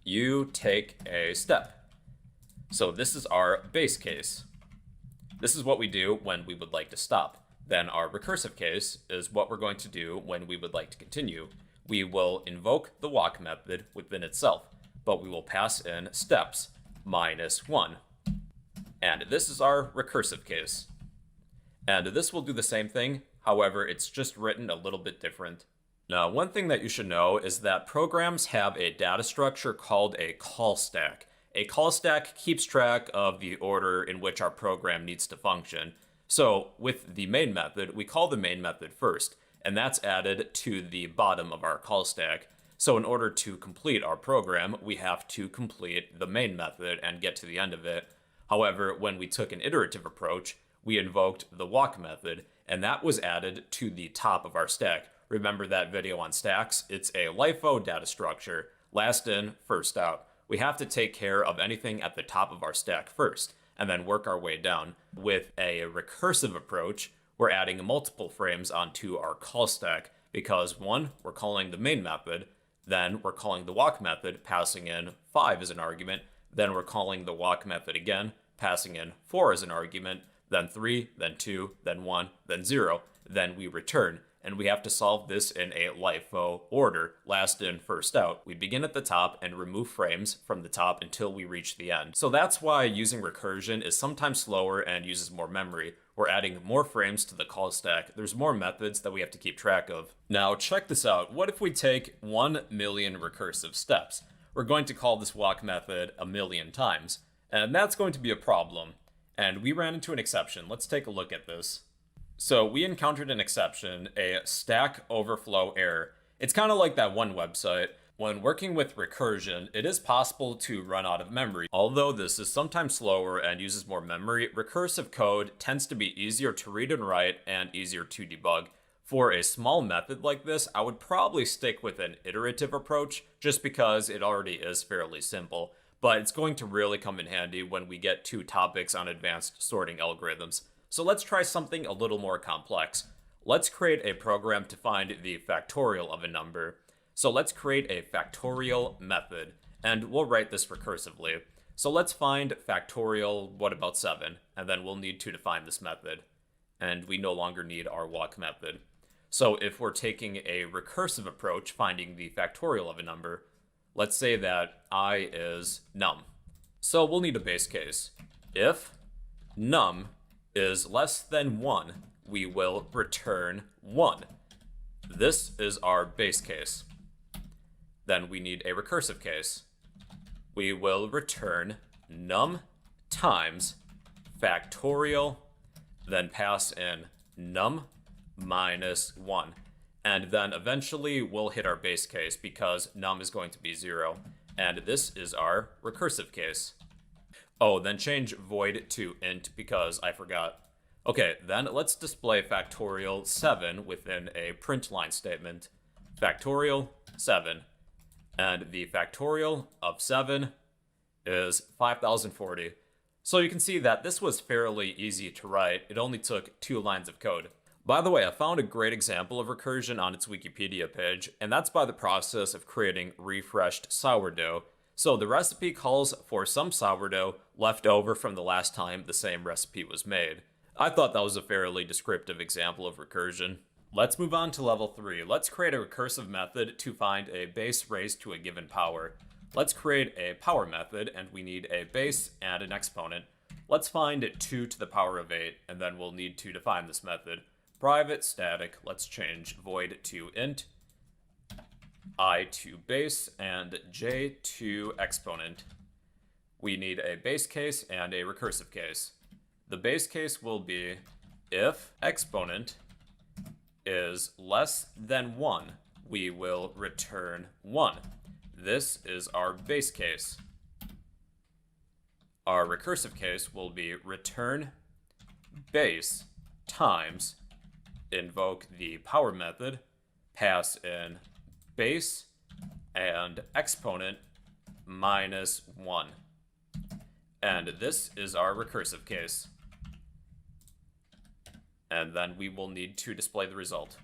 you take a step. So this is our base case. This is what we do when we would like to stop. Then our recursive case is what we're going to do when we would like to continue. We will invoke the walk method within itself, but we will pass in steps minus 1. And this is our recursive case. And this will do the same thing, however, it's just written a little bit different. Now, one thing that you should know is that programs have a data structure called a call stack. A call stack keeps track of the order in which our program needs to function. So with the main method, we call the main method first, and that's added to the bottom of our call stack. So in order to complete our program, we have to complete the main method and get to the end of it. However, when we took an iterative approach, we invoked the walk method, and that was added to the top of our stack. Remember that video on stacks? It's a LIFO data structure, last in, first out. We have to take care of anything at the top of our stack first, and then work our way down. With a recursive approach, we're adding multiple frames onto our call stack, because 1, we're calling the main method, then we're calling the walk method, passing in 5 as an argument, then we're calling the walk method again, passing in 4 as an argument, then 3, then 2, then 1, then 0, then we return. And we have to solve this in a LIFO order, last in, first out. We begin at the top and remove frames from the top until we reach the end. So that's why using recursion is sometimes slower and uses more memory. We're adding more frames to the call stack. There's more methods that we have to keep track of. Now check this out. What if we take 1 million recursive steps? We're going to call this walk method 1,000,000 times, and that's going to be a problem. And we ran into an exception. Let's take a look at this. So we encountered an exception, a stack overflow error. It's kind of like that one website. When working with recursion, it is possible to run out of memory. Although this is sometimes slower and uses more memory, recursive code tends to be easier to read and write and easier to debug. For a small method like this, I would probably stick with an iterative approach just because it already is fairly simple. But it's going to really come in handy when we get to topics on advanced sorting algorithms. So let's try something a little more complex. Let's create a program to find the factorial of a number. So let's create a factorial method, and we'll write this recursively. So let's find factorial, what about 7? And then we'll need to define this method. And we no longer need our walk method. So if we're taking a recursive approach, finding the factorial of a number, let's say that I is num. So we'll need a base case. If num is less than 1, we will return 1. This is our base case. Then we need a recursive case. we will return num times factorial, then pass in num minus 1. And then eventually we'll hit our base case because num is going to be 0. And this is our recursive case. Oh, then change void to int because I forgot. Okay, then let's display factorial 7 within a print line statement. Factorial 7. And the factorial of 7 is 5040. So you can see that this was fairly easy to write. It only took 2 lines of code. By the way, I found a great example of recursion on its Wikipedia page, and that's by the process of creating refreshed sourdough. So the recipe calls for some sourdough left over from the last time the same recipe was made. I thought that was a fairly descriptive example of recursion. Let's move on to level 3. Let's create a recursive method to find a base raised to a given power. Let's create a power method, and we need a base and an exponent. Let's find 2 to the power of 8, and then we'll need to define this method. Private static, let's change void to int, I to base, and j to exponent. We need a base case and a recursive case. The base case will be if exponent is less than 1, we will return 1. This is our base case. Our recursive case will be return base times invoke the power method, pass in base and exponent minus 1. And this is our recursive case. And then we will need to display the result.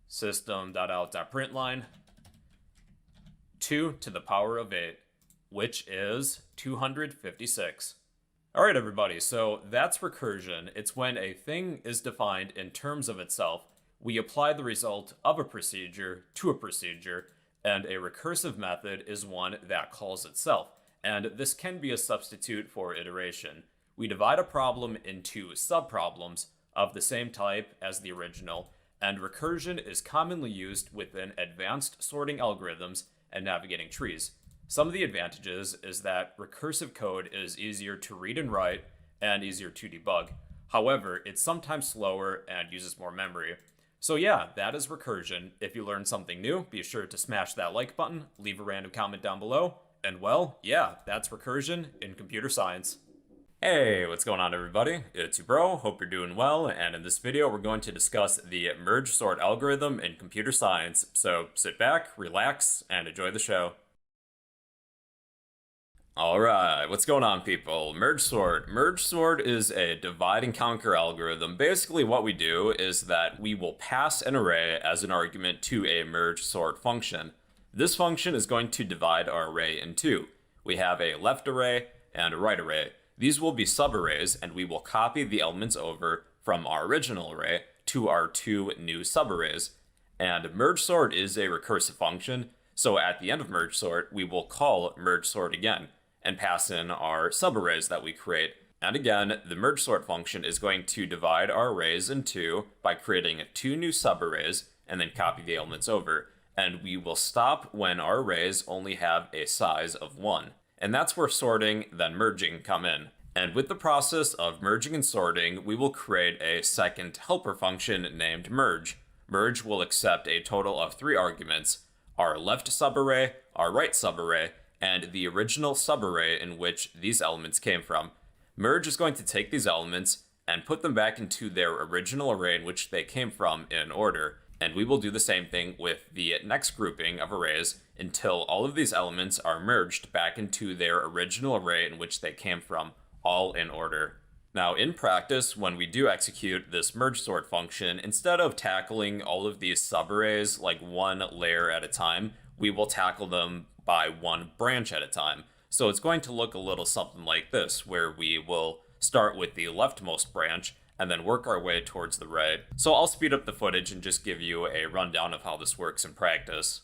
System.out.println 2 to the power of 8, which is 256. All right, everybody, so that's recursion. It's when a thing is defined in terms of itself, we apply the result of a procedure to a procedure, and a recursive method is one that calls itself. And this can be a substitute for iteration. We divide a problem into subproblems of the same type as the original, and recursion is commonly used within advanced sorting algorithms and navigating trees. Some of the advantages is that recursive code is easier to read and write and easier to debug. However, it's sometimes slower and uses more memory. So yeah, that is recursion. If you learned something new, be sure to smash that like button, leave a random comment down below, and well, yeah, that's recursion in computer science. Hey, what's going on, everybody? It's your bro, hope you're doing well, and in this video we're going to discuss the merge sort algorithm in computer science. So sit back, relax, and enjoy the show. Alright, what's going on, people? Merge sort. Merge sort is a divide and conquer algorithm. Basically what we do is that we will pass an array as an argument to a merge sort function. This function is going to divide our array in two. We have a left array and a right array. These will be subarrays, and we will copy the elements over from our original array to our two new subarrays. And merge sort is a recursive function, so at the end of merge sort, we will call merge sort again and pass in our subarrays that we create. And again, the merge sort function is going to divide our arrays in two by creating two new subarrays and then copy the elements over. And we will stop when our arrays only have a size of 1. And that's where sorting, then merging come in. And with the process of merging and sorting, we will create a second helper function named merge. Merge will accept a total of 3 arguments: our left subarray, our right subarray, and the original subarray in which these elements came from. Merge is going to take these elements and put them back into their original array in which they came from in order. And we will do the same thing with the next grouping of arrays until all of these elements are merged back into their original array in which they came from, all in order. Now, in practice, when we do execute this merge sort function, instead of tackling all of these subarrays like one layer at a time, we will tackle them by one branch at a time. So it's going to look a little something like this, where we will start with the leftmost branch and then work our way towards the right. So I'll speed up the footage and just give you a rundown of how this works in practice.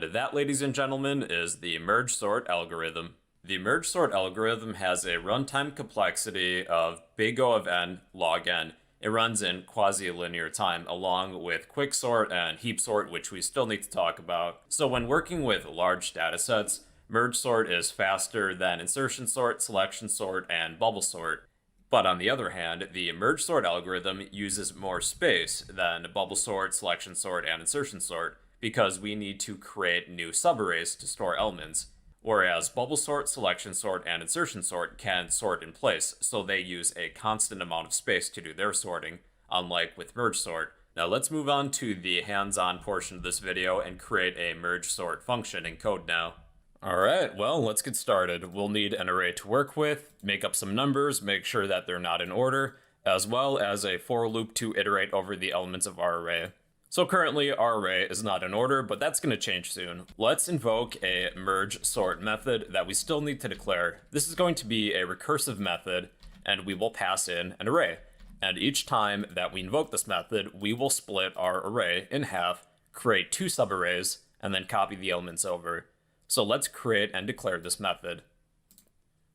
And that, ladies and gentlemen, is the merge sort algorithm. The merge sort algorithm has a runtime complexity of big O of n log n. It runs in quasi-linear time, along with quicksort and heap sort, which we still need to talk about. So when working with large datasets, merge sort is faster than insertion sort, selection sort, and bubble sort. But on the other hand, the merge sort algorithm uses more space than bubble sort, selection sort, and insertion sort, because we need to create new subarrays to store elements. Whereas bubble sort, selection sort, and insertion sort can sort in place, so they use a constant amount of space to do their sorting, unlike with merge sort. Now let's move on to the hands-on portion of this video and create a merge sort function in code now. Alright, well, let's get started. We'll need an array to work with, make up some numbers, make sure that they're not in order, as well as a for loop to iterate over the elements of our array. So currently our array is not in order, but that's going to change soon. Let's invoke a merge sort method that we still need to declare. This is going to be a recursive method, and we will pass in an array. And each time that we invoke this method, we will split our array in half, create two subarrays, and then copy the elements over. So let's create and declare this method.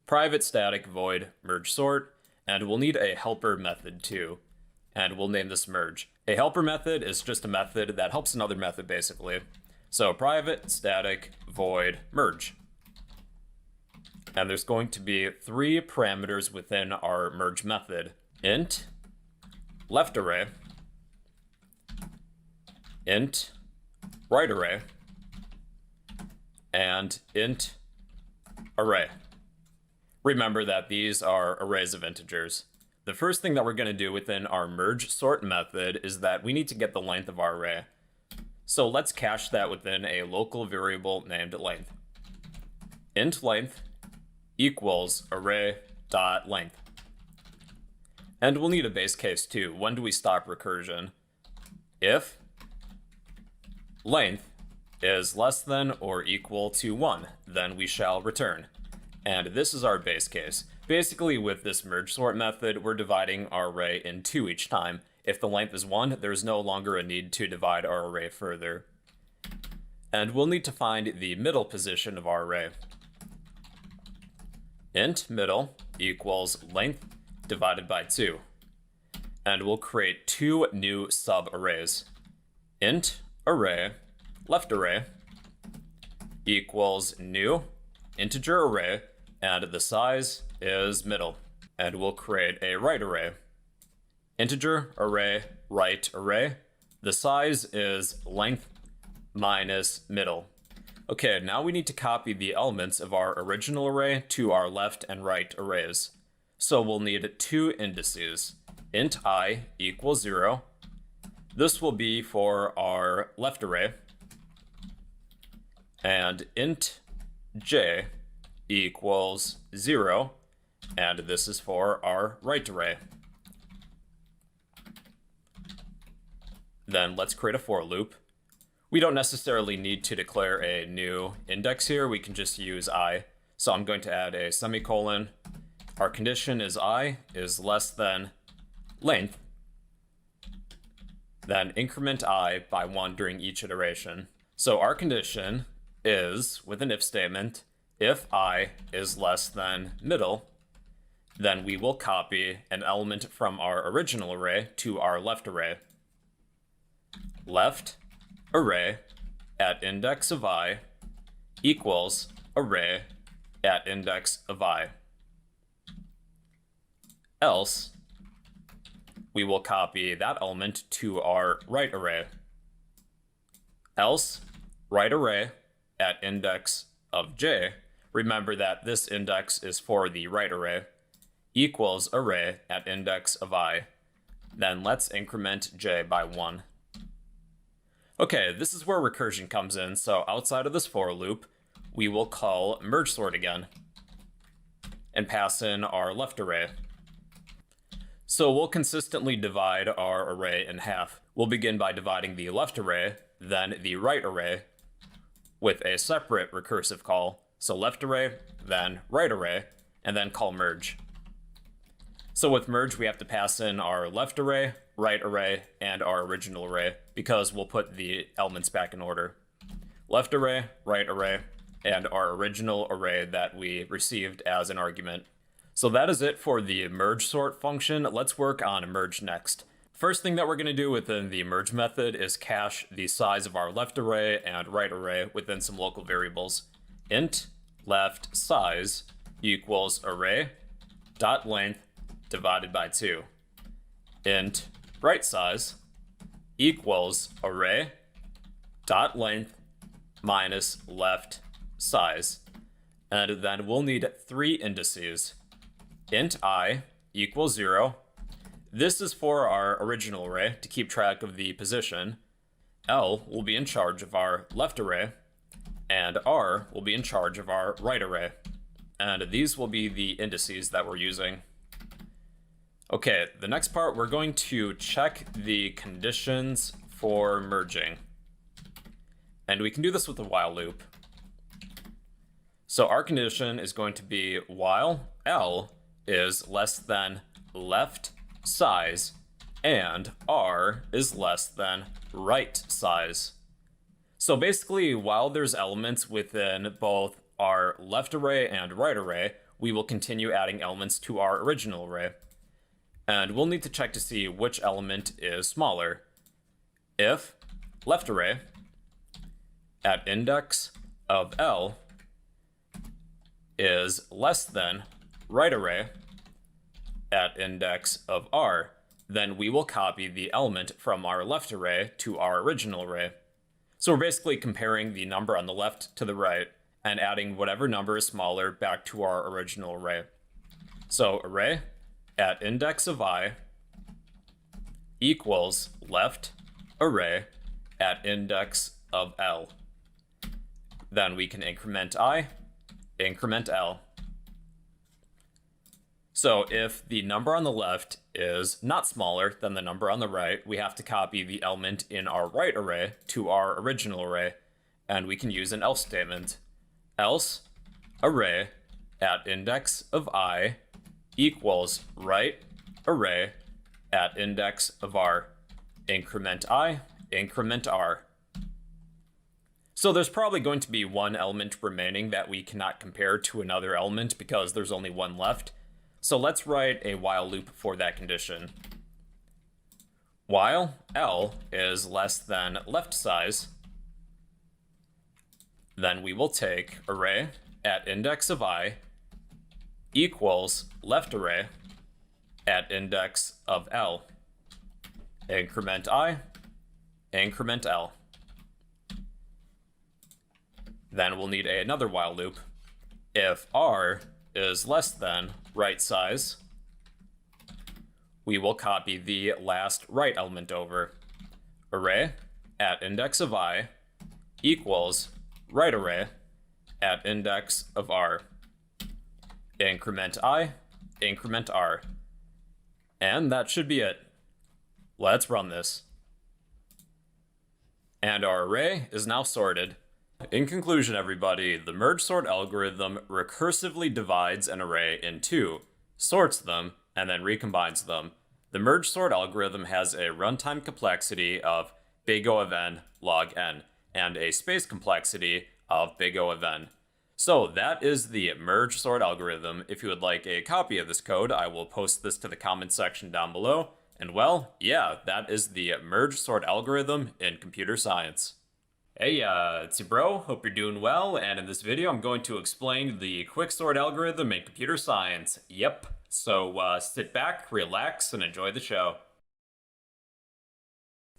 Private static void merge sort, and we'll need a helper method too. And we'll name this merge. A helper method is just a method that helps another method, basically. So private static void merge. And there's going to be 3 parameters within our merge method. Int left array, int right array, and int array. Remember that these are arrays of integers. The first thing that we're going to do within our merge sort method is that we need to get the length of our array. So let's cache that within a local variable named length. Int length equals array.length. And we'll need a base case too. When do we stop recursion? If length is less than or equal to 1, then we shall return. And this is our base case. Basically, with this merge sort method, we're dividing our array in 2 each time. If the length is 1, there's no longer a need to divide our array further. And we'll need to find the middle position of our array. Int middle equals length divided by 2. And we'll create 2 new subarrays. Int array left array equals new integer array, and the size is middle. And we'll create a right array. Integer array right array. The size is length minus middle. Okay, now we need to copy the elements of our original array to our left and right arrays. So we'll need 2 indices. Int I equals 0. This will be for our left array. And int j equals 0. And this is for our right array. Then let's create a for loop. We don't necessarily need to declare a new index here. We can just use I. So I'm going to add a semicolon. Our condition is I is less than length. Then increment I by 1 during each iteration. So our condition is, with an if statement, if I is less than middle, then we will copy an element from our original array to our left array. Left array at index of I equals array at index of I. Else, we will copy that element to our right array. Else, right array at index of j, remember that this index is for the right array, equals array at index of I. Then let's increment j by 1. Okay, this is where recursion comes in, so outside of this for loop, we will call merge sort again and pass in our left array. So we'll consistently divide our array in half. We'll begin by dividing the left array, then the right array, with a separate recursive call. So left array, then right array, and then call merge. So with merge, we have to pass in our left array, right array, and our original array, because we'll put the elements back in order. left array, right array, and our original array that we received as an argument. So that is it for the merge sort function. Let's work on merge next. First thing that we're going to do within the merge method is cache the size of our left array and right array within some local variables. Int left size equals array dot length divided by 2. Int right size equals array dot length minus left size. And then we'll need 3 indices. Int I equals 0. This is for our original array to keep track of the position. L will be in charge of our left array, and R will be in charge of our right array. And these will be the indices that we're using. Okay, the next part, we're going to check the conditions for merging. And we can do this with a while loop. So our condition is going to be while L is less than left size and R is less than right size. So basically, while there's elements within both our left array and right array, we will continue adding elements to our original array. And we'll need to check to see which element is smaller. If left array at index of L is less than right array at index of R, then we will copy the element from our left array to our original array. So we're basically comparing the number on the left to the right and adding whatever number is smaller back to our original array. So array at index of I equals left array at index of L. Then we can increment I, increment L. So if the number on the left is not smaller than the number on the right, we have to copy the element in our right array to our original array, and we can use an else statement. Else array at index of I equals right array at index of R. Increment I, increment R. So there's probably going to be one element remaining that we cannot compare to another element because there's only one left. So let's write a while loop for that condition. While L is less than left size, then we will take array at index of I equals left array at index of L. Increment I, increment L. Then we'll need another while loop. If R is less than right size, we will copy the last right element over. Array at index of I equals right array at index of R. Increment I, increment R. And that should be it. Let's run this. And our array is now sorted. In conclusion, everybody, the merge sort algorithm recursively divides an array in two, sorts them, and then recombines them. The merge sort algorithm has a runtime complexity of big O of n log n, and a space complexity of big O of n. So that is the merge sort algorithm. If you would like a copy of this code, I will post this to the comments section down below. And well, yeah, that is the merge sort algorithm in computer science. Hey, it's your bro, hope you're doing well, and in this video I'm going to explain the quicksort algorithm in computer science. Yep, so sit back, relax, and enjoy the show.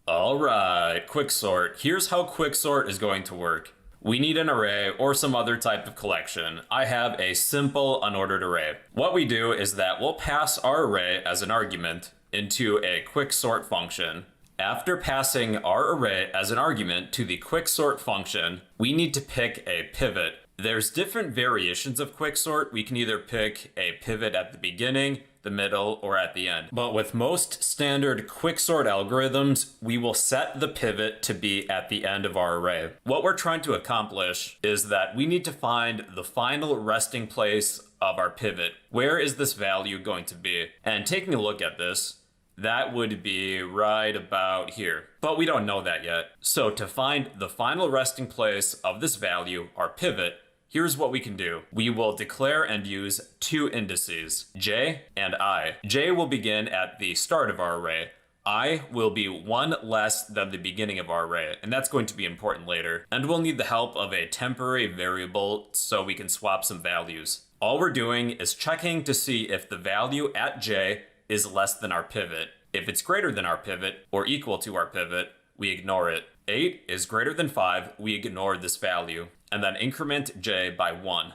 Alright, quicksort. Here's how quicksort is going to work. We need an array or some other type of collection. I have a simple unordered array. What we do is that we'll pass our array as an argument into a quicksort function. After passing our array as an argument to the quicksort function, we need to pick a pivot. There's different variations of quicksort. We can either pick a pivot at the beginning, the middle, or at the end. But with most standard quicksort algorithms, we will set the pivot to be at the end of our array. What we're trying to accomplish is that we need to find the final resting place of our pivot. Where is this value going to be? And taking a look at this, That would be right about here, but we don't know that yet. So to find the final resting place of this value, our pivot, here's what we can do. We will declare and use two indices, j and I. J will begin at the start of our array. I will be one less than the beginning of our array, and that's going to be important later. And we'll need the help of a temporary variable so we can swap some values. All we're doing is checking to see if the value at j is less than our pivot. If it's greater than our pivot or equal to our pivot, we ignore it. 8 is greater than 5, we ignore this value, and then increment j by 1.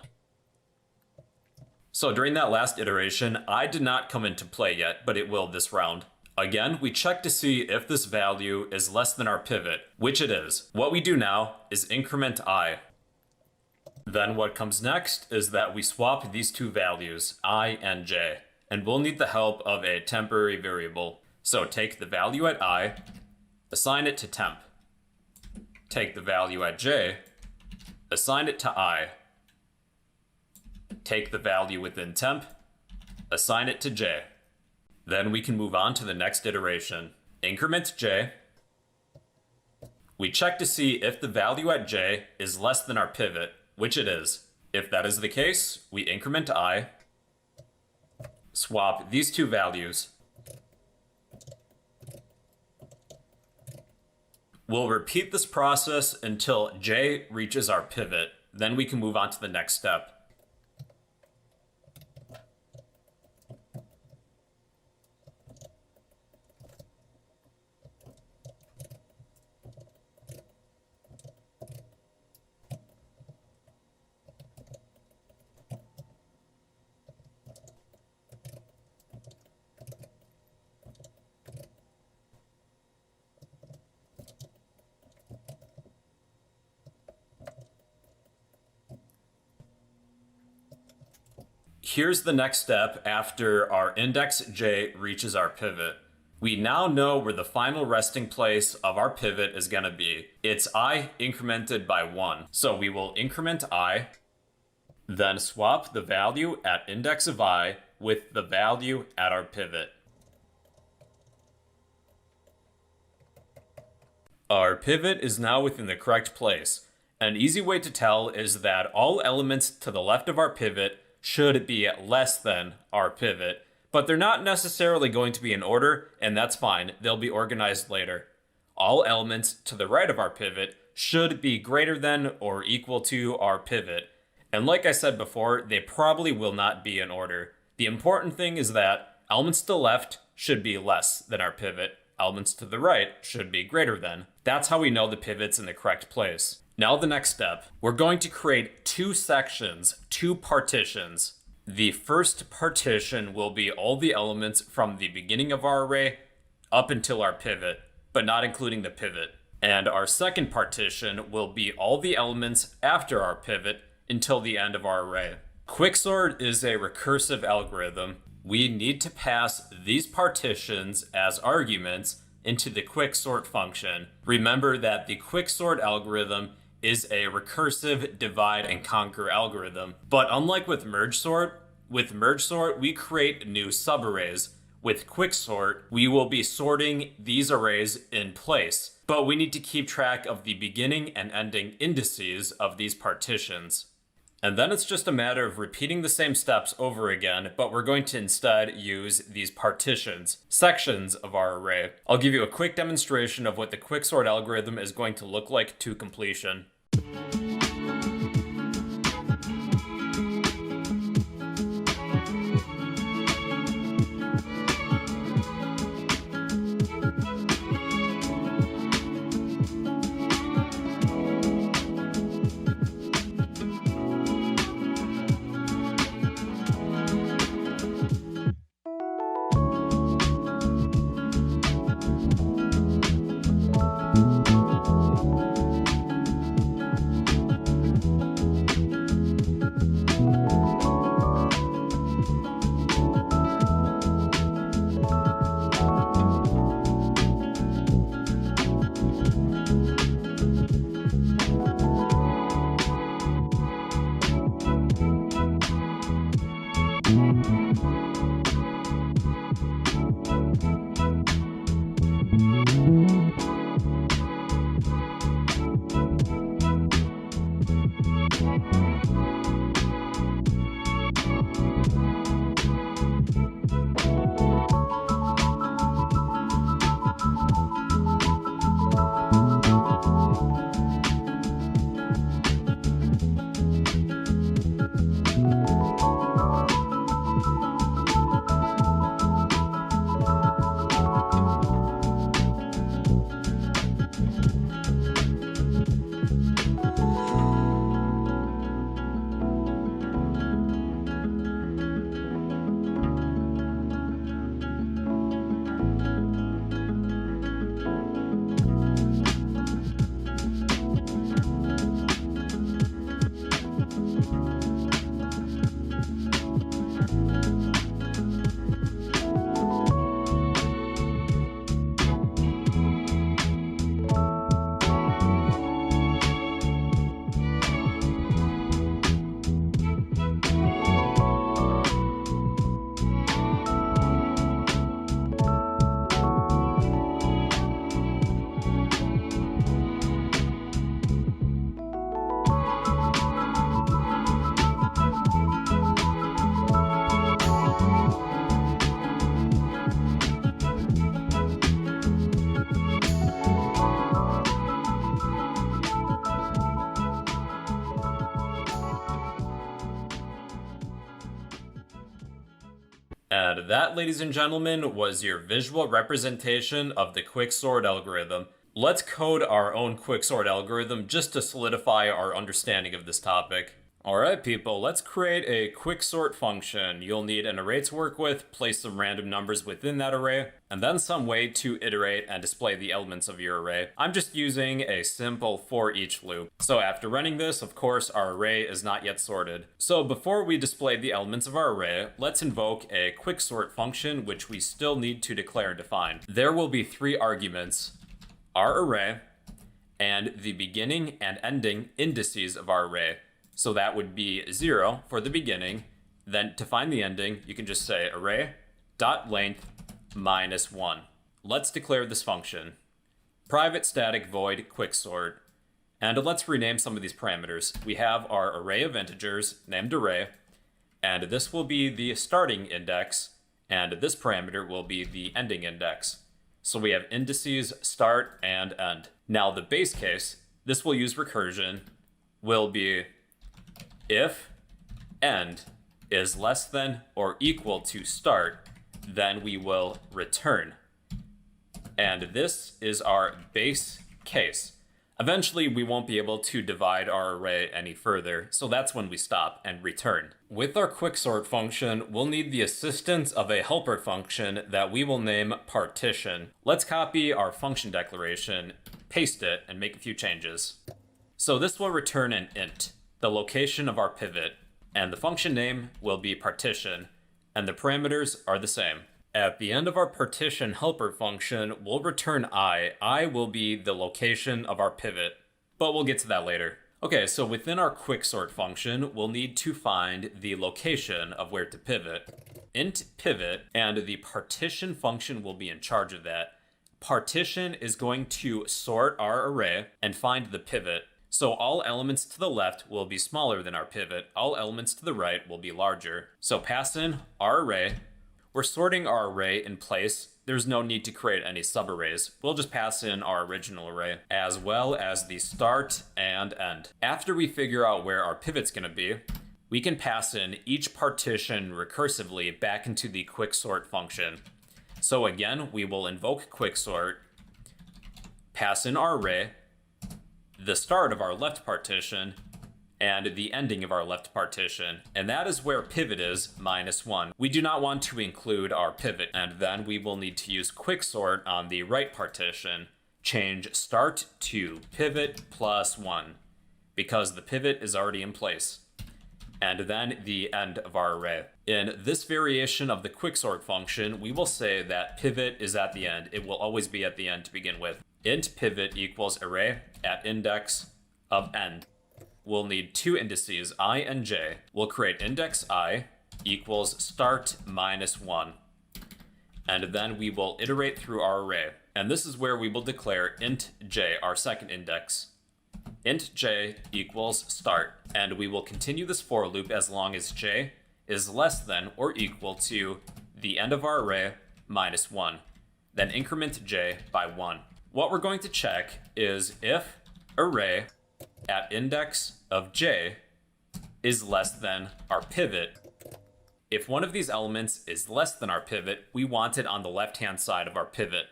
So during that last iteration, I did not come into play yet, but it will this round. Again, we check to see if this value is less than our pivot, which it is. What we do now is increment I. Then what comes next is that we swap these two values, I and j, and we'll need the help of a temporary variable. So take the value at I, assign it to temp. Take the value at j, assign it to I. Take the value within temp, assign it to j. Then we can move on to the next iteration. Increment j. We check to see if the value at j is less than our pivot, which it is. If that is the case, we increment I, swap these two values. We'll repeat this process until j reaches our pivot. Then we can move on to the next step. Here's the next step after our index j reaches our pivot. We now know where the final resting place of our pivot is going to be. It's I incremented by 1. So we will increment I, then swap the value at index of I with the value at our pivot. Our pivot is now within the correct place. An easy way to tell is that all elements to the left of our pivot should be less than our pivot, but they're not necessarily going to be in order, and that's fine. They'll be organized later. All elements to the right of our pivot should be greater than or equal to our pivot. And like I said before, they probably will not be in order. The important thing is that elements to the left should be less than our pivot. Elements to the right should be greater than. That's how we know the pivot's in the correct place. Now the next step, we're going to create two sections, two partitions. The first partition will be all the elements from the beginning of our array up until our pivot, but not including the pivot. And our second partition will be all the elements after our pivot until the end of our array. Quicksort is a recursive algorithm. We need to pass these partitions as arguments into the quicksort function. Remember that the quicksort algorithm is a recursive divide and conquer algorithm. But unlike with merge sort we create new subarrays. With quicksort, we will be sorting these arrays in place, but we need to keep track of the beginning and ending indices of these partitions. And then it's just a matter of repeating the same steps over again, but we're going to instead use these partitions, sections of our array. I'll give you a quick demonstration of what the quicksort algorithm is going to look like to completion. And that, ladies and gentlemen, was your visual representation of the quicksort algorithm. Let's code our own quicksort algorithm just to solidify our understanding of this topic. Alright people, let's create a quicksort function. You'll need an array to work with, place some random numbers within that array, and then some way to iterate and display the elements of your array. I'm just using a simple for each loop. So after running this, of course, our array is not yet sorted. So before we display the elements of our array, let's invoke a quicksort function, which we still need to declare and define. There will be 3 arguments: our array, and the beginning and ending indices of our array. So that would be 0 for the beginning. Then to find the ending, you can just say array.length -1. Let's declare this function. Private static void quicksort. And let's rename some of these parameters. We have our array of integers named array, and this will be the starting index, and this parameter will be the ending index. So we have indices start and end. Now the base case, this will use recursion, will be if end is less than or equal to start, then we will return. And this is our base case. Eventually, we won't be able to divide our array any further, so that's when we stop and return. With our quicksort function, we'll need the assistance of a helper function that we will name partition. Let's copy our function declaration, paste it, and make a few changes. So this will return an int, the location of our pivot, and the function name will be partition, and the parameters are the same. At the end of our partition helper function, we'll return I. I will be the location of our pivot, but we'll get to that later. Okay, so within our quicksort function, we'll need to find the location of where to pivot. Int pivot, and the partition function will be in charge of that. Partition is going to sort our array and find the pivot. So all elements to the left will be smaller than our pivot. All elements to the right will be larger. So pass in our array. We're sorting our array in place. There's no need to create any subarrays. We'll just pass in our original array, as well as the start and end. After we figure out where our pivot's gonna be, we can pass in each partition recursively back into the quicksort function. So again, we will invoke quicksort, pass in our array, the start of our left partition, and the ending of our left partition, and that is where pivot is -1. We do not want to include our pivot, and then we will need to use quicksort on the right partition, change start to pivot +1, because the pivot is already in place, and then the end of our array. In this variation of the quicksort function, we will say that pivot is at the end. It will always be at the end to begin with. Int pivot equals array at index of end. We'll need 2 indices, I and j. We'll create index I equals start -1. And then we will iterate through our array. And this is where we will declare int j, our second index. Int j equals start. And we will continue this for loop as long as j is less than or equal to the end of our array -1. Then increment j by 1. What we're going to check is if array at index of j is less than our pivot. If one of these elements is less than our pivot, we want it on the left-hand side of our pivot.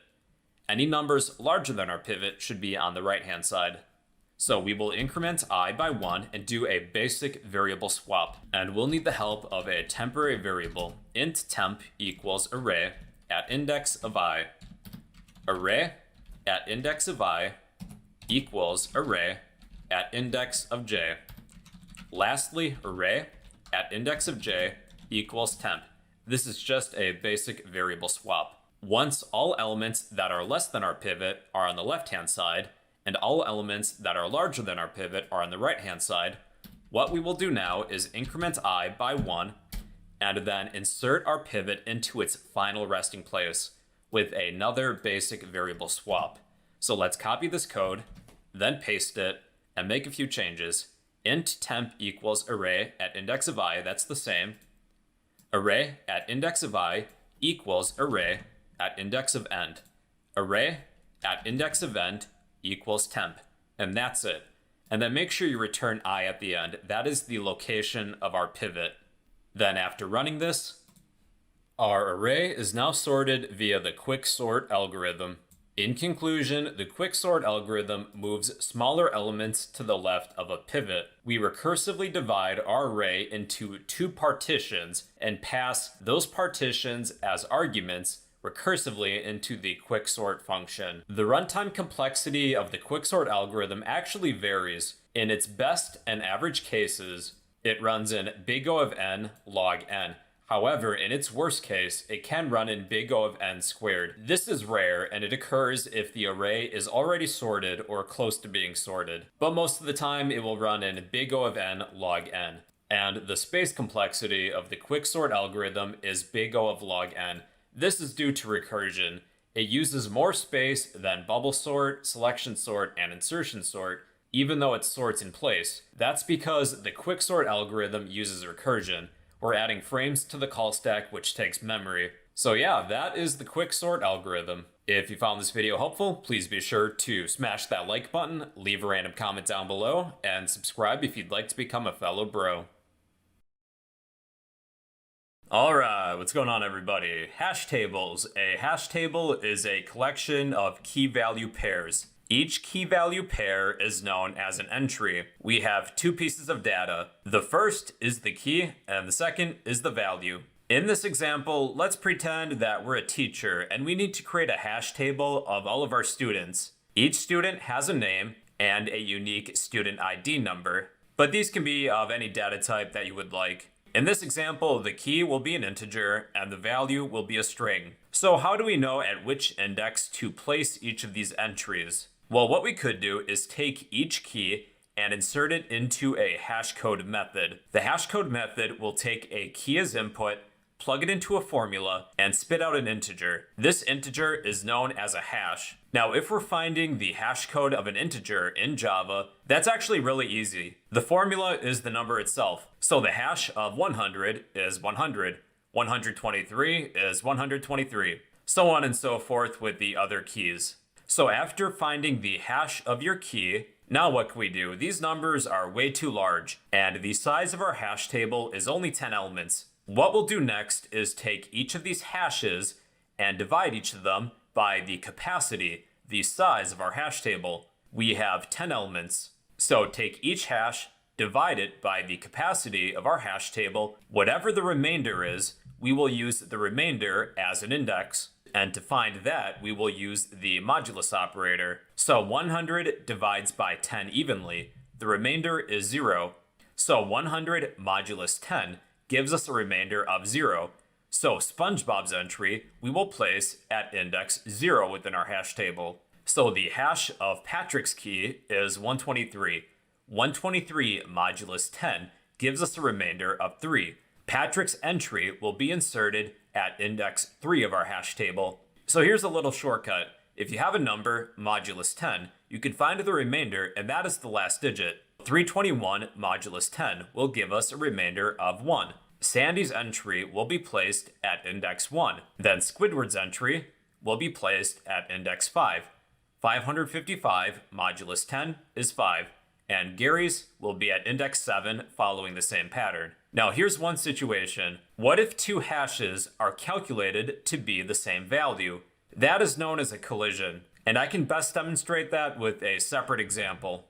Any numbers larger than our pivot should be on the right-hand side. So we will increment I by 1 and do a basic variable swap. And we'll need the help of a temporary variable. Int temp equals array at index of I. Array at index of I equals array at index of j. Lastly, array at index of j equals temp. This is just a basic variable swap. Once all elements that are less than our pivot are on the left-hand side, and all elements that are larger than our pivot are on the right-hand side, what we will do now is increment I by 1, and then insert our pivot into its final resting place with another basic variable swap. So let's copy this code, then paste it, and make a few changes. Int temp equals array at index of I, that's the same. Array at index of I equals array at index of end. Array at index of end equals temp, and that's it. And then make sure you return I at the end. That is the location of our pivot. Then after running this, Our array is now sorted via the quicksort algorithm. In conclusion, the quicksort algorithm moves smaller elements to the left of a pivot. We recursively divide our array into two partitions and pass those partitions as arguments recursively into the quicksort function. The runtime complexity of the quicksort algorithm actually varies. In its best and average cases, it runs in big O of n log n. However, in its worst case, it can run in big O of n squared. This is rare, and it occurs if the array is already sorted or close to being sorted. But most of the time, it will run in big O of n log n. And the space complexity of the quicksort algorithm is big O of log n. This is due to recursion. It uses more space than bubble sort, selection sort, and insertion sort, even though it sorts in place. That's because the quicksort algorithm uses recursion. We're adding frames to the call stack, which takes memory. So yeah, that is the quicksort algorithm. If you found this video helpful, please be sure to smash that like button, leave a random comment down below, and subscribe if you'd like to become a fellow bro. Alright, what's going on everybody? Hash tables. A hash table is a collection of key value pairs. Each key value pair is known as an entry. We have two pieces of data. The first is the key, and the second is the value. In this example, let's pretend that we're a teacher and we need to create a hash table of all of our students. Each student has a name and a unique student ID number, but these can be of any data type that you would like. In this example, the key will be an integer and the value will be a string. So how do we know at which index to place each of these entries? Well, what we could do is take each key and insert it into a hashcode method. The hashcode method will take a key as input, plug it into a formula, and spit out an integer. This integer is known as a hash. Now, if we're finding the hashcode of an integer in Java, that's actually really easy. The formula is the number itself. So the hash of 100 is 100, 123 is 123, so on and so forth with the other keys. So after finding the hash of your key, now what can we do? These numbers are way too large, and the size of our hash table is only 10 elements. What we'll do next is take each of these hashes and divide each of them by the capacity, the size of our hash table. We have 10 elements. So take each hash, divide it by the capacity of our hash table. Whatever the remainder is, we will use the remainder as an index. And to find that, we will use the modulus operator. So 100 divides by 10 evenly. The remainder is 0. So 100 modulus 10 gives us a remainder of 0. So SpongeBob's entry we will place at index 0 within our hash table. So the hash of Patrick's key is 123. 123 modulus 10 gives us a remainder of 3. Patrick's entry will be inserted at index 3 of our hash table. So here's a little shortcut. If you have a number, modulus 10, you can find the remainder, and that is the last digit. 321 modulus 10 will give us a remainder of 1. Sandy's entry will be placed at index 1. Then Squidward's entry will be placed at index 5. 555 modulus 10 is 5. And Gary's will be at index 7 following the same pattern. Now here's one situation. What if two hashes are calculated to be the same value? That is known as a collision, and I can best demonstrate that with a separate example.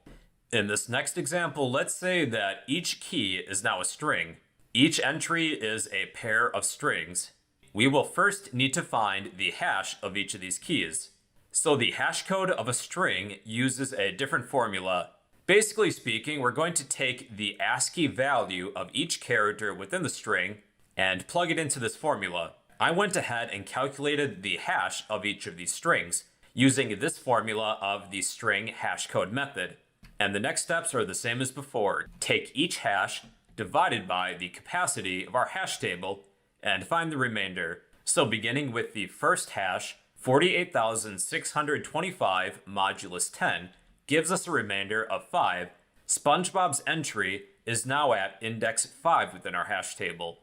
In this next example, let's say that each key is now a string. Each entry is a pair of strings. We will first need to find the hash of each of these keys. So the hash code of a string uses a different formula. Basically speaking, we're going to take the ASCII value of each character within the string and plug it into this formula. I went ahead and calculated the hash of each of these strings using this formula of the string hashcode method. And the next steps are the same as before. Take each hash divided by the capacity of our hash table and find the remainder. So beginning with the first hash, 48,625 modulus 10, gives us a remainder of 5. SpongeBob's entry is now at index 5 within our hash table.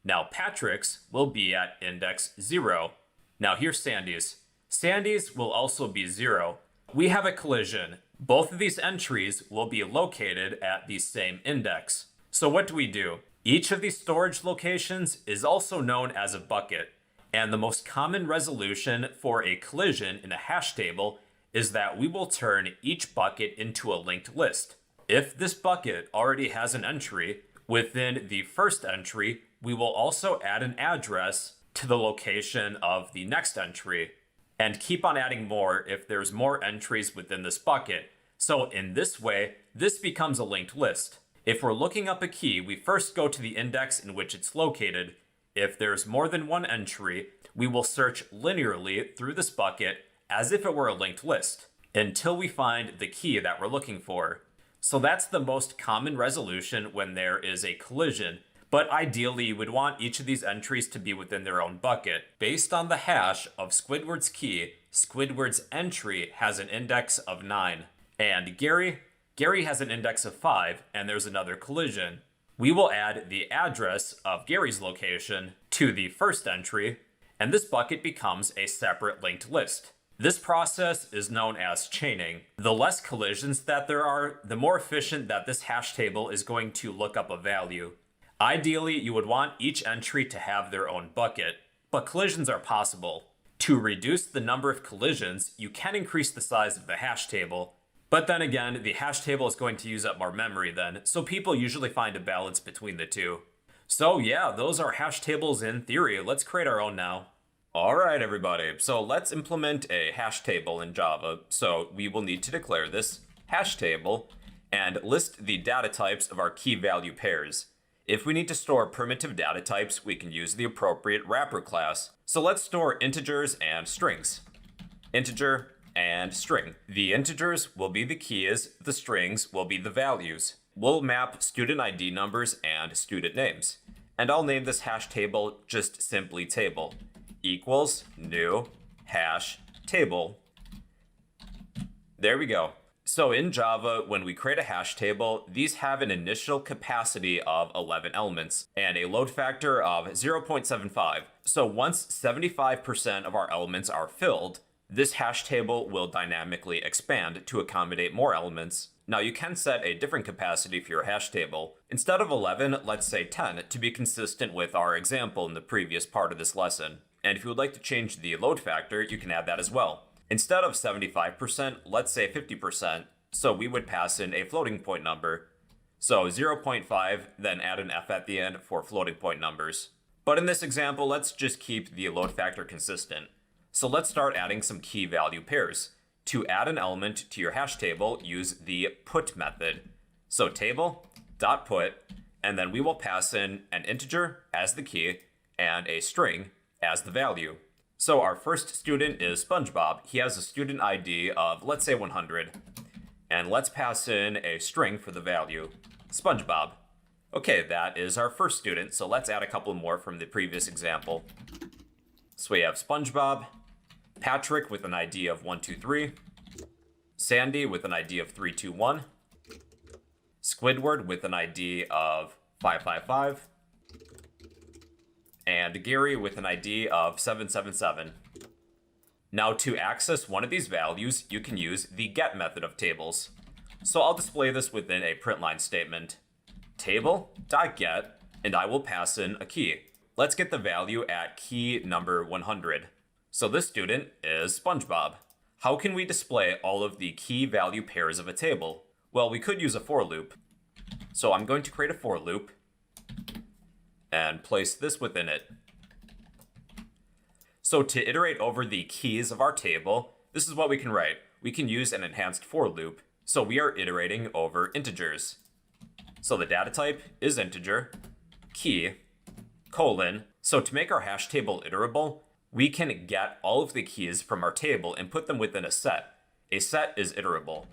Now Patrick's will be at index 0. Now here's Sandy's. Sandy's will also be 0. We have a collision. Both of these entries will be located at the same index. So what do? Each of these storage locations is also known as a bucket, and the most common resolution for a collision in a hash table is that we will turn each bucket into a linked list. If this bucket already has an entry, within the first entry, we will also add an address to the location of the next entry, and keep on adding more if there's more entries within this bucket. So in this way, this becomes a linked list. If we're looking up a key, we first go to the index in which it's located. If there's more than one entry, we will search linearly through this bucket as if it were a linked list until we find the key that we're looking for. So that's the most common resolution when there is a collision. But ideally, you would want each of these entries to be within their own bucket. Based on the hash of Squidward's key, Squidward's entry has an index of 9. And Gary has an index of 5, and there's another collision. We will add the address of Gary's location to the first entry, and this bucket becomes a separate linked list. This process is known as chaining. The less collisions that there are, the more efficient that this hash table is going to look up a value. Ideally, you would want each entry to have their own bucket, but collisions are possible. To reduce the number of collisions, you can increase the size of the hash table, but then again, the hash table is going to use up more memory then, so people usually find a balance between the two. So yeah, those are hash tables in theory. Let's create our own now. Alright everybody, so let's implement a hash table in Java. So we will need to declare this hash table and list the data types of our key value pairs. If we need to store primitive data types, we can use the appropriate wrapper class. So let's store integers and strings. Integer and string. The integers will be the keys, the strings will be the values. We'll map student ID numbers and student names. And I'll name this hash table just simply table. Equals new hash table. There we go. So in Java, when we create a hash table, these have an initial capacity of 11 elements and a load factor of 0.75. So once 75% of our elements are filled, this hash table will dynamically expand to accommodate more elements. Now you can set a different capacity for your hash table. Instead of 11, let's say 10 to be consistent with our example in the previous part of this lesson. And if you would like to change the load factor, you can add that as well. Instead of 75%, let's say 50%, so we would pass in a floating point number. So 0.5, then add an f at the end for floating point numbers. But in this example, let's just keep the load factor consistent. So let's start adding some key value pairs. To add an element to your hash table, use the put method. So table.put, and then we will pass in an integer as the key and a string as the value. So our first student is SpongeBob. He has a student ID of, let's say 100. And let's pass in a string for the value, SpongeBob. Okay, that is our first student, so let's add a couple more from the previous example. So we have SpongeBob, Patrick with an ID of 123, Sandy with an ID of 321, Squidward with an ID of 555, and Gary with an ID of 777. Now to access one of these values, you can use the get method of tables. So I'll display this within a print line statement. Table.get, and I will pass in a key. Let's get the value at key number 100. So this student is SpongeBob. How can we display all of the key value pairs of a table? Well, we could use a for loop. So I'm going to create a for loop and place this within it. So to iterate over the keys of our table, this is what we can write. We can use an enhanced for loop. So we are iterating over integers. So the data type is integer, key, colon. So to make our hash table iterable, we can get all of the keys from our table and put them within a set. A set is iterable.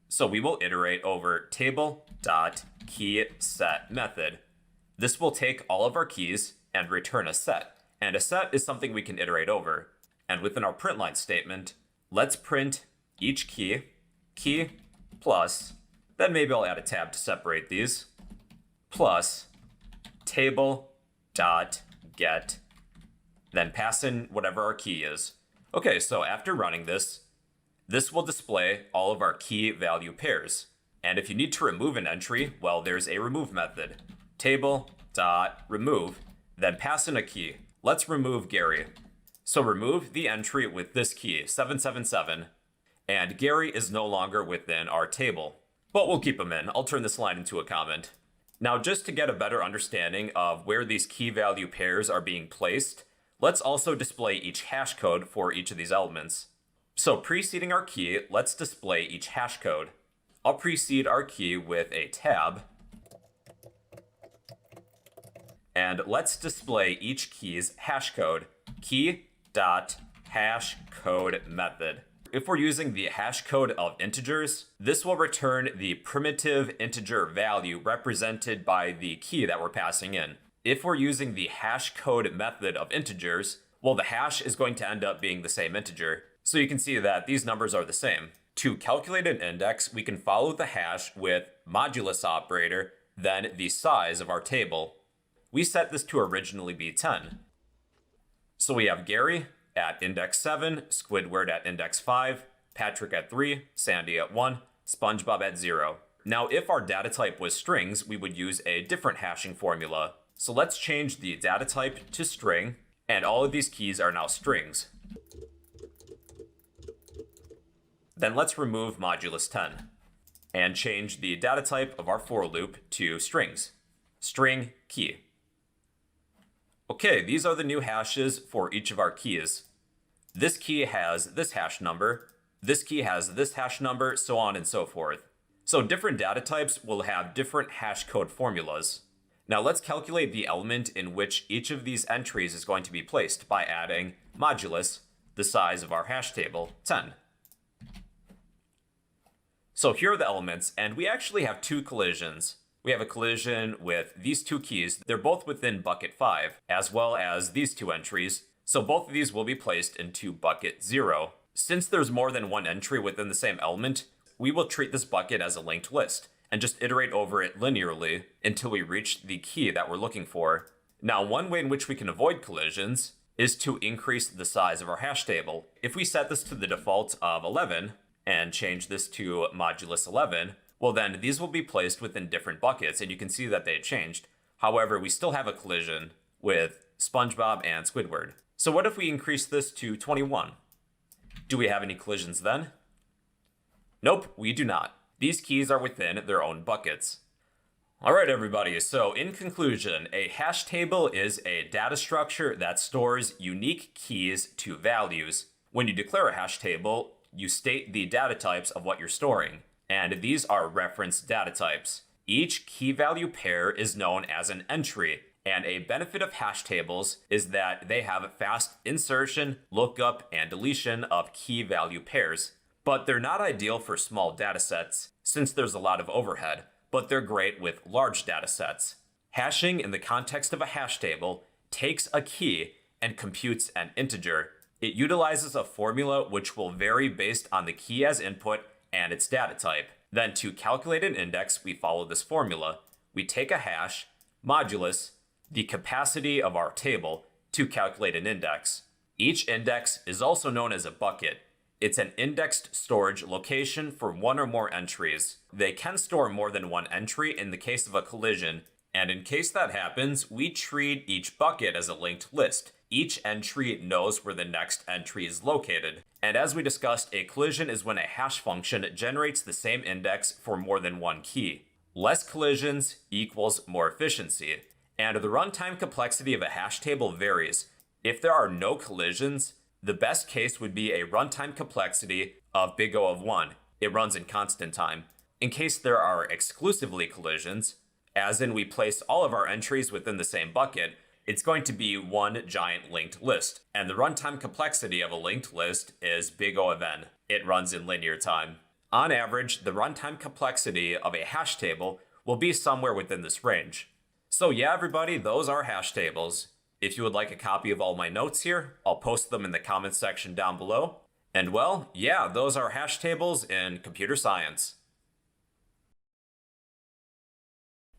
So we will iterate over table.keySet method. This will take all of our keys and return a set. And a set is something we can iterate over. And within our print line statement, let's print each key plus, then maybe I'll add a tab to separate these, plus table.get, then pass in whatever our key is. Okay, so after running this will display all of our key value pairs. And if you need to remove an entry, well, there's a remove method. Table dot remove, then pass in a key. Let's remove Gary. So remove the entry with this key, 777, and Gary is no longer within our table. But we'll keep him in. I'll turn this line into a comment. Now, just to get a better understanding of where these key value pairs are being placed, let's also display each hash code for each of these elements. So preceding our key, let's display each hash code. I'll precede our key with a tab, and let's display each key's hash code, key.hashCode method. If we're using the hash code of integers, this will return the primitive integer value represented by the key that we're passing in. If we're using the hash code method of integers, well, the hash is going to end up being the same integer. So you can see that these numbers are the same. To calculate an index, we can follow the hash with modulus operator, then the size of our table. We set this to originally be 10. So we have Gary at index 7, Squidward at index 5, Patrick at 3, Sandy at 1, SpongeBob at 0. Now, if our data type was strings, we would use a different hashing formula. So let's change the data type to string, and all of these keys are now strings. Then let's remove modulus 10 and change the data type of our for loop to strings. String key. Okay, these are the new hashes for each of our keys. This key has this hash number, this key has this hash number, so on and so forth. So different data types will have different hash code formulas. Now let's calculate the element in which each of these entries is going to be placed by adding modulus, the size of our hash table, 10. So here are the elements, and we actually have two collisions. We have a collision with these two keys. They're both within bucket 5, as well as these two entries. So both of these will be placed into bucket 0. Since there's more than one entry within the same element, we will treat this bucket as a linked list and just iterate over it linearly until we reach the key that we're looking for. Now, one way in which we can avoid collisions is to increase the size of our hash table. If we set this to the default of 11 and change this to modulus 11, well then these will be placed within different buckets, and you can see that they changed. However, we still have a collision with SpongeBob and Squidward. So what if we increase this to 21? Do we have any collisions then? Nope, we do not. These keys are within their own buckets. All right, everybody, so in conclusion, a hash table is a data structure that stores unique keys to values. When you declare a hash table, you state the data types of what you're storing, and these are reference data types. Each key value pair is known as an entry, and a benefit of hash tables is that they have fast insertion, lookup, and deletion of key value pairs. But they're not ideal for small data sets, since there's a lot of overhead, but they're great with large data sets. Hashing in the context of a hash table takes a key and computes an integer. It utilizes a formula which will vary based on the key as input and its data type. Then to calculate an index, we follow this formula. We take a hash, modulus, the capacity of our table, to calculate an index. Each index is also known as a bucket. It's an indexed storage location for one or more entries. They can store more than one entry in the case of a collision, and in case that happens, we treat each bucket as a linked list. Each entry knows where the next entry is located. And as we discussed, a collision is when a hash function generates the same index for more than one key. Less collisions equals more efficiency. And the runtime complexity of a hash table varies. If there are no collisions, the best case would be a runtime complexity of big O of 1. It runs in constant time. In case there are exclusively collisions, as in we place all of our entries within the same bucket, it's going to be one giant linked list. And the runtime complexity of a linked list is big O of n. It runs in linear time. On average, the runtime complexity of a hash table will be somewhere within this range. So yeah, everybody, those are hash tables. If you would like a copy of all my notes here, I'll post them in the comments section down below. And well, yeah, those are hash tables in computer science.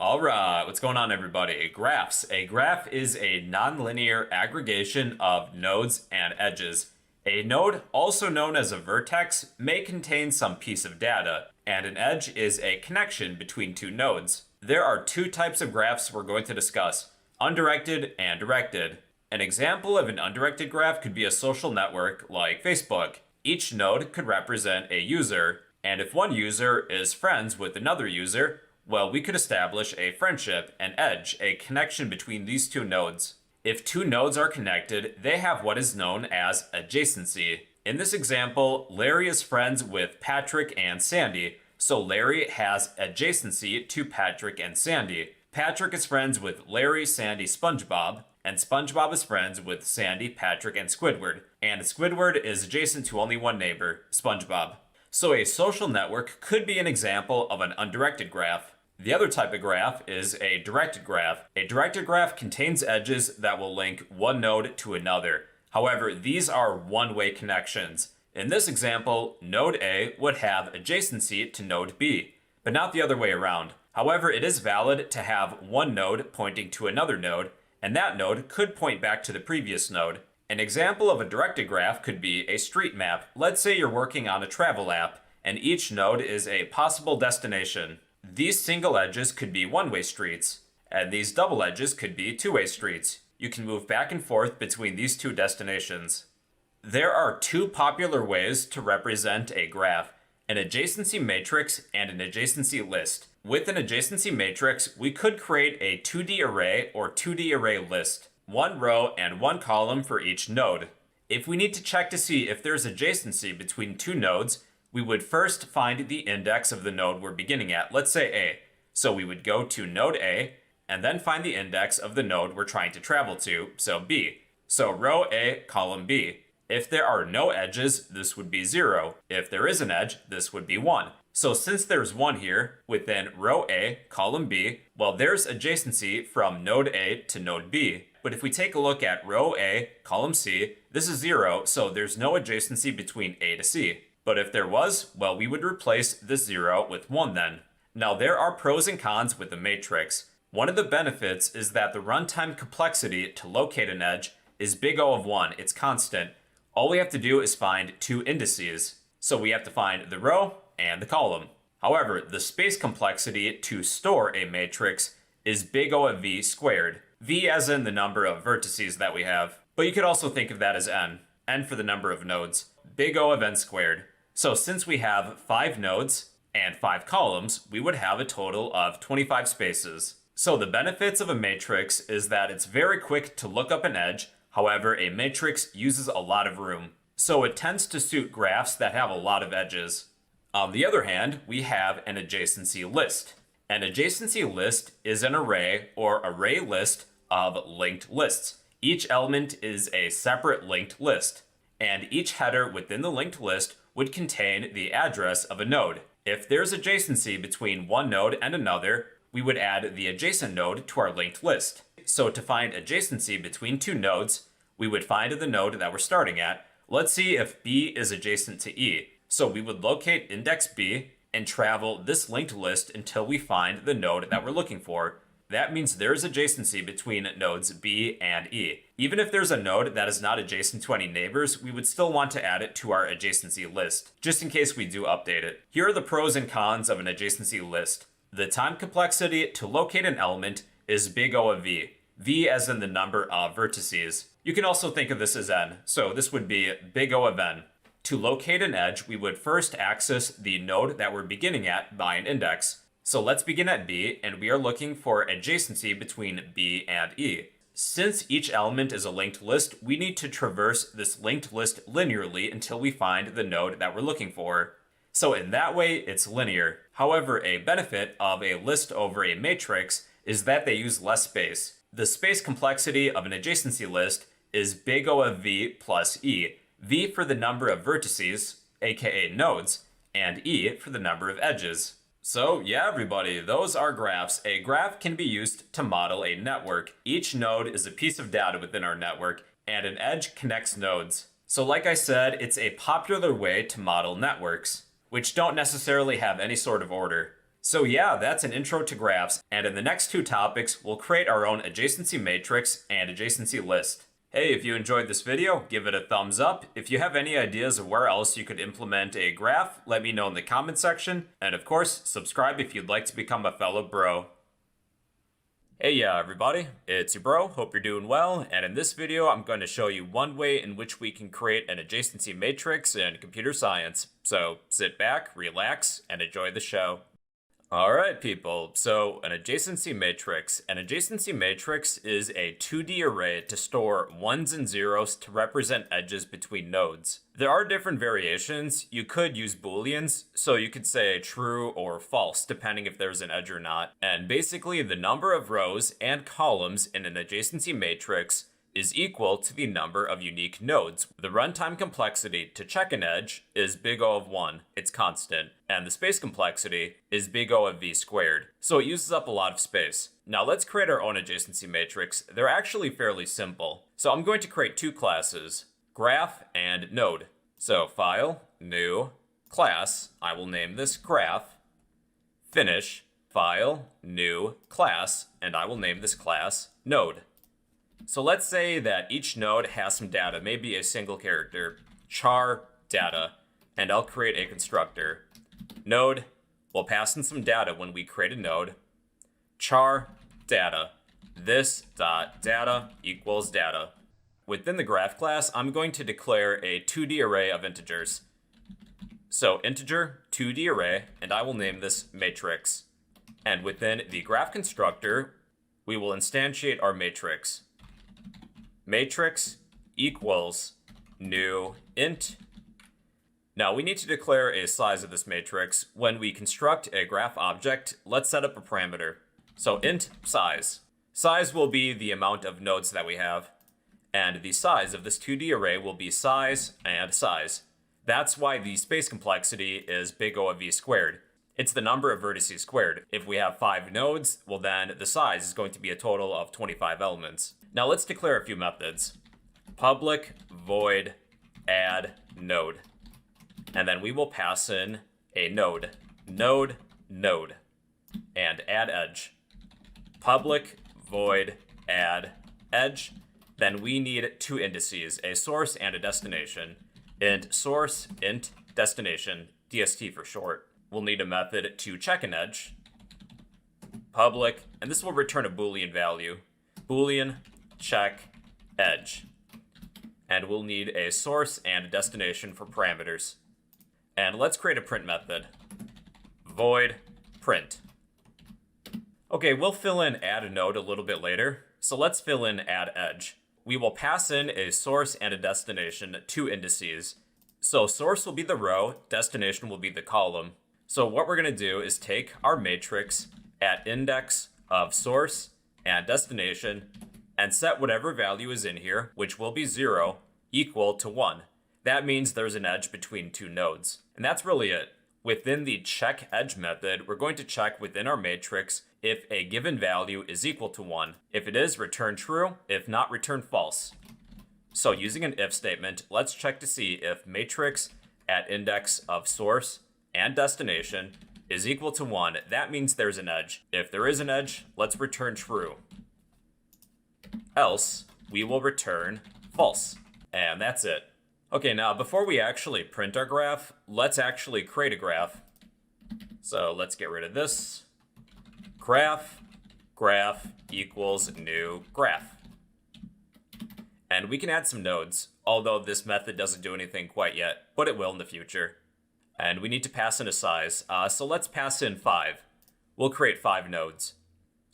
All right, what's going on, everybody? Graphs. A graph is a nonlinear aggregation of nodes and edges. A node, also known as a vertex, may contain some piece of data, and an edge is a connection between two nodes. There are two types of graphs we're going to discuss, undirected and directed. An example of an undirected graph could be a social network like Facebook. Each node could represent a user, and if one user is friends with another user, well, we could establish a friendship, an edge, a connection between these two nodes. If two nodes are connected, they have what is known as adjacency. In this example, Larry is friends with Patrick and Sandy, so Larry has adjacency to Patrick and Sandy. Patrick is friends with Larry, Sandy, SpongeBob, and SpongeBob is friends with Sandy, Patrick, and Squidward. And Squidward is adjacent to only one neighbor, SpongeBob. So a social network could be an example of an undirected graph. The other type of graph is a directed graph. A directed graph contains edges that will link one node to another. However, these are one-way connections. In this example, node A would have adjacency to node B, but not the other way around. However, it is valid to have one node pointing to another node, and that node could point back to the previous node. An example of a directed graph could be a street map. Let's say you're working on a travel app, and each node is a possible destination. These single edges could be one-way streets, and these double edges could be two-way streets. You can move back and forth between these two destinations. There are two popular ways to represent a graph, an adjacency matrix and an adjacency list. With an adjacency matrix, we could create a 2D array or 2D array list, one row and one column for each node. If we need to check to see if there's adjacency between two nodes, we would first find the index of the node we're beginning at, let's say A. So we would go to node A, and then find the index of the node we're trying to travel to, so B. So row A, column B. If there are no edges, this would be 0. If there is an edge, this would be 1. So since there's 1 here, within row A, column B, well, there's adjacency from node A to node B. But if we take a look at row A, column C, this is 0, so there's no adjacency between A to C. But if there was, well, we would replace this 0 with 1 then. Now there are pros and cons with the matrix. One of the benefits is that the runtime complexity to locate an edge is big O of 1, it's constant. All we have to do is find two indices. So we have to find the row and the column. However, the space complexity to store a matrix is big O of v squared. V as in the number of vertices that we have. But you could also think of that as n for the number of nodes. Big O of n squared. So since we have 5 nodes and 5 columns, we would have a total of 25 spaces. So the benefits of a matrix is that it's very quick to look up an edge. However, a matrix uses a lot of room, so it tends to suit graphs that have a lot of edges. On the other hand, we have an adjacency list. An adjacency list is an array or array list of linked lists. Each element is a separate linked list, and each header within the linked list would contain the address of a node. If there's adjacency between one node and another, we would add the adjacent node to our linked list. So to find adjacency between two nodes, we would find the node that we're starting at. Let's see if B is adjacent to E. So we would locate index B and travel this linked list until we find the node that we're looking for. That means there's adjacency between nodes B and E. Even if there's a node that is not adjacent to any neighbors, we would still want to add it to our adjacency list, just in case we do update it. Here are the pros and cons of an adjacency list. The time complexity to locate an element is big O of v. V as in the number of vertices. You can also think of this as n, so this would be big O of n. To locate an edge, we would first access the node that we're beginning at by an index. So let's begin at B, and we are looking for adjacency between B and E. Since each element is a linked list, we need to traverse this linked list linearly until we find the node that we're looking for. So in that way, it's linear. However, a benefit of a list over a matrix is that they use less space. The space complexity of an adjacency list is big O of v plus E. V for the number of vertices, aka nodes, and E for the number of edges. So yeah, everybody, those are graphs. A graph can be used to model a network. Each node is a piece of data within our network, and an edge connects nodes. So like I said, it's a popular way to model networks, which don't necessarily have any sort of order. So yeah, that's an intro to graphs, and in the next two topics, we'll create our own adjacency matrix and adjacency list. Hey, if you enjoyed this video, give it a thumbs up. If you have any ideas of where else you could implement a graph, let me know in the comment section. And of course, subscribe if you'd like to become a fellow bro. Hey everybody, it's your bro, hope you're doing well, and in this video I'm going to show you one way in which we can create an adjacency matrix in computer science. So sit back, relax, and enjoy the show. Alright people, so an adjacency matrix. An adjacency matrix is a 2D array to store ones and zeros to represent edges between nodes. There are different variations. You could use booleans, so you could say true or false depending if there's an edge or not. And basically the number of rows and columns in an adjacency matrix is equal to the number of unique nodes. The runtime complexity to check an edge is big O of 1, it's constant, and the space complexity is big O of v squared, so it uses up a lot of space. Now let's create our own adjacency matrix. They're actually fairly simple. So I'm going to create two classes, graph and node. So file, new, class, I will name this graph, finish, file, new, class, and I will name this class node. So let's say that each node has some data, maybe a single character, char data, and I'll create a constructor. Node will pass in some data when we create a node. Char data, this dot data equals data. Within the graph class, I'm going to declare a 2D array of integers. So integer 2D array, and I will name this matrix. And within the graph constructor, we will instantiate our matrix. Matrix equals new int. Now we need to declare a size of this matrix. When we construct a graph object, let's set up a parameter. So int size. Size will be the amount of nodes that we have, and the size of this 2D array will be size and size. That's why the space complexity is big O of v squared. It's the number of vertices squared. If we have 5 nodes, well then the size is going to be a total of 25 elements. Now let's declare a few methods. Public void add node. And then we will pass in a node, node, and add edge. Public void add edge. Then we need two indices, a source and a destination. Int source, int destination, DST for short. We'll need a method to check an edge. Public, and this will return a Boolean value. Boolean check edge. And we'll need a source and a destination for parameters. And let's create a print method. Void print. Okay, we'll fill in add a node a little bit later. So let's fill in add edge. We will pass in a source and a destination, two indices. So source will be the row, destination will be the column. So what we're going to do is take our matrix at index of source and destination and set whatever value is in here, which will be 0, equal to 1. That means there's an edge between two nodes. And that's really it. Within the check edge method, we're going to check within our matrix if a given value is equal to 1. If it is, return true. If not, return false. So using an if statement, let's check to see if matrix at index of source and destination is equal to 1. That means there's an edge. If there is an edge, let's return true. Else, we will return false. And that's it. Okay, now before we actually print our graph, let's actually create a graph. So let's get rid of this. Graph equals new graph. And we can add some nodes, although this method doesn't do anything quite yet, but it will in the future. And we need to pass in a size, so let's pass in 5. We'll create 5 nodes.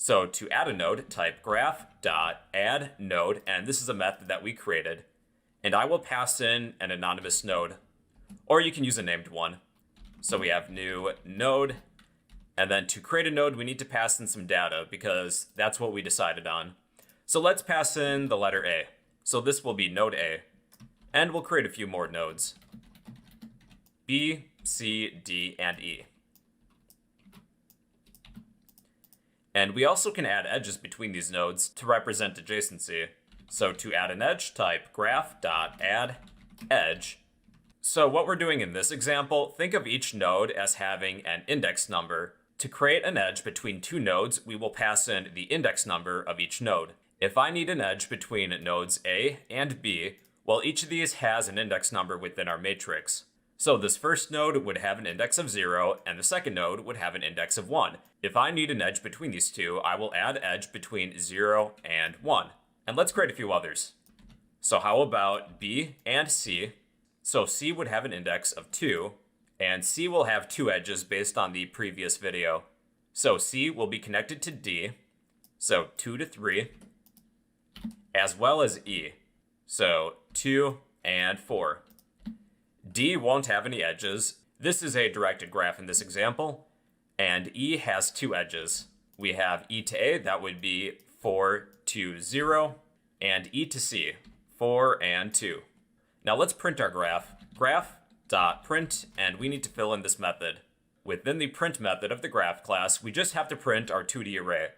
So to add a node, type graph.add node, and this is a method that we created. And I will pass in an anonymous node, or you can use a named one. So we have new node, and then to create a node, we need to pass in some data because that's what we decided on. So let's pass in the letter A. So this will be node A, and we'll create a few more nodes. B, C, D, and E. And we also can add edges between these nodes to represent adjacency. So to add an edge, type graph.add edge. So what we're doing in this example, think of each node as having an index number. To create an edge between two nodes, we will pass in the index number of each node. If I need an edge between nodes A and B, well, each of these has an index number within our matrix. So this first node would have an index of 0, and the second node would have an index of 1. If I need an edge between these two, I will add edge between 0 and 1. And let's create a few others. So how about B and C? So C would have an index of 2, and C will have 2 edges based on the previous video. So C will be connected to D, so 2 to 3, as well as E, so 2 and 4. D won't have any edges. This is a directed graph in this example, and E has 2 edges. We have E to A, that would be 4 to 0, and E to C, 4 and 2. Now let's print our graph. Graph.print, and we need to fill in this method. Within the print method of the graph class, we just have to print our 2D array,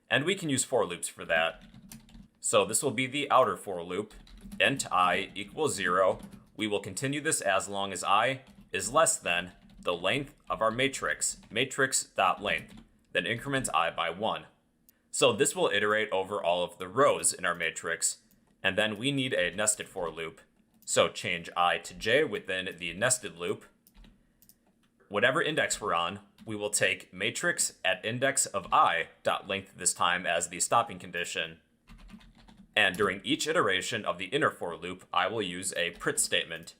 and we can use for loops for that. So this will be the outer for loop, int I equals 0. We will continue this as long as I is less than the length of our matrix, matrix.length, then increment I by 1. So this will iterate over all of the rows in our matrix, and then we need a nested for loop. So change I to j within the nested loop. Whatever index we're on, we will take matrix at index of I dot length this time as the stopping condition. And during each iteration of the inner for loop, I will use a print statement,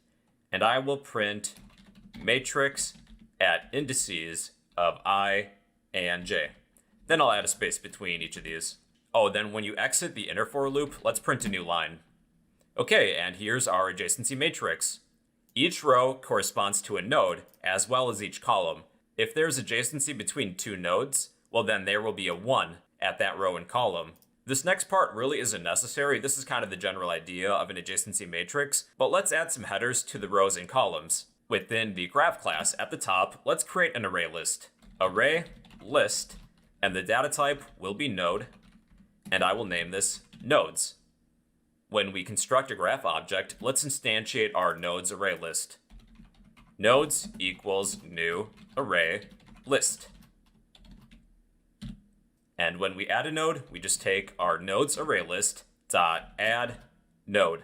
and I will print matrix at indices of I and j. Then I'll add a space between each of these. Oh, then when you exit the inner for loop, let's print a new line. Okay, and here's our adjacency matrix. Each row corresponds to a node, as well as each column. If there's adjacency between 2 nodes, well then there will be a 1 at that row and column. This next part really isn't necessary. This is kind of the general idea of an adjacency matrix, but let's add some headers to the rows and columns. Within the graph class at the top, let's create an array list. Array list, and the data type will be node, and I will name this nodes. When we construct a graph object, let's instantiate our nodes array list. Nodes equals new array list. And when we add a node, we just take our nodes array list dot add node.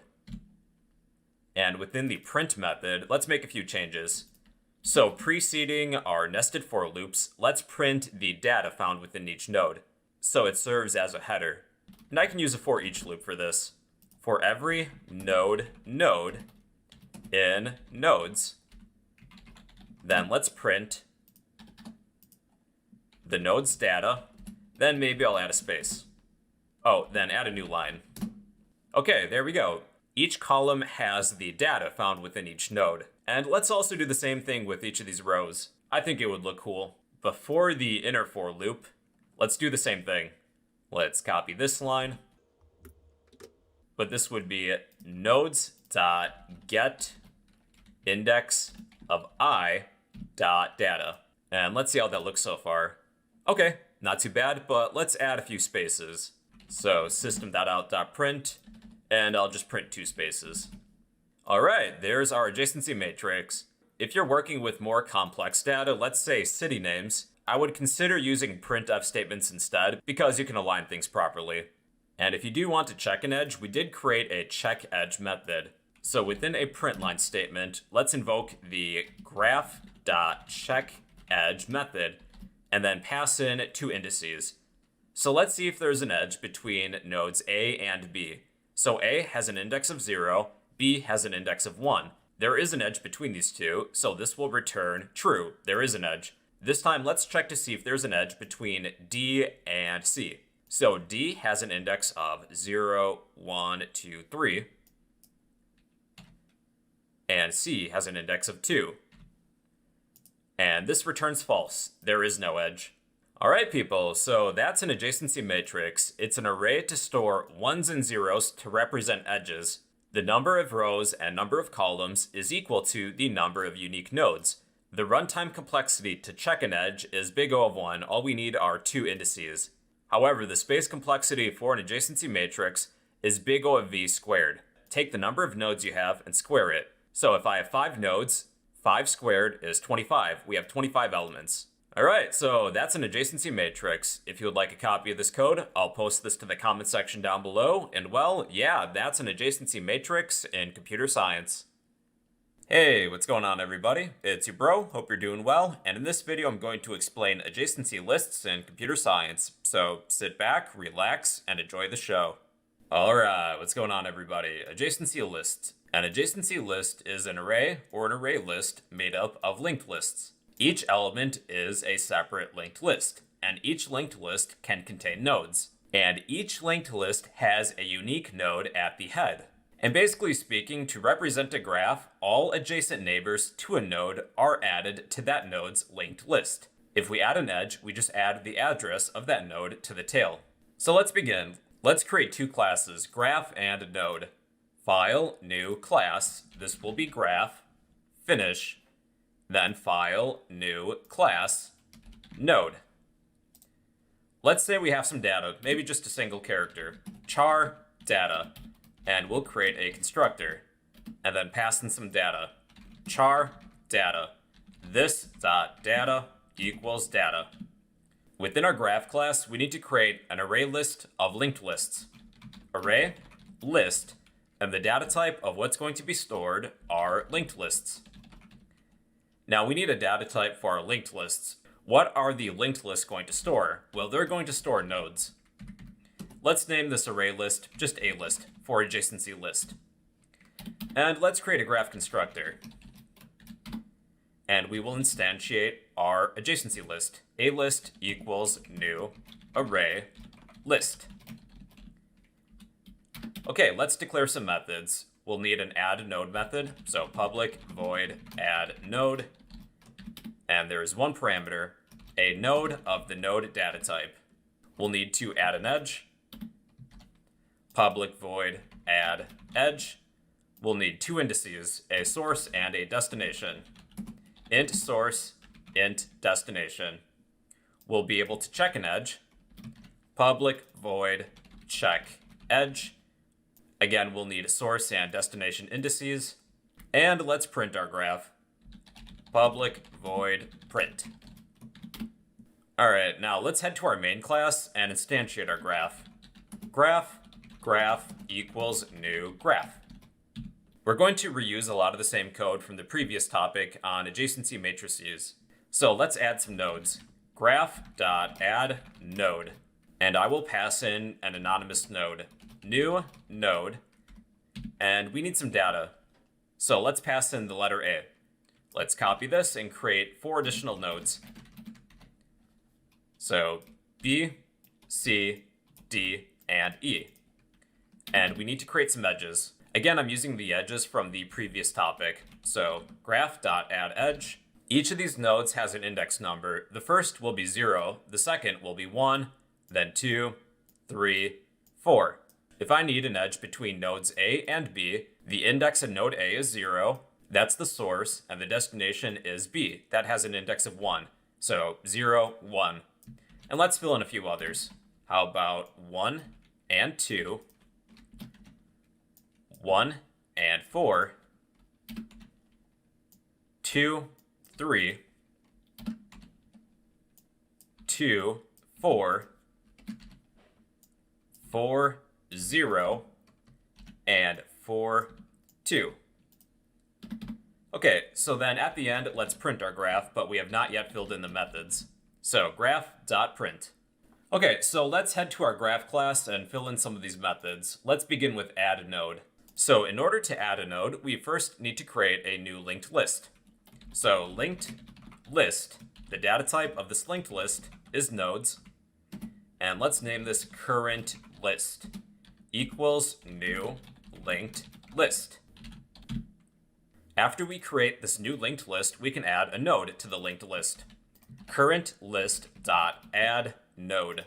And within the print method, let's make a few changes. So preceding our nested for loops, let's print the data found within each node. So it serves as a header. And I can use a for each loop for this. For every node in nodes, then let's print the node's data. Then maybe I'll add a space. Oh, then add a new line. Okay, there we go. Each column has the data found within each node. And let's also do the same thing with each of these rows. I think it would look cool. Before the inner for loop, let's do the same thing. Let's copy this line. But this would be nodes.get index of I dot data. And let's see how that looks so far. Okay, not too bad, but let's add a few spaces. So system.out.print, and I'll just print 2 spaces. All right, there's our adjacency matrix. If you're working with more complex data, let's say city names, I would consider using printf statements instead because you can align things properly. And if you do want to check an edge, we did create a check edge method. So within a print line statement, let's invoke the graph.checkEdge method and then pass in 2 indices. So let's see if there's an edge between nodes A and B. So A has an index of 0, B has an index of 1. There is an edge between these two, so this will return true. There is an edge. This time, let's check to see if there's an edge between D and C. So D has an index of 0, 1, 2, 3. And C has an index of 2. And this returns false. There is no edge. All right, people, so that's an adjacency matrix. It's an array to store ones and zeros to represent edges. The number of rows and number of columns is equal to the number of unique nodes. The runtime complexity to check an edge is big O of 1. All we need are 2 indices. However, the space complexity for an adjacency matrix is big O of v squared. Take the number of nodes you have and square it. So if I have 5 nodes, 5 squared is 25. We have 25 elements. All right, so that's an adjacency matrix. If you would like a copy of this code, I'll post this to the comment section down below. And well, yeah, that's an adjacency matrix in computer science. Hey, what's going on everybody? It's your bro, hope you're doing well, and in this video I'm going to explain adjacency lists in computer science. So sit back, relax, and enjoy the show. Alright, what's going on everybody? Adjacency list. An adjacency list is an array or an array list made up of linked lists. Each element is a separate linked list, and each linked list can contain nodes. And each linked list has a unique node at the head. And basically speaking, to represent a graph, all adjacent neighbors to a node are added to that node's linked list. If we add an edge, we just add the address of that node to the tail. So let's begin. Let's create two classes, graph and node. File, new class. This will be graph. Finish. Then file, new class, node. Let's say we have some data, maybe just a single character. Char data. And we'll create a constructor and then pass in some data. Char data. This dot data equals data. Within our graph class, we need to create an array list of linked lists. Array, list, and the data type of what's going to be stored are linked lists. Now we need a data type for our linked lists. What are the linked lists going to store? Well, they're going to store nodes. Let's name this array list just a list for adjacency list. And let's create a graph constructor. And we will instantiate our adjacency list. A list equals new array list. Okay, let's declare some methods. We'll need an add node method. So public void add node. And there is one parameter, a node of the node data type. We'll need to add an edge. Public void add edge. We'll need two indices, a source and a destination. Int source, int destination. We'll be able to check an edge. Public void check edge. Again, we'll need source and destination indices. And let's print our graph. Public void print. Alright, now let's head to our main class and instantiate our graph. Graph equals new graph. We're going to reuse a lot of the same code from the previous topic on adjacency matrices. So let's add some nodes. Graph.add node. And I will pass in an anonymous node. New node. And we need some data. So let's pass in the letter A. Let's copy this and create 4 additional nodes. So B, C, D, and E. And we need to create some edges. Again, I'm using the edges from the previous topic. So graph.addEdge. Each of these nodes has an index number. The first will be 0, the second will be 1, then 2, 3, 4. If I need an edge between nodes A and B, the index of node A is 0, that's the source, and the destination is B. That has an index of 1. So 0, 1. And let's fill in a few others. How about 1 and 2, 1 and 4, 2, 3, 2, 4, 4, 0, and 4, 2. Okay, so then at the end, let's print our graph, but we have not yet filled in the methods. So graph.print. Okay, so let's head to our graph class and fill in some of these methods. Let's begin with add node. So in order to add a node, we first need to create a new linked list. So linked list, the data type of this linked list is nodes. And let's name this current list equals new linked list. After we create this new linked list, we can add a node to the linked list. Current list.add node.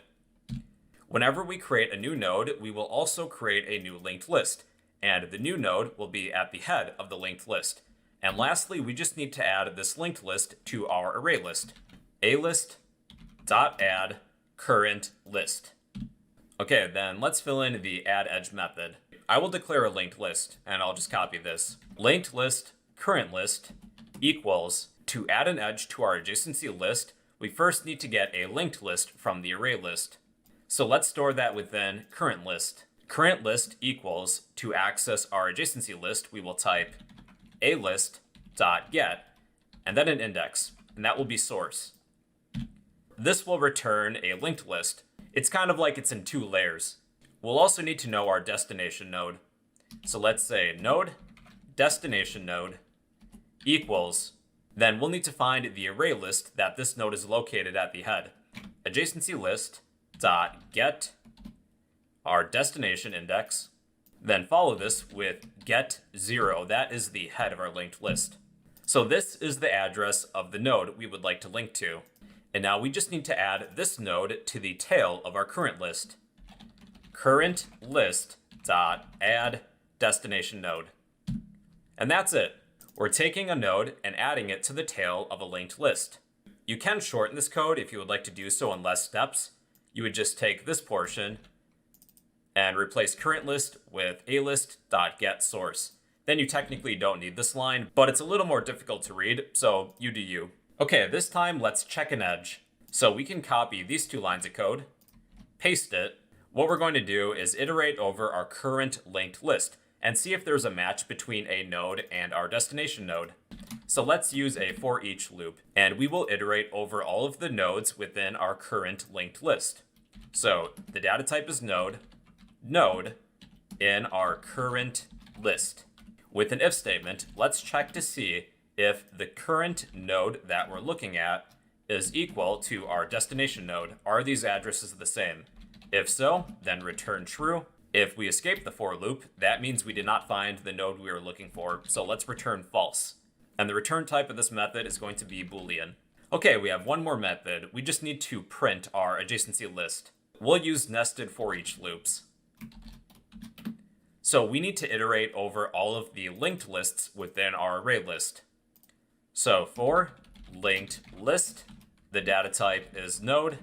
Whenever we create a new node, we will also create a new linked list, and the new node will be at the head of the linked list. And lastly, we just need to add this linked list to our array list. alist.add current list. Okay, then let's fill in the add edge method. I will declare a linked list, and I'll just copy this. Linked list current list equals, to add an edge to our adjacency list, we first need to get a linked list from the array list. So let's store that within current list. Current list equals, to access our adjacency list, we will type a list dot get, and then an index, and that will be source. This will return a linked list. It's kind of like it's in two layers. We'll also need to know our destination node. So let's say node, destination node, equals, then we'll need to find the array list that this node is located at the head. Adjacency list dot get our destination index, then follow this with get 0. That is the head of our linked list. So this is the address of the node we would like to link to. And now we just need to add this node to the tail of our current list. Current list dot add destination node. And that's it. We're taking a node and adding it to the tail of a linked list. You can shorten this code if you would like to do so in less steps. You would just take this portion and replace current list with alist.getSource. Then you technically don't need this line, but it's a little more difficult to read, so you do you. Okay, this time let's check an edge. So we can copy these two lines of code, paste it. What we're going to do is iterate over our current linked list and see if there's a match between a node and our destination node. So let's use a for each loop, and we will iterate over all of the nodes within our current linked list. So the data type is node in our current list. With an if statement, let's check to see if the current node that we're looking at is equal to our destination node. Are these addresses the same? If so, then return true. If we escape the for loop, that means we did not find the node we were looking for, so let's return false. And the return type of this method is going to be Boolean. Okay, we have one more method. We just need to print our adjacency list. We'll use nested for each loops. So we need to iterate over all of the linked lists within our array list. So for linked list, the data type is node,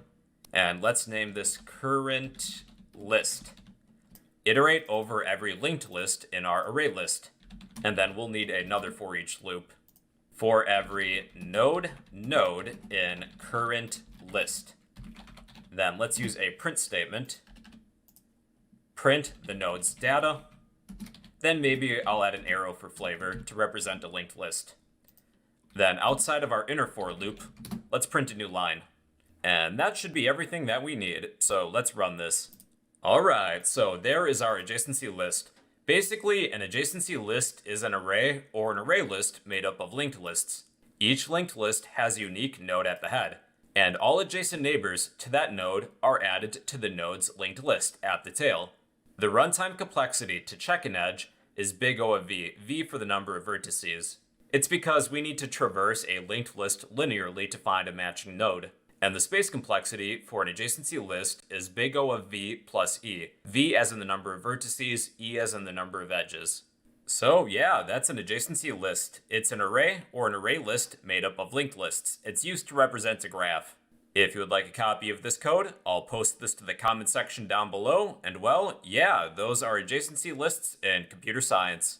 and let's name this current list. Iterate over every linked list in our array list, and then we'll need another for each loop. For every node in current list. Then let's use a print statement. Print the node's data. Then maybe I'll add an arrow for flavor to represent a linked list. Then outside of our inner for loop, let's print a new line. And that should be everything that we need, so let's run this. Alright, so there is our adjacency list. Basically, an adjacency list is an array or an array list made up of linked lists. Each linked list has a unique node at the head, and all adjacent neighbors to that node are added to the node's linked list at the tail. The runtime complexity to check an edge is big O of v, v for the number of vertices. It's because we need to traverse a linked list linearly to find a matching node. And the space complexity for an adjacency list is big O of v plus e. V as in the number of vertices, e as in the number of edges. So yeah, that's an adjacency list. It's an array or an array list made up of linked lists. It's used to represent a graph. If you would like a copy of this code, I'll post this to the comment section down below. And well, yeah, those are adjacency lists in computer science.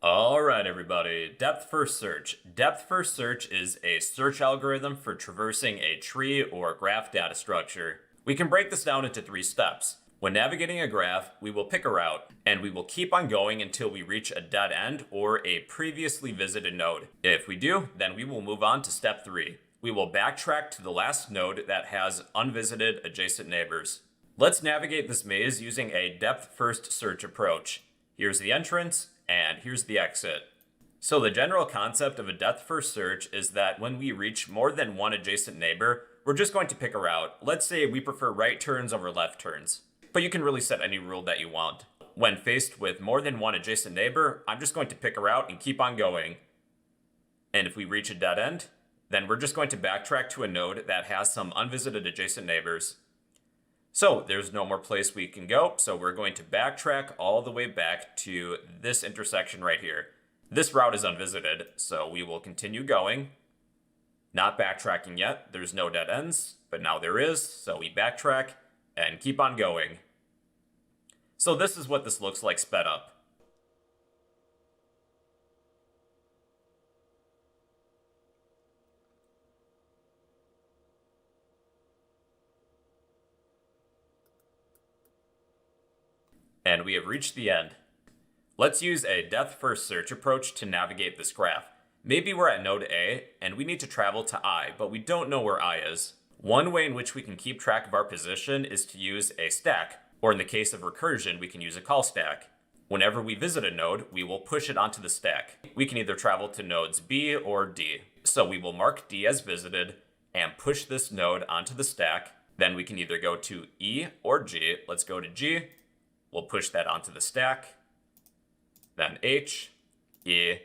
Alright everybody, depth first search. Depth first search is a search algorithm for traversing a tree or graph data structure. We can break this down into 3 steps. When navigating a graph, we will pick a route, and we will keep on going until we reach a dead end or a previously visited node. If we do, then we will move on to step 3. We will backtrack to the last node that has unvisited adjacent neighbors. Let's navigate this maze using a depth first search approach. Here's the entrance, and here's the exit. So the general concept of a depth first search is that when we reach more than one adjacent neighbor, we're just going to pick a route. Let's say we prefer right turns over left turns, but you can really set any rule that you want. When faced with more than one adjacent neighbor, I'm just going to pick a route and keep on going. And if we reach a dead end, then we're just going to backtrack to a node that has some unvisited adjacent neighbors. So there's no more place we can go, so we're going to backtrack all the way back to this intersection right here. This route is unvisited, so we will continue going. Not backtracking yet, there's no dead ends, but now there is, so we backtrack and keep on going. So this is what this looks like sped up. And we have reached the end. Let's use a depth-first search approach to navigate this graph. Maybe we're at node A, and we need to travel to I, but we don't know where I is. One way in which we can keep track of our position is to use a stack, or in the case of recursion, we can use a call stack. Whenever we visit a node, we will push it onto the stack. We can either travel to nodes B or D. So we will mark D as visited and push this node onto the stack. Then we can either go to E or G. Let's go to G. We'll push that onto the stack. Then H, E,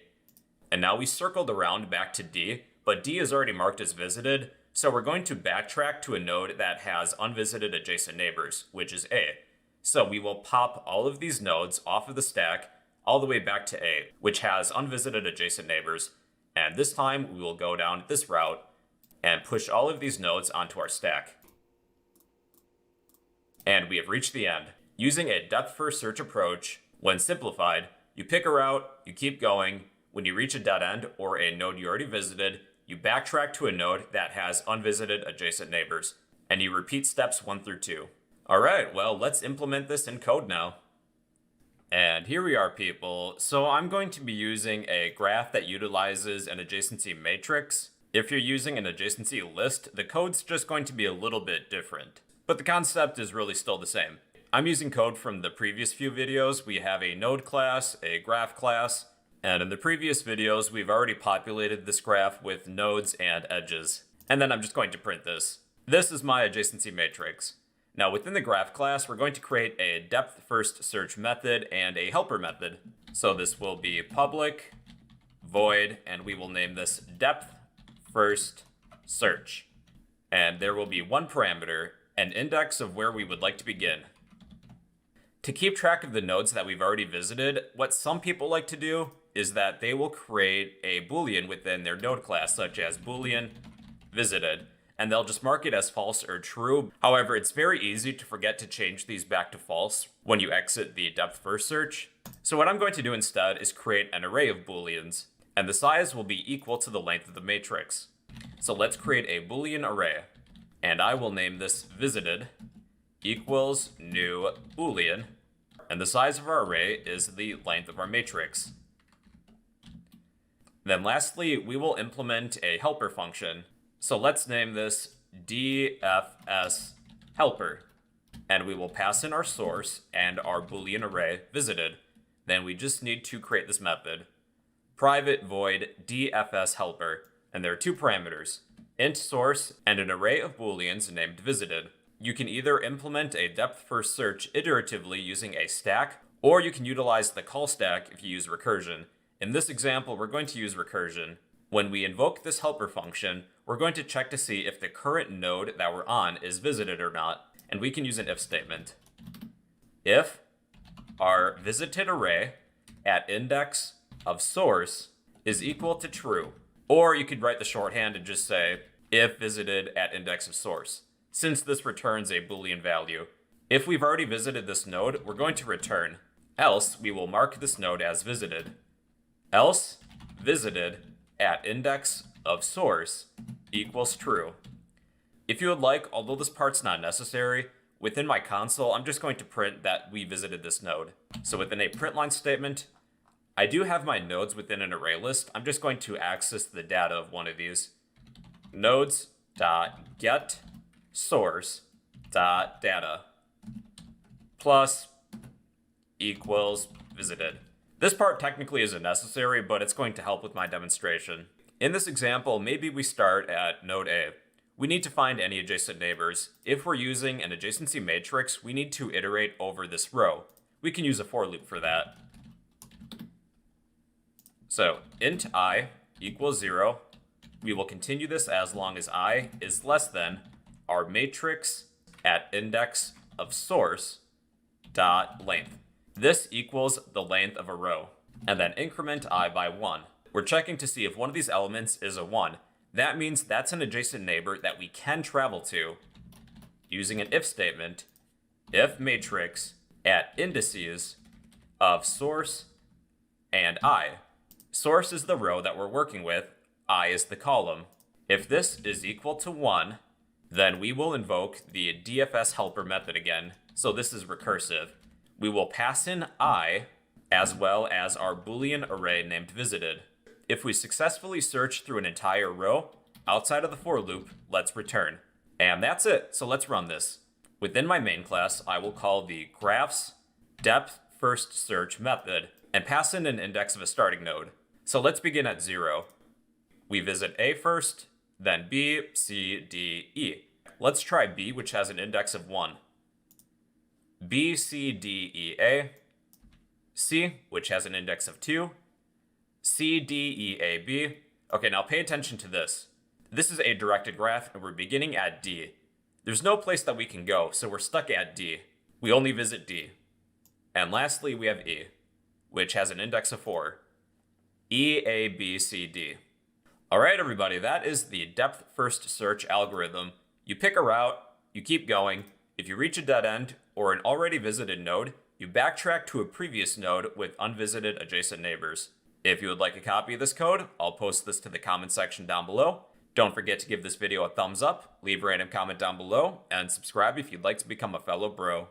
and now we circled around back to D, but D is already marked as visited, so we're going to backtrack to a node that has unvisited adjacent neighbors, which is A. So we will pop all of these nodes off of the stack all the way back to A, which has unvisited adjacent neighbors, and this time we will go down this route and push all of these nodes onto our stack. And we have reached the end. Using a depth-first search approach, when simplified, you pick a route, you keep going. When you reach a dead end or a node you already visited, you backtrack to a node that has unvisited adjacent neighbors, and you repeat steps 1 through 2. Alright, well, let's implement this in code now. And here we are, people. So I'm going to be using a graph that utilizes an adjacency matrix. If you're using an adjacency list, the code's just going to be a little bit different, but the concept is really still the same. I'm using code from the previous few videos. We have a node class, a graph class, and in the previous videos, we've already populated this graph with nodes and edges. And then I'm just going to print this. This is my adjacency matrix. Now within the graph class, we're going to create a depth-first search method and a helper method. So this will be public void, and we will name this depth-first search. And there will be one parameter, an index of where we would like to begin. To keep track of the nodes that we've already visited, what some people like to do is that they will create a boolean within their node class, such as boolean visited, and they'll just mark it as false or true. However, it's very easy to forget to change these back to false when you exit the depth-first search. So what I'm going to do instead is create an array of booleans, and the size will be equal to the length of the matrix. So let's create a boolean array, and I will name this visited equals new boolean, and the size of our array is the length of our matrix. Then lastly, we will implement a helper function. So let's name this DFS helper, and we will pass in our source and our boolean array visited. Then we just need to create this method, private void DFS helper, and there are two parameters, int source and an array of booleans named visited. You can either implement a depth-first search iteratively using a stack, or you can utilize the call stack if you use recursion. In this example, we're going to use recursion. When we invoke this helper function, we're going to check to see if the current node that we're on is visited or not, and we can use an if statement. If our visited array at index of source is equal to true, or you could write the shorthand and just say if visited at index of source, since this returns a boolean value. If we've already visited this node, we're going to return, else we will mark this node as visited. Else visited at index of source equals true. If you would like, although this part's not necessary, within my console, I'm just going to print that we visited this node. So within a print line statement, I do have my nodes within an array list. I'm just going to access the data of one of these. Nodes.get source.data plus equals visited. This part technically isn't necessary, but it's going to help with my demonstration. In this example, maybe we start at node A. We need to find any adjacent neighbors. If we're using an adjacency matrix, we need to iterate over this row. We can use a for loop for that. So int I equals 0. We will continue this as long as I is less than our matrix at index of source dot length. This equals the length of a row, and then increment I by 1. We're checking to see if one of these elements is a 1. That means that's an adjacent neighbor that we can travel to. Using an if statement, if matrix at indices of source and I. Source is the row that we're working with, I is the column. If this is equal to 1, then we will invoke the DFS helper method again. So this is recursive. We will pass in I as well as our Boolean array named visited. If we successfully search through an entire row outside of the for loop, let's return. And that's it, so let's run this. Within my main class, I will call the graphs depth first search method and pass in an index of a starting node. So let's begin at 0. We visit A first, then B, C, D, E. Let's try B, which has an index of 1. B, C, D, E, A. C, which has an index of 2. C, D, E, A, B. Okay, now pay attention to this. This is a directed graph, and we're beginning at D. There's no place that we can go, so we're stuck at D. We only visit D. And lastly, we have E, which has an index of 4. E, A, B, C, D. All right, everybody, that is the depth first search algorithm. You pick a route, you keep going. If you reach a dead end or an already visited node, you backtrack to a previous node with unvisited adjacent neighbors. If you would like a copy of this code, I'll post this to the comment section down below. Don't forget to give this video a thumbs up, leave a random comment down below, and subscribe if you'd like to become a fellow bro.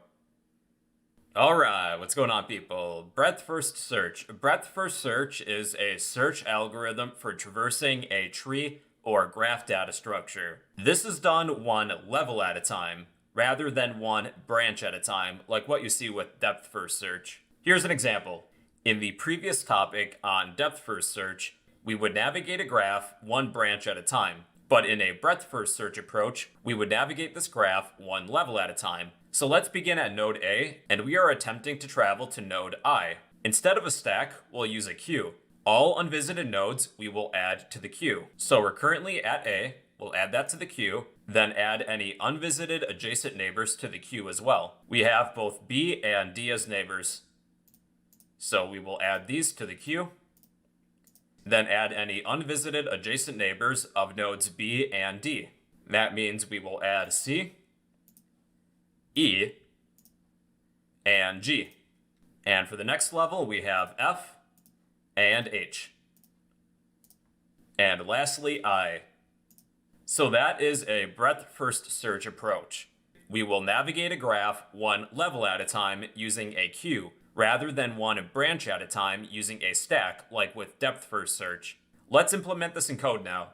Alright, what's going on, people? Breadth first search. Breadth first search is a search algorithm for traversing a tree or graph data structure. This is done one level at a time, rather than one branch at a time, like what you see with depth first search. Here's an example. In the previous topic on depth first search, we would navigate a graph one branch at a time. But in a breadth first search approach, we would navigate this graph one level at a time. So let's begin at node A, and we are attempting to travel to node I. Instead of a stack, we'll use a queue. All unvisited nodes we will add to the queue. So we're currently at A, we'll add that to the queue, then add any unvisited adjacent neighbors to the queue as well. We have both B and D as neighbors. So we will add these to the queue, then add any unvisited adjacent neighbors of nodes B and D. That means we will add C, E, and G. And for the next level, we have F and H. And lastly, I. So that is a breadth first search approach. We will navigate a graph one level at a time using a queue, rather than one branch at a time using a stack, like with depth first search. Let's implement this in code now.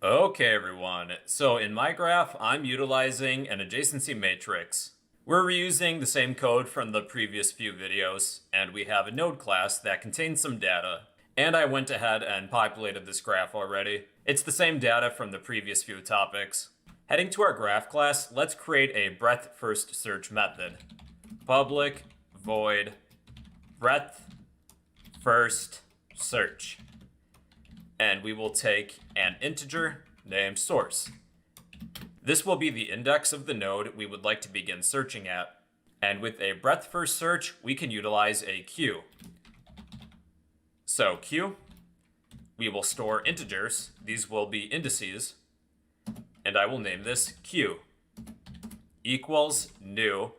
Okay, everyone, so in my graph, I'm utilizing an adjacency matrix. We're reusing the same code from the previous few videos, and we have a node class that contains some data. And I went ahead and populated this graph already. It's the same data from the previous few topics. Heading to our graph class, let's create a breadth first search method. Public void breadth first search. And we will take an integer named source. This will be the index of the node we would like to begin searching at. And with a breadth first search, we can utilize a queue. So queue, we will store integers. These will be indices. And I will name this queue equals new.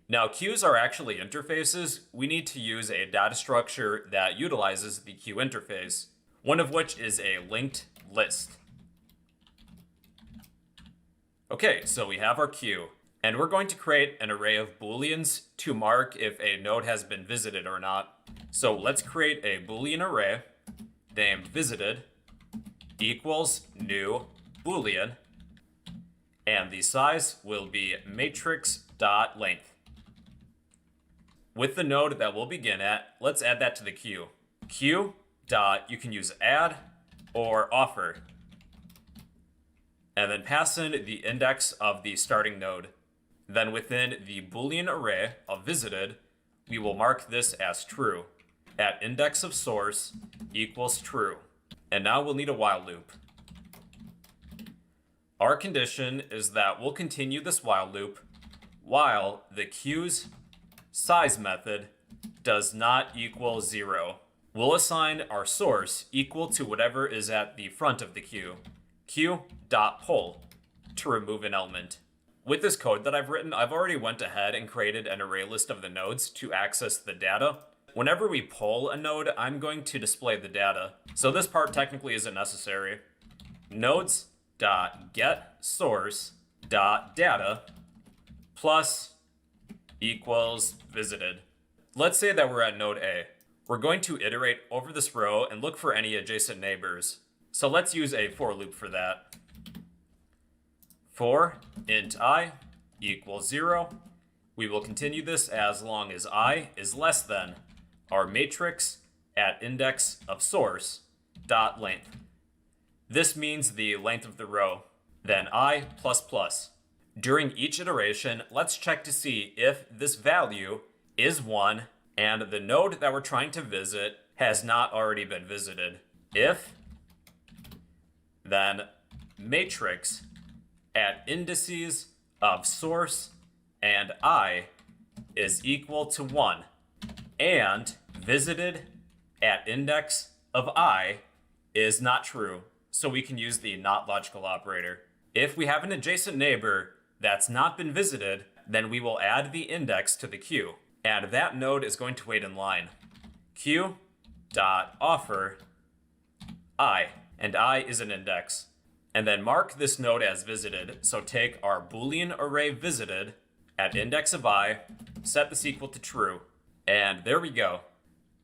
Now, queues are actually interfaces. We need to use a data structure that utilizes the queue interface, one of which is a linked list. Okay, so we have our queue, and we're going to create an array of booleans to mark if a node has been visited or not. So let's create a boolean array named visited equals new boolean, and the size will be matrix.length. With the node that we'll begin at, let's add that to the queue. Queue dot, you can use add or offer. And then pass in the index of the starting node. Then within the Boolean array of visited, we will mark this as true. At index of source equals true. And now we'll need a while loop. Our condition is that we'll continue this while loop while the queue's size method does not equal 0. We'll assign our source equal to whatever is at the front of the queue. Queue.pull to remove an element. With this code that I've written, I've already went ahead and created an array list of the nodes to access the data. Whenever we pull a node, I'm going to display the data. So this part technically isn't necessary. Nodes.getSource.data plus equals visited. Let's say that we're at node A. We're going to iterate over this row and look for any adjacent neighbors. So let's use a for loop for that. For int I equals 0. We will continue this as long as I is less than our matrix at index of source dot length. This means the length of the row, then I plus plus. During each iteration, let's check to see if this value is 1 and the node that we're trying to visit has not already been visited. If, then matrix at indices of source and I is equal to 1, and visited at index of I is not true, so we can use the not logical operator. If we have an adjacent neighbor that's not been visited, then we will add the index to the queue, and that node is going to wait in line. Queue dot offer I, and I is an index. And then mark this node as visited, so take our Boolean array visited at index of I, set this equal to true, and there we go.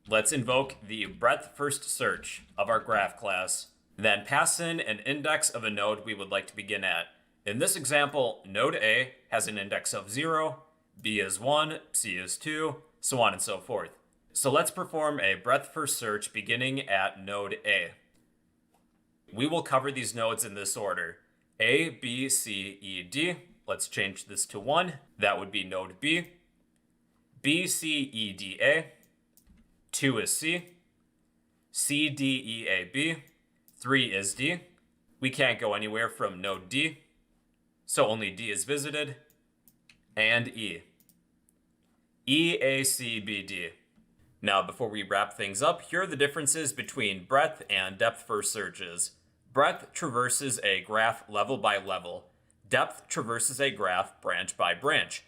Let's invoke the breadth first search of our graph class, then pass in an index of a node we would like to begin at. In this example, node A has an index of 0, B is 1, C is 2, so on and so forth. So let's perform a breadth first search beginning at node A. We will cover these nodes in this order: A, B, C, E, D. Let's change this to 1. That would be node B. B, C, E, D, A. 2 is C. C, D, E, A, B. 3 is D. We can't go anywhere from node D, so only D is visited. And E. E, A, C, B, D. Now, before we wrap things up, here are the differences between breadth and depth first searches. Breadth traverses a graph level by level. Depth traverses a graph branch by branch.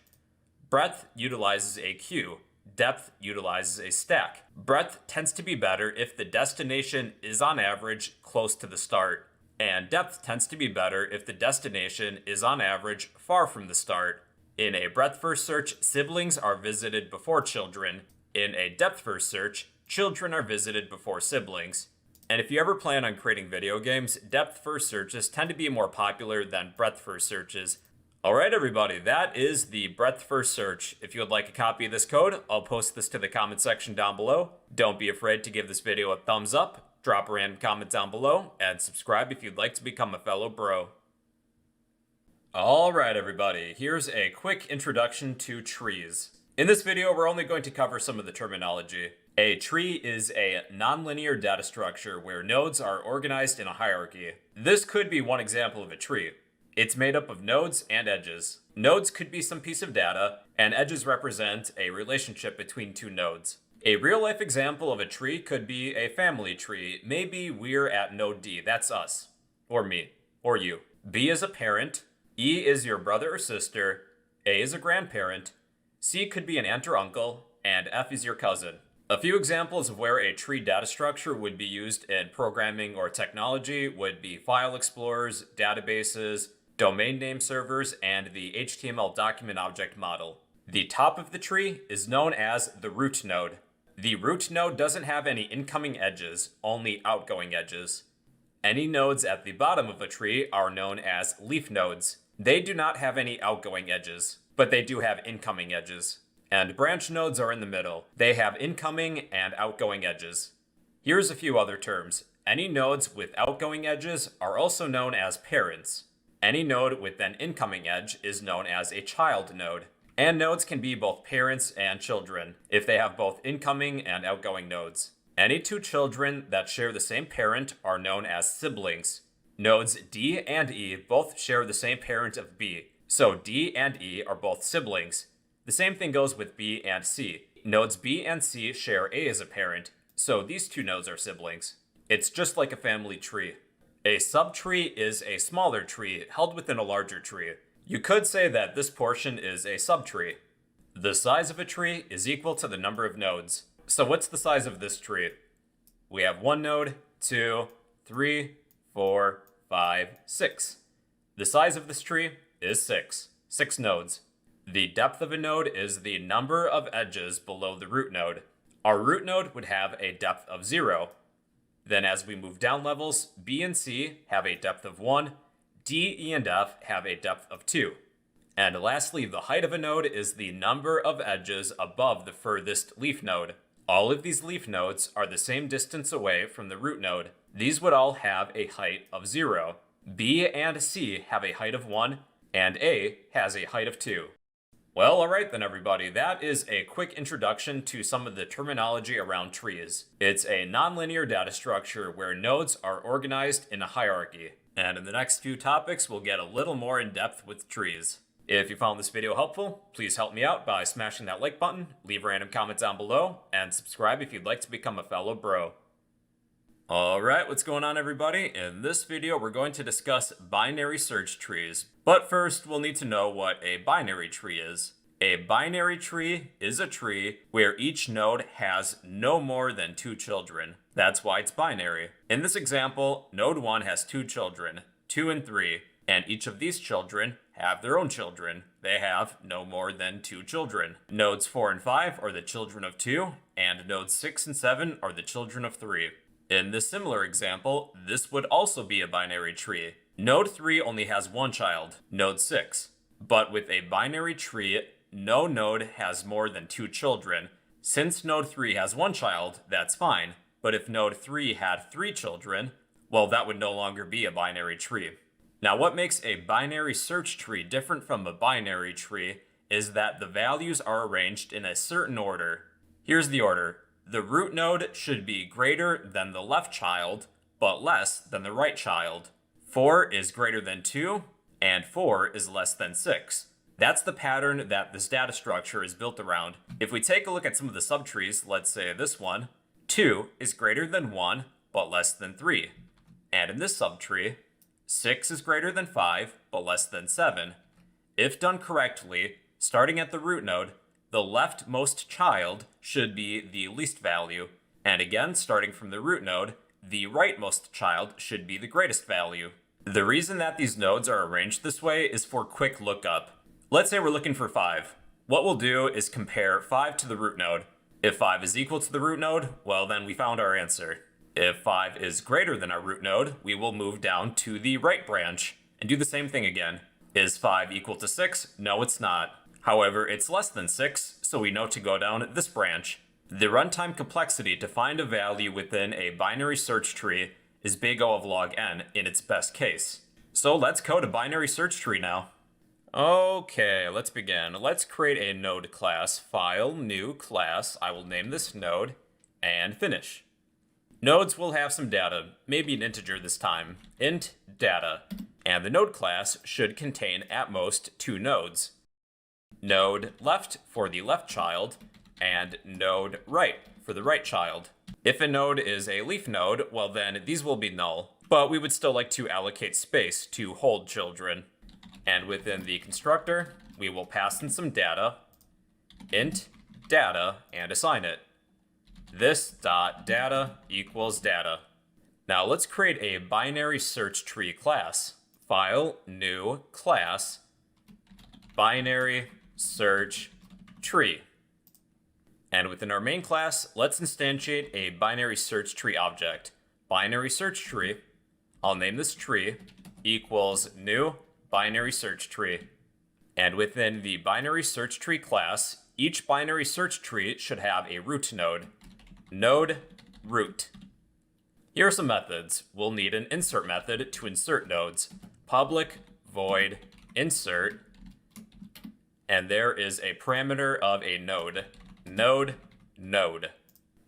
Breadth utilizes a queue. Depth utilizes a stack. Breadth tends to be better if the destination is on average close to the start, and depth tends to be better if the destination is on average far from the start. In a breadth first search, siblings are visited before children. In a depth first search, children are visited before siblings. And if you ever plan on creating video games, depth first searches tend to be more popular than breadth first searches. Alright everybody, that is the breadth first search. If you would like a copy of this code, I'll post this to the comment section down below. Don't be afraid to give this video a thumbs up, drop a random comment down below, and subscribe if you'd like to become a fellow bro. Alright everybody, here's a quick introduction to trees. In this video, we're only going to cover some of the terminology. A tree is a nonlinear data structure where nodes are organized in a hierarchy. This could be one example of a tree. It's made up of nodes and edges. Nodes could be some piece of data, and edges represent a relationship between two nodes. A real-life example of a tree could be a family tree. Maybe we're at node D, that's us, or me, or you. B is a parent, E is your brother or sister, A is a grandparent, C could be an aunt or uncle, and F is your cousin. A few examples of where a tree data structure would be used in programming or technology would be file explorers, databases, domain name servers, and the HTML document object model. The top of the tree is known as the root node. The root node doesn't have any incoming edges, only outgoing edges. Any nodes at the bottom of a tree are known as leaf nodes. They do not have any outgoing edges, but they do have incoming edges. And branch nodes are in the middle. They have incoming and outgoing edges. Here's a few other terms. Any nodes with outgoing edges are also known as parents. Any node with an incoming edge is known as a child node. And nodes can be both parents and children if they have both incoming and outgoing nodes. Any two children that share the same parent are known as siblings. Nodes D and E both share the same parent of B, so D and E are both siblings. The same thing goes with B and C. Nodes B and C share A as a parent, so these two nodes are siblings. It's just like a family tree. A subtree is a smaller tree held within a larger tree. You could say that this portion is a subtree. The size of a tree is equal to the number of nodes. So what's the size of this tree? We have 1 node, 2, 3, 4, 5, 6. The size of this tree is 6. 6 nodes. The depth of a node is the number of edges below the root node. Our root node would have a depth of 0. Then as we move down levels, B and C have a depth of 1, D, E, and F have a depth of 2. And lastly, the height of a node is the number of edges above the furthest leaf node. All of these leaf nodes are the same distance away from the root node. These would all have a height of 0. B and C have a height of 1, and A has a height of 2. Well, alright then everybody, that is a quick introduction to some of the terminology around trees. It's a nonlinear data structure where nodes are organized in a hierarchy. And in the next few topics, we'll get a little more in depth with trees. If you found this video helpful, please help me out by smashing that like button, leave a random comment down below, and subscribe if you'd like to become a fellow bro. Alright, what's going on everybody? In this video, we're going to discuss binary search trees. But first, we'll need to know what a binary tree is. A binary tree is a tree where each node has no more than 2 children. That's why it's binary. In this example, node 1 has 2 children, 2 and 3, and each of these children have their own children. They have no more than 2 children. Nodes 4 and 5 are the children of 2, and nodes 6 and 7 are the children of 3. In this similar example, this would also be a binary tree. Node 3 only has 1 child, node 6. But with a binary tree, no node has more than 2 children. Since node 3 has 1 child, that's fine. But if node 3 had 3 children, well, that would no longer be a binary tree. Now, what makes a binary search tree different from a binary tree is that the values are arranged in a certain order. Here's the order. The root node should be greater than the left child, but less than the right child. 4 is greater than 2, and 4 is less than 6. That's the pattern that this data structure is built around. If we take a look at some of the subtrees, let's say this one, 2 is greater than 1, but less than 3. And in this subtree, 6 is greater than 5, but less than 7. If done correctly, starting at the root node, the leftmost child should be the least value, and again, starting from the root node, the rightmost child should be the greatest value. The reason that these nodes are arranged this way is for quick lookup. Let's say we're looking for 5. What we'll do is compare 5 to the root node. If 5 is equal to the root node, well then we found our answer. If 5 is greater than our root node, we will move down to the right branch and do the same thing again. Is 5 equal to 6? No, it's not. However, it's less than 6, so we know to go down this branch. The runtime complexity to find a value within a binary search tree is big O of log n in its best case. So let's code a binary search tree now. Okay, let's begin. Let's create a node class, file, new class. I will name this node, and finish. Nodes will have some data, maybe an integer this time, int data, and the node class should contain at most 2 nodes. Node left for the left child, and node right for the right child. If a node is a leaf node, well then these will be null, but we would still like to allocate space to hold children. And within the constructor, we will pass in some data, int data, and assign it. This dot data equals data. Now let's create a binary search tree class. File, new, class, binary search tree. And within our main class, let's instantiate a binary search tree object. Binary search tree, I'll name this tree, equals new binary search tree. And within the binary search tree class, each binary search tree should have a root node. Node root. Here are some methods. We'll need an insert method to insert nodes. Public void insert. And there is a parameter of a node. Node.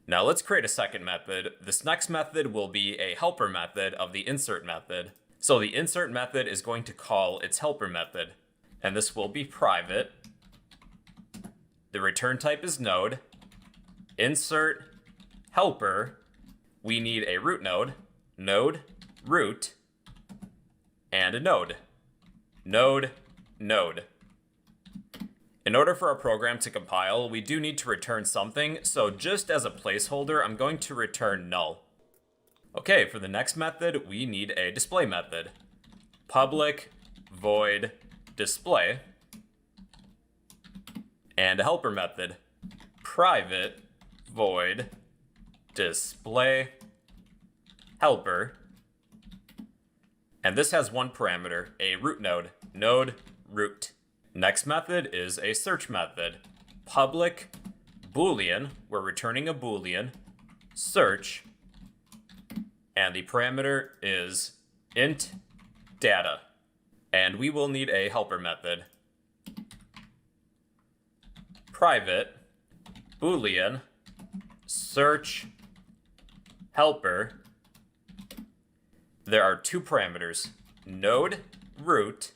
Now let's create a second method. This next method will be a helper method of the insert method. So the insert method is going to call its helper method. And this will be private. The return type is node. Insert helper. We need a root node. Node root. And a node. Node. In order for our program to compile, we do need to return something, so just as a placeholder, I'm going to return null. Okay, for the next method, we need a display method. Public void display. and a helper method, private void display helper. And this has one parameter, a root node, node root. Next method is a search method, public boolean, we're returning a boolean, search, and the parameter is int data. And we will need a helper method, private boolean search helper. There are two parameters, node root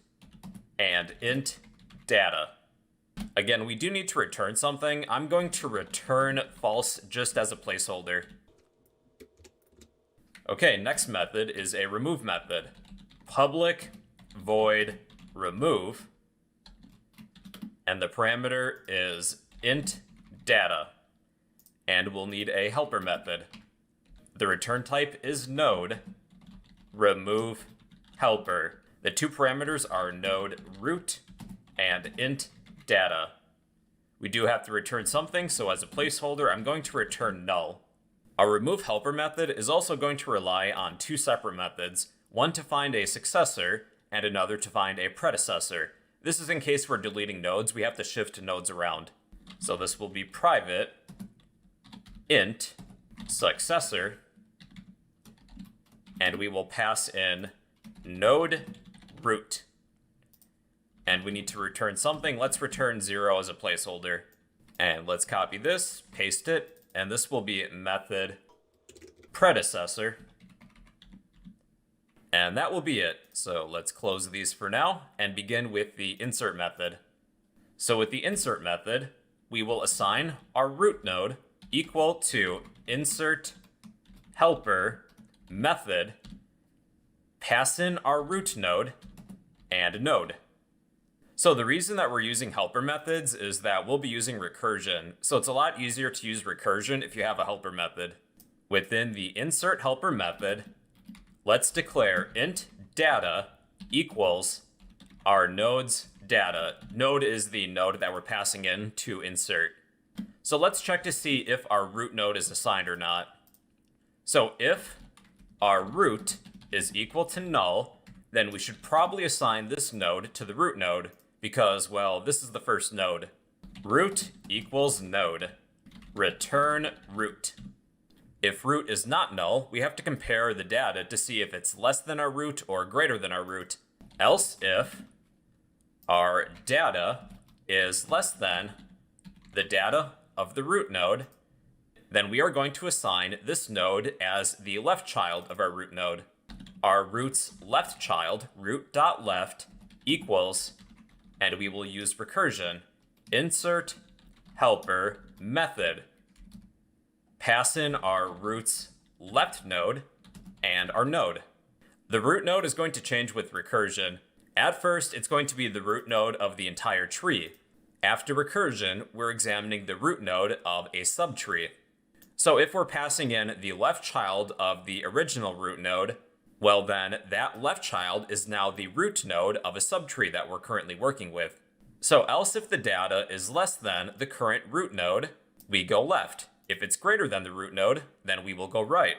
and int data. Again, we do need to return something. I'm going to return false just as a placeholder. Okay, next method is a remove method, public void remove, and the parameter is int data, and we'll need a helper method. The return type is node remove helper. The two parameters are node root and int data. We do have to return something, so as a placeholder, I'm going to return null. Our remove helper method is also going to rely on two separate methods, one to find a successor and another to find a predecessor. This is in case we're deleting nodes, we have to shift nodes around. So this will be private int successor, and we will pass in node root. And we need to return something. Let's return 0 as a placeholder. And let's copy this, paste it, and this will be method predecessor. And that will be it. So let's close these for now and begin with the insert method. So with the insert method, we will assign our root node equal to insert helper method, pass in our root node, and node. So the reason that we're using helper methods is that we'll be using recursion. So it's a lot easier to use recursion if you have a helper method. Within the insert helper method, let's declare int data equals our node's data. Node is the node that we're passing in to insert. So let's check to see if our root node is assigned or not. So if our root is equal to null, then we should probably assign this node to the root node because, well, this is the first node. Root equals node. Return root. If root is not null, we have to compare the data to see if it's less than our root or greater than our root. Else if our data is less than the data of the root node, then we are going to assign this node as the left child of our root node. Our root's left child, root.left, equals, and we will use recursion, insert helper method. Pass in our root's left node and our node. The root node is going to change with recursion. At first, it's going to be the root node of the entire tree. After recursion, we're examining the root node of a subtree. So if we're passing in the left child of the original root node, well then that left child is now the root node of a subtree that we're currently working with. So else if the data is less than the current root node, we go left. If it's greater than the root node, then we will go right.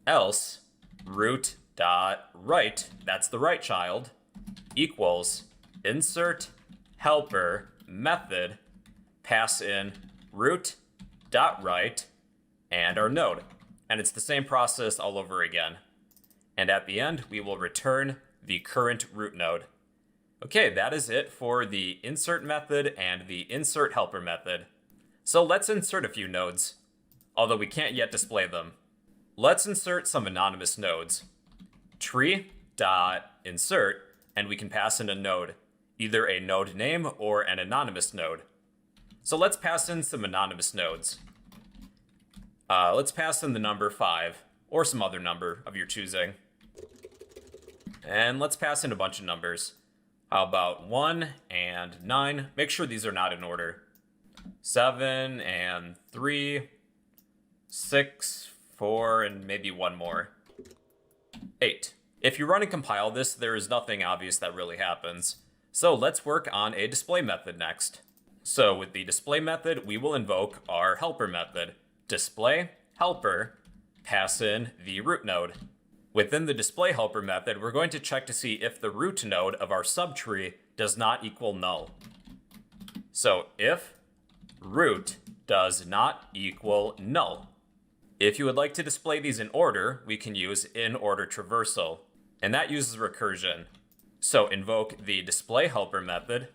Else root.right, that's the right child, equals insert helper method, pass in root.right and our node. And it's the same process all over again. And at the end, we will return the current root node. Okay, that is it for the insert method and the insert helper method. So let's insert a few nodes, although we can't yet display them. Let's insert some anonymous nodes. Tree.insert, and we can pass in a node, either a node name or an anonymous node. So let's pass in some anonymous nodes. Let's pass in the number 5, or some other number of your choosing. And let's pass in a bunch of numbers. How about 1 and 9? Make sure these are not in order. 7 and 3, 6, 4, and maybe one more. 8. If you run and compile this, there is nothing obvious that really happens. So let's work on a display method next. So with the display method, we will invoke our helper method, display helper, pass in the root node. Within the display helper method, we're going to check to see if the root node of our subtree does not equal null. So if root does not equal null. If you would like to display these in order, we can use in-order traversal, and that uses recursion. So invoke the display helper method,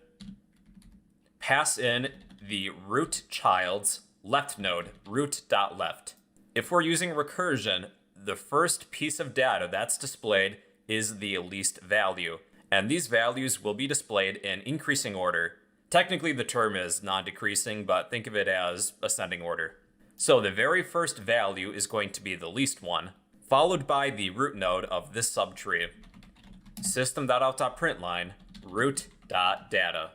pass in the root child's left node, root.left. If we're using recursion, the first piece of data that's displayed is the least value, and these values will be displayed in increasing order. Technically, the term is non-decreasing, but think of it as ascending order. So the very first value is going to be the least one, followed by the root node of this subtree. System.out.println root.data.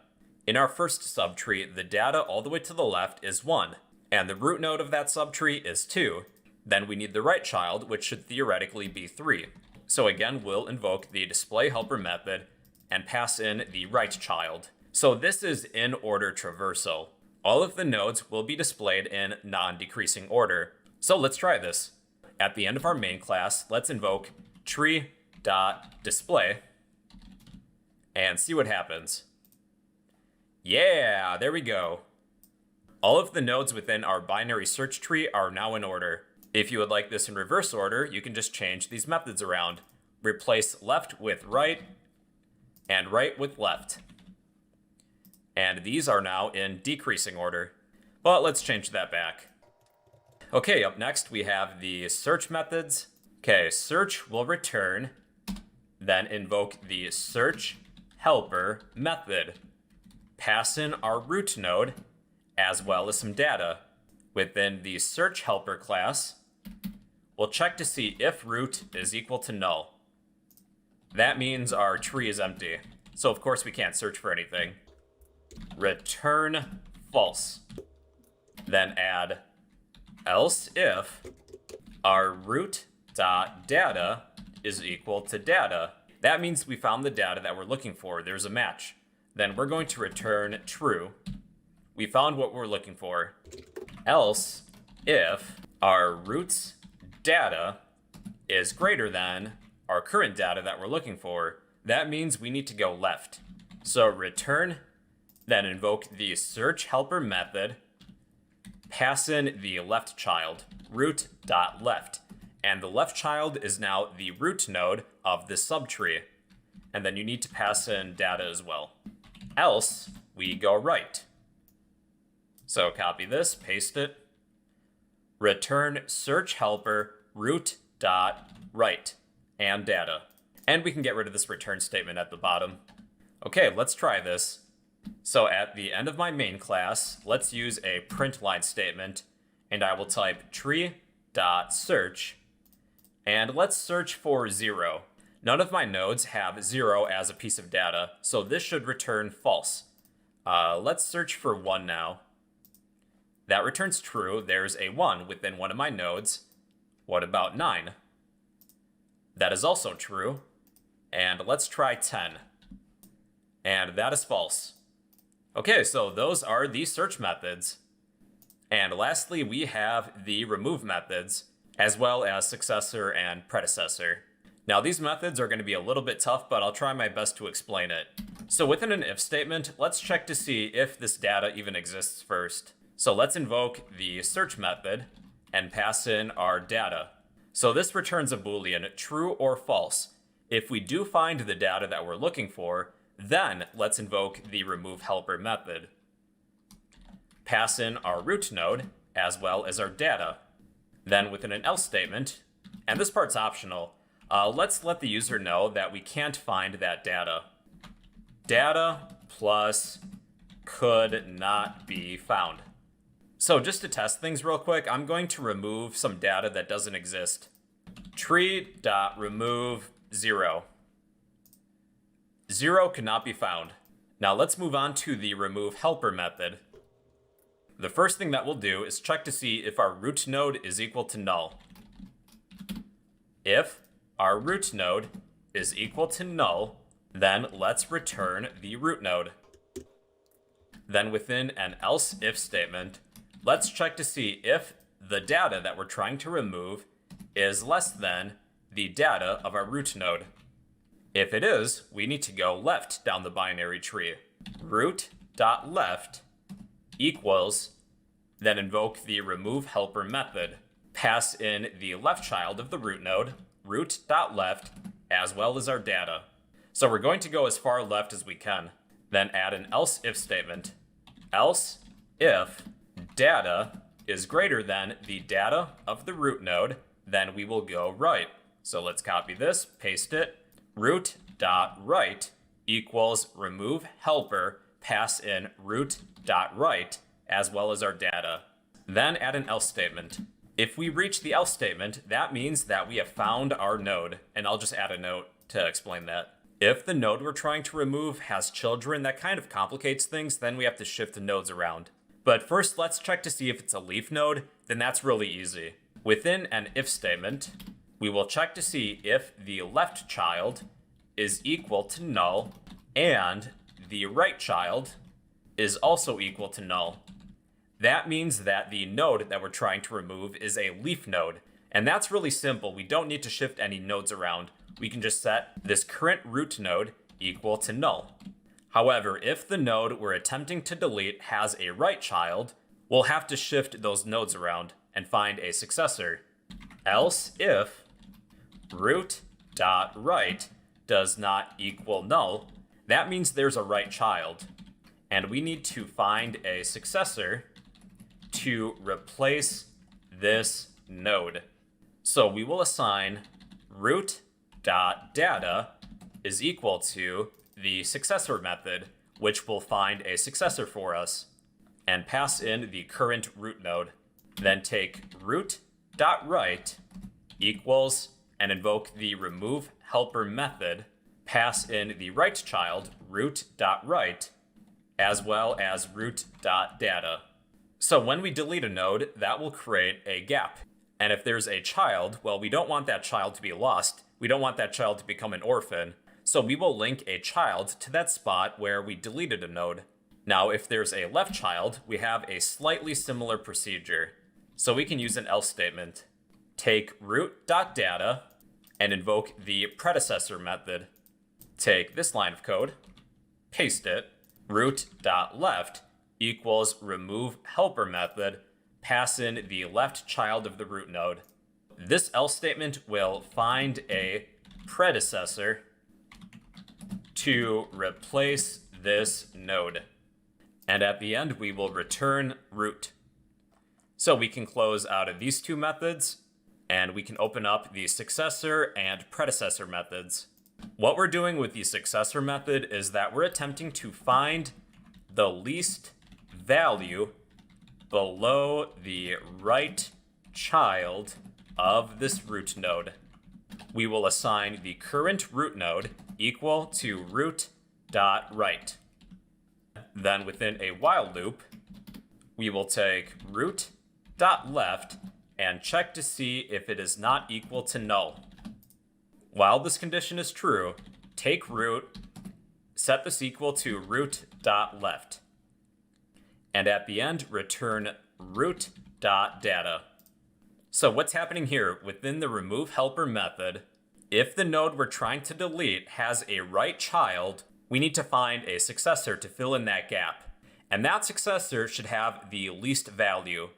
In our first subtree, the data all the way to the left is 1, and the root node of that subtree is 2. Then we need the right child, which should theoretically be 3. So again, we'll invoke the display helper method and pass in the right child. So this is in order traversal. All of the nodes will be displayed in non-decreasing order. So let's try this. At the end of our main class, let's invoke tree.display and see what happens. Yeah, there we go. All of the nodes within our binary search tree are now in order. If you would like this in reverse order, you can just change these methods around. Replace left with right and right with left. And these are now in decreasing order. But let's change that back. Okay, up next we have the search methods. Okay, search will return, then invoke the search helper method. Pass in our root node, as well as some data. Within the search helper class, we'll check to see if root is equal to null. That means our tree is empty. So of course we can't search for anything. Return false. Then add else if our root.data is equal to data. That means we found the data that we're looking for. There's a match. Then we're going to return true. We found what we're looking for. Else if our root's data is greater than our current data that we're looking for. That means we need to go left. So return, then invoke the search helper method, pass in the left child, root.left. And the left child is now the root node of this subtree. And then you need to pass in data as well. Else, we go right. So copy this, paste it, return search helper root.right and data. And we can get rid of this return statement at the bottom. Okay, let's try this. So at the end of my main class, let's use a print line statement, and I will type tree.search, and let's search for 0. None of my nodes have 0 as a piece of data, so this should return false. Let's search for 1 now. That returns true. There's a 1 within one of my nodes. What about 9? That is also true. And let's try 10. And that is false. Okay, so those are the search methods. And lastly, we have the remove methods, as well as successor and predecessor. Now these methods are going to be a little bit tough, but I'll try my best to explain it. So within an if statement, let's check to see if this data even exists first. So let's invoke the search method and pass in our data. So this returns a Boolean, true or false. If we do find the data that we're looking for, then let's invoke the remove helper method. Pass in our root node as well as our data. Then within an else statement, and this part's optional, let's let the user know that we can't find that data. Data plus could not be found. So just to test things real quick, I'm going to remove some data that doesn't exist. Tree.remove 0. 0 could not be found. Now let's move on to the remove helper method. The first thing that we'll do is check to see if our root node is equal to null. If our root node is equal to null, Then let's return the root node. Then within an else if statement, let's check to see if the data that we're trying to remove is less than the data of our root node. If it is, we need to go left down the binary tree. Root.left equals, then invoke the remove helper method. Pass in the left child of the root node, root.left, as well as our data. So we're going to go as far left as we can. Then add an else if statement. Else if data is greater than the data of the root node, then we will go right. So let's copy this, paste it. Root.right equals remove helper, pass in root.right, as well as our data. Then add an else statement. If we reach the else statement, that means that we have found our node, and I'll just add a note to explain that. If the node we're trying to remove has children, that kind of complicates things, then we have to shift the nodes around. But first, let's check to see if it's a leaf node, then that's really easy. Within an if statement, we will check to see if the left child is equal to null and the right child is also equal to null. That means that the node that we're trying to remove is a leaf node. And that's really simple. We don't need to shift any nodes around. We can just set this current root node equal to null. However, if the node we're attempting to delete has a right child, we'll have to shift those nodes around and find a successor. Else if root.right does not equal null, that means there's a right child. And we need to find a successor to replace this node. So we will assign root.data is equal to the successor method, which will find a successor for us, and pass in the current root node. Then take root.right equals and invoke the remove helper method, pass in the right child, root.right, as well as root.data. So when we delete a node, that will create a gap. And if there's a child, well, we don't want that child to be lost. We don't want that child to become an orphan. So we will link a child to that spot where we deleted a node. Now, if there's a left child, we have a slightly similar procedure. So we can use an else statement. Take root.data and invoke the predecessor method. Take this line of code, paste it, root.left equals remove helper method, pass in the left child of the root node. This else statement will find a predecessor to replace this node. And at the end, we will return root. So we can close out of these two methods, and we can open up the successor and predecessor methods. What we're doing with the successor method is that we're attempting to find the least value below the right child of this root node. We will assign the current root node equal to root.right. Then within a while loop, we will take root.left and check to see if it is not equal to null. While this condition is true, take root, set this equal to root.left. And at the end, return root.data. So what's happening here within the remove helper method, if the node we're trying to delete has a right child, we need to find a successor to fill in that gap. And that successor should have the least value.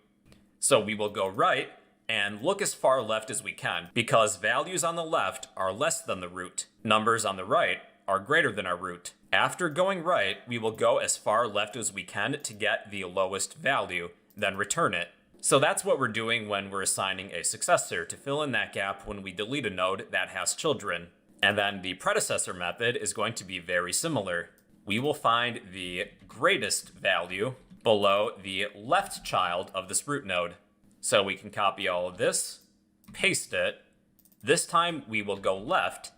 So we will go right and look as far left as we can, because values on the left are less than the root. Numbers on the right are greater than our root. After going right, we will go as far left as we can to get the lowest value, then return it. So that's what we're doing when we're assigning a successor to fill in that gap when we delete a node that has children. And then the predecessor method is going to be very similar. We will find the greatest value below the left child of this root node. So we can copy all of this, paste it. This time we will go left,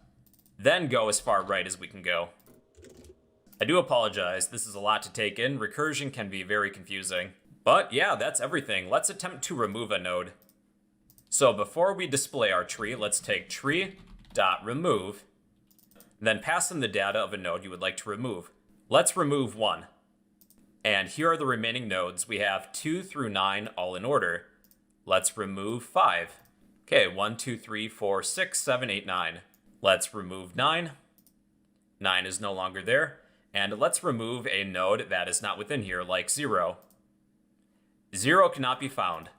then go as far right as we can go. I do apologize, this is a lot to take in. Recursion can be very confusing. But yeah, that's everything. Let's attempt to remove a node. So before we display our tree, let's take tree.remove. then pass in the data of a node you would like to remove. Let's remove 1. And here are the remaining nodes. We have 2 through 9 all in order. Let's remove 5. Okay, 1, 2, 3, 4, 6, 7, 8, 9. Let's remove 9. 9 is no longer there. And let's remove a node that is not within here, like 0. 0 cannot be found.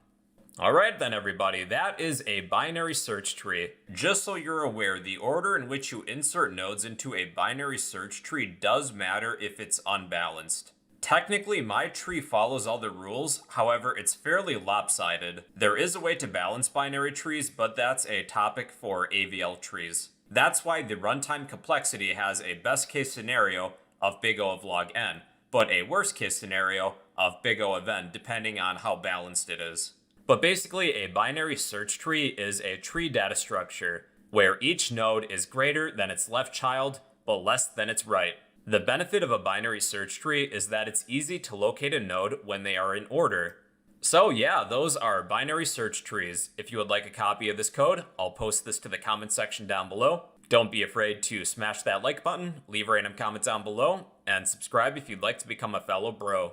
Alright then everybody, that is a binary search tree. Just so you're aware, the order in which you insert nodes into a binary search tree does matter if it's unbalanced. Technically, my tree follows all the rules, however, it's fairly lopsided. There is a way to balance binary trees, but that's a topic for AVL trees. That's why the runtime complexity has a best case scenario of big O of log n, but a worst case scenario of big O of n, depending on how balanced it is. But basically, a binary search tree is a tree data structure where each node is greater than its left child, but less than its right. The benefit of a binary search tree is that it's easy to locate a node when they are in order. So yeah, those are binary search trees. If you would like a copy of this code, I'll post this to the comment section down below. Don't be afraid to smash that like button, leave a random comment down below, and subscribe if you'd like to become a fellow bro.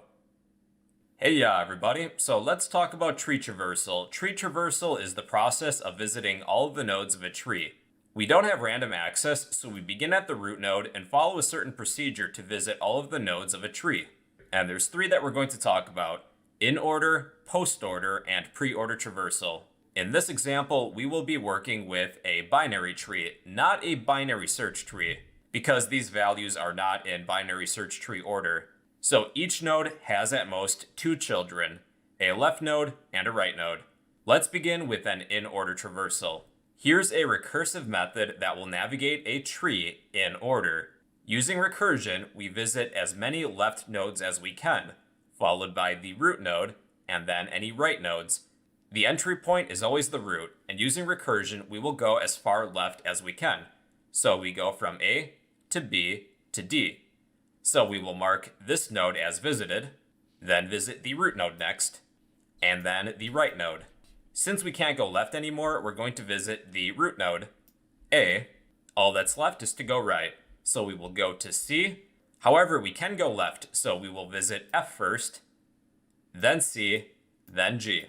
Hey everybody, so let's talk about tree traversal. Tree traversal is the process of visiting all of the nodes of a tree. We don't have random access, so we begin at the root node and follow a certain procedure to visit all of the nodes of a tree. And there's 3 that we're going to talk about: in order, post order, and pre-order traversal. In this example, we will be working with a binary tree, not a binary search tree, because these values are not in binary search tree order. So each node has at most 2 children, a left node and a right node. Let's begin with an in-order traversal. Here's a recursive method that will navigate a tree in order. Using recursion, we visit as many left nodes as we can, followed by the root node, and then any right nodes. The entry point is always the root, and using recursion, we will go as far left as we can. So we go from A to B to D. So we will mark this node as visited, then visit the root node next, and then the right node. Since we can't go left anymore, we're going to visit the root node, A. All that's left is to go right, so we will go to C. However, we can go left, so we will visit F first, then C, then G.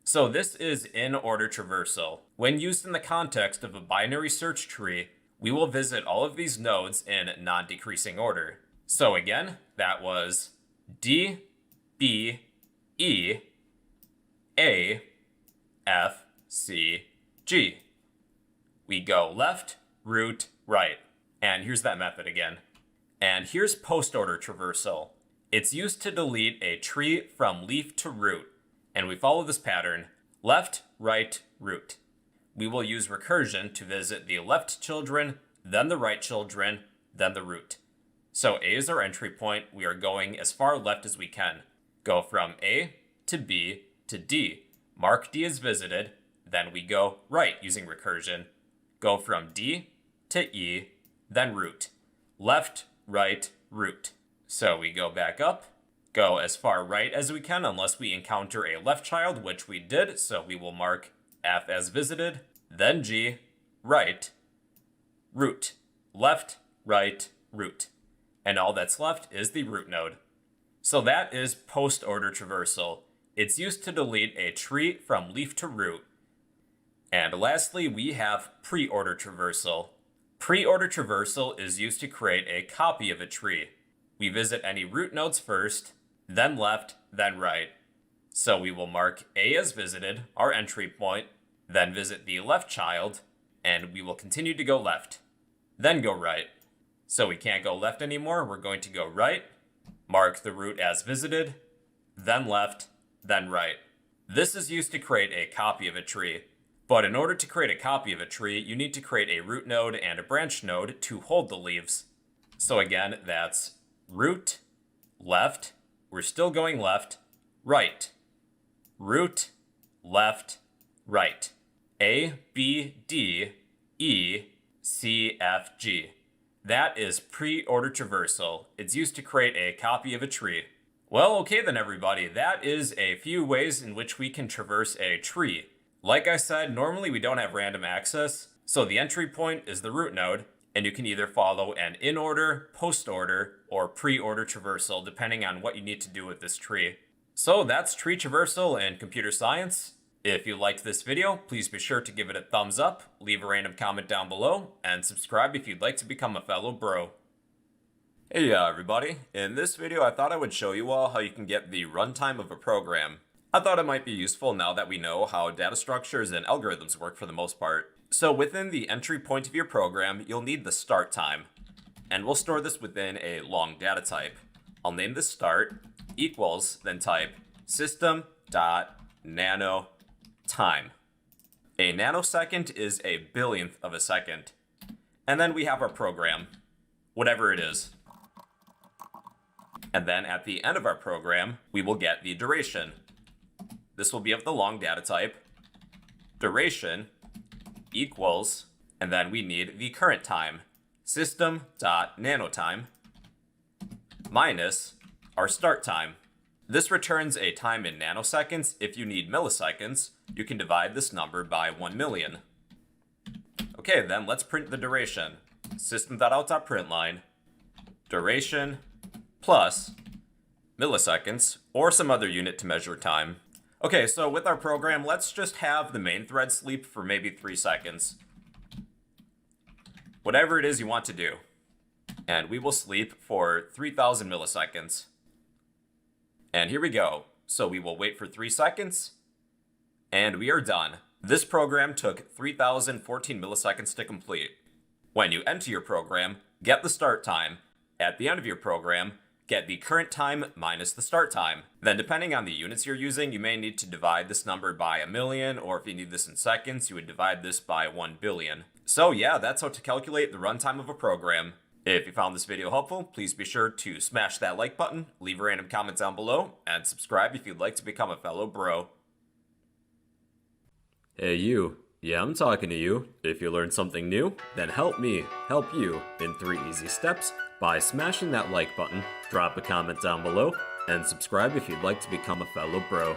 So this is in-order traversal. When used in the context of a binary search tree, we will visit all of these nodes in non-decreasing order. So again, that was D, B, E, A, F, C, G. We go left, root, right. And here's that method again. And here's post-order traversal. It's used to delete a tree from leaf to root. And we follow this pattern: left, right, root. We will use recursion to visit the left children, then the right children, then the root. So A is our entry point. We are going as far left as we can. Go from A to B to D. Mark D as visited. Then we go right using recursion. Go from D to E, then root. Left, right, root. So we go back up, go as far right as we can unless we encounter a left child, which we did. So we will mark F as visited, then G, right, root. Left, right, root. And all that's left is the root node. So that is post-order traversal. It's used to delete a tree from leaf to root. And lastly, we have pre-order traversal. Pre-order traversal is used to create a copy of a tree. We visit any root nodes first, then left, then right. So we will mark A as visited, our entry point, then visit the left child, and we will continue to go left, then go right. So we can't go left anymore, we're going to go right, mark the root as visited, then left, then right. This is used to create a copy of a tree. But in order to create a copy of a tree, you need to create a root node and a branch node to hold the leaves. So again, that's root, left, we're still going left, right, root, left, right. A, B, D, E, C, F, G. That is pre-order traversal. It's used to create a copy of a tree. Well, okay then everybody, that is a few ways in which we can traverse a tree. Like I said, normally we don't have random access, so the entry point is the root node, and you can either follow an in-order, post-order, or pre-order traversal depending on what you need to do with this tree. So that's tree traversal in computer science. If you liked this video, please be sure to give it a thumbs up, leave a random comment down below, and subscribe if you'd like to become a fellow bro. Hey everybody, in this video I thought I would show you all how you can get the runtime of a program. I thought it might be useful now that we know how data structures and algorithms work for the most part. So within the entry point of your program, you'll need the start time. And we'll store this within a long data type. I'll name this start equals, then type system.nano time. A nanosecond is a billionth of a second. And then we have our program, whatever it is. And then at the end of our program, we will get the duration. This will be of the long data type. Duration equals, and then we need the current time, system.nanotime, minus our start time. This returns a time in nanoseconds. If you need milliseconds, you can divide this number by 1 million. Okay, then let's print the duration. System.out.println, duration plus milliseconds, or some other unit to measure time. Okay, so with our program, let's just have the main thread sleep for maybe 3 seconds. Whatever it is you want to do. And we will sleep for 3000 milliseconds. And here we go. So we will wait for 3 seconds, and we are done. This program took 3014 milliseconds to complete. When you enter your program, get the start time. At the end of your program, get the current time minus the start time. Then depending on the units you're using, you may need to divide this number by 1 million, or if you need this in seconds, you would divide this by 1 billion. So yeah, that's how to calculate the runtime of a program. If you found this video helpful, please be sure to smash that like button, leave a random comment down below, and subscribe if you'd like to become a fellow bro. Hey you. Yeah, I'm talking to you. If you learned something new, then help me help you in 3 easy steps by smashing that like button, drop a comment down below, and subscribe if you'd like to become a fellow bro.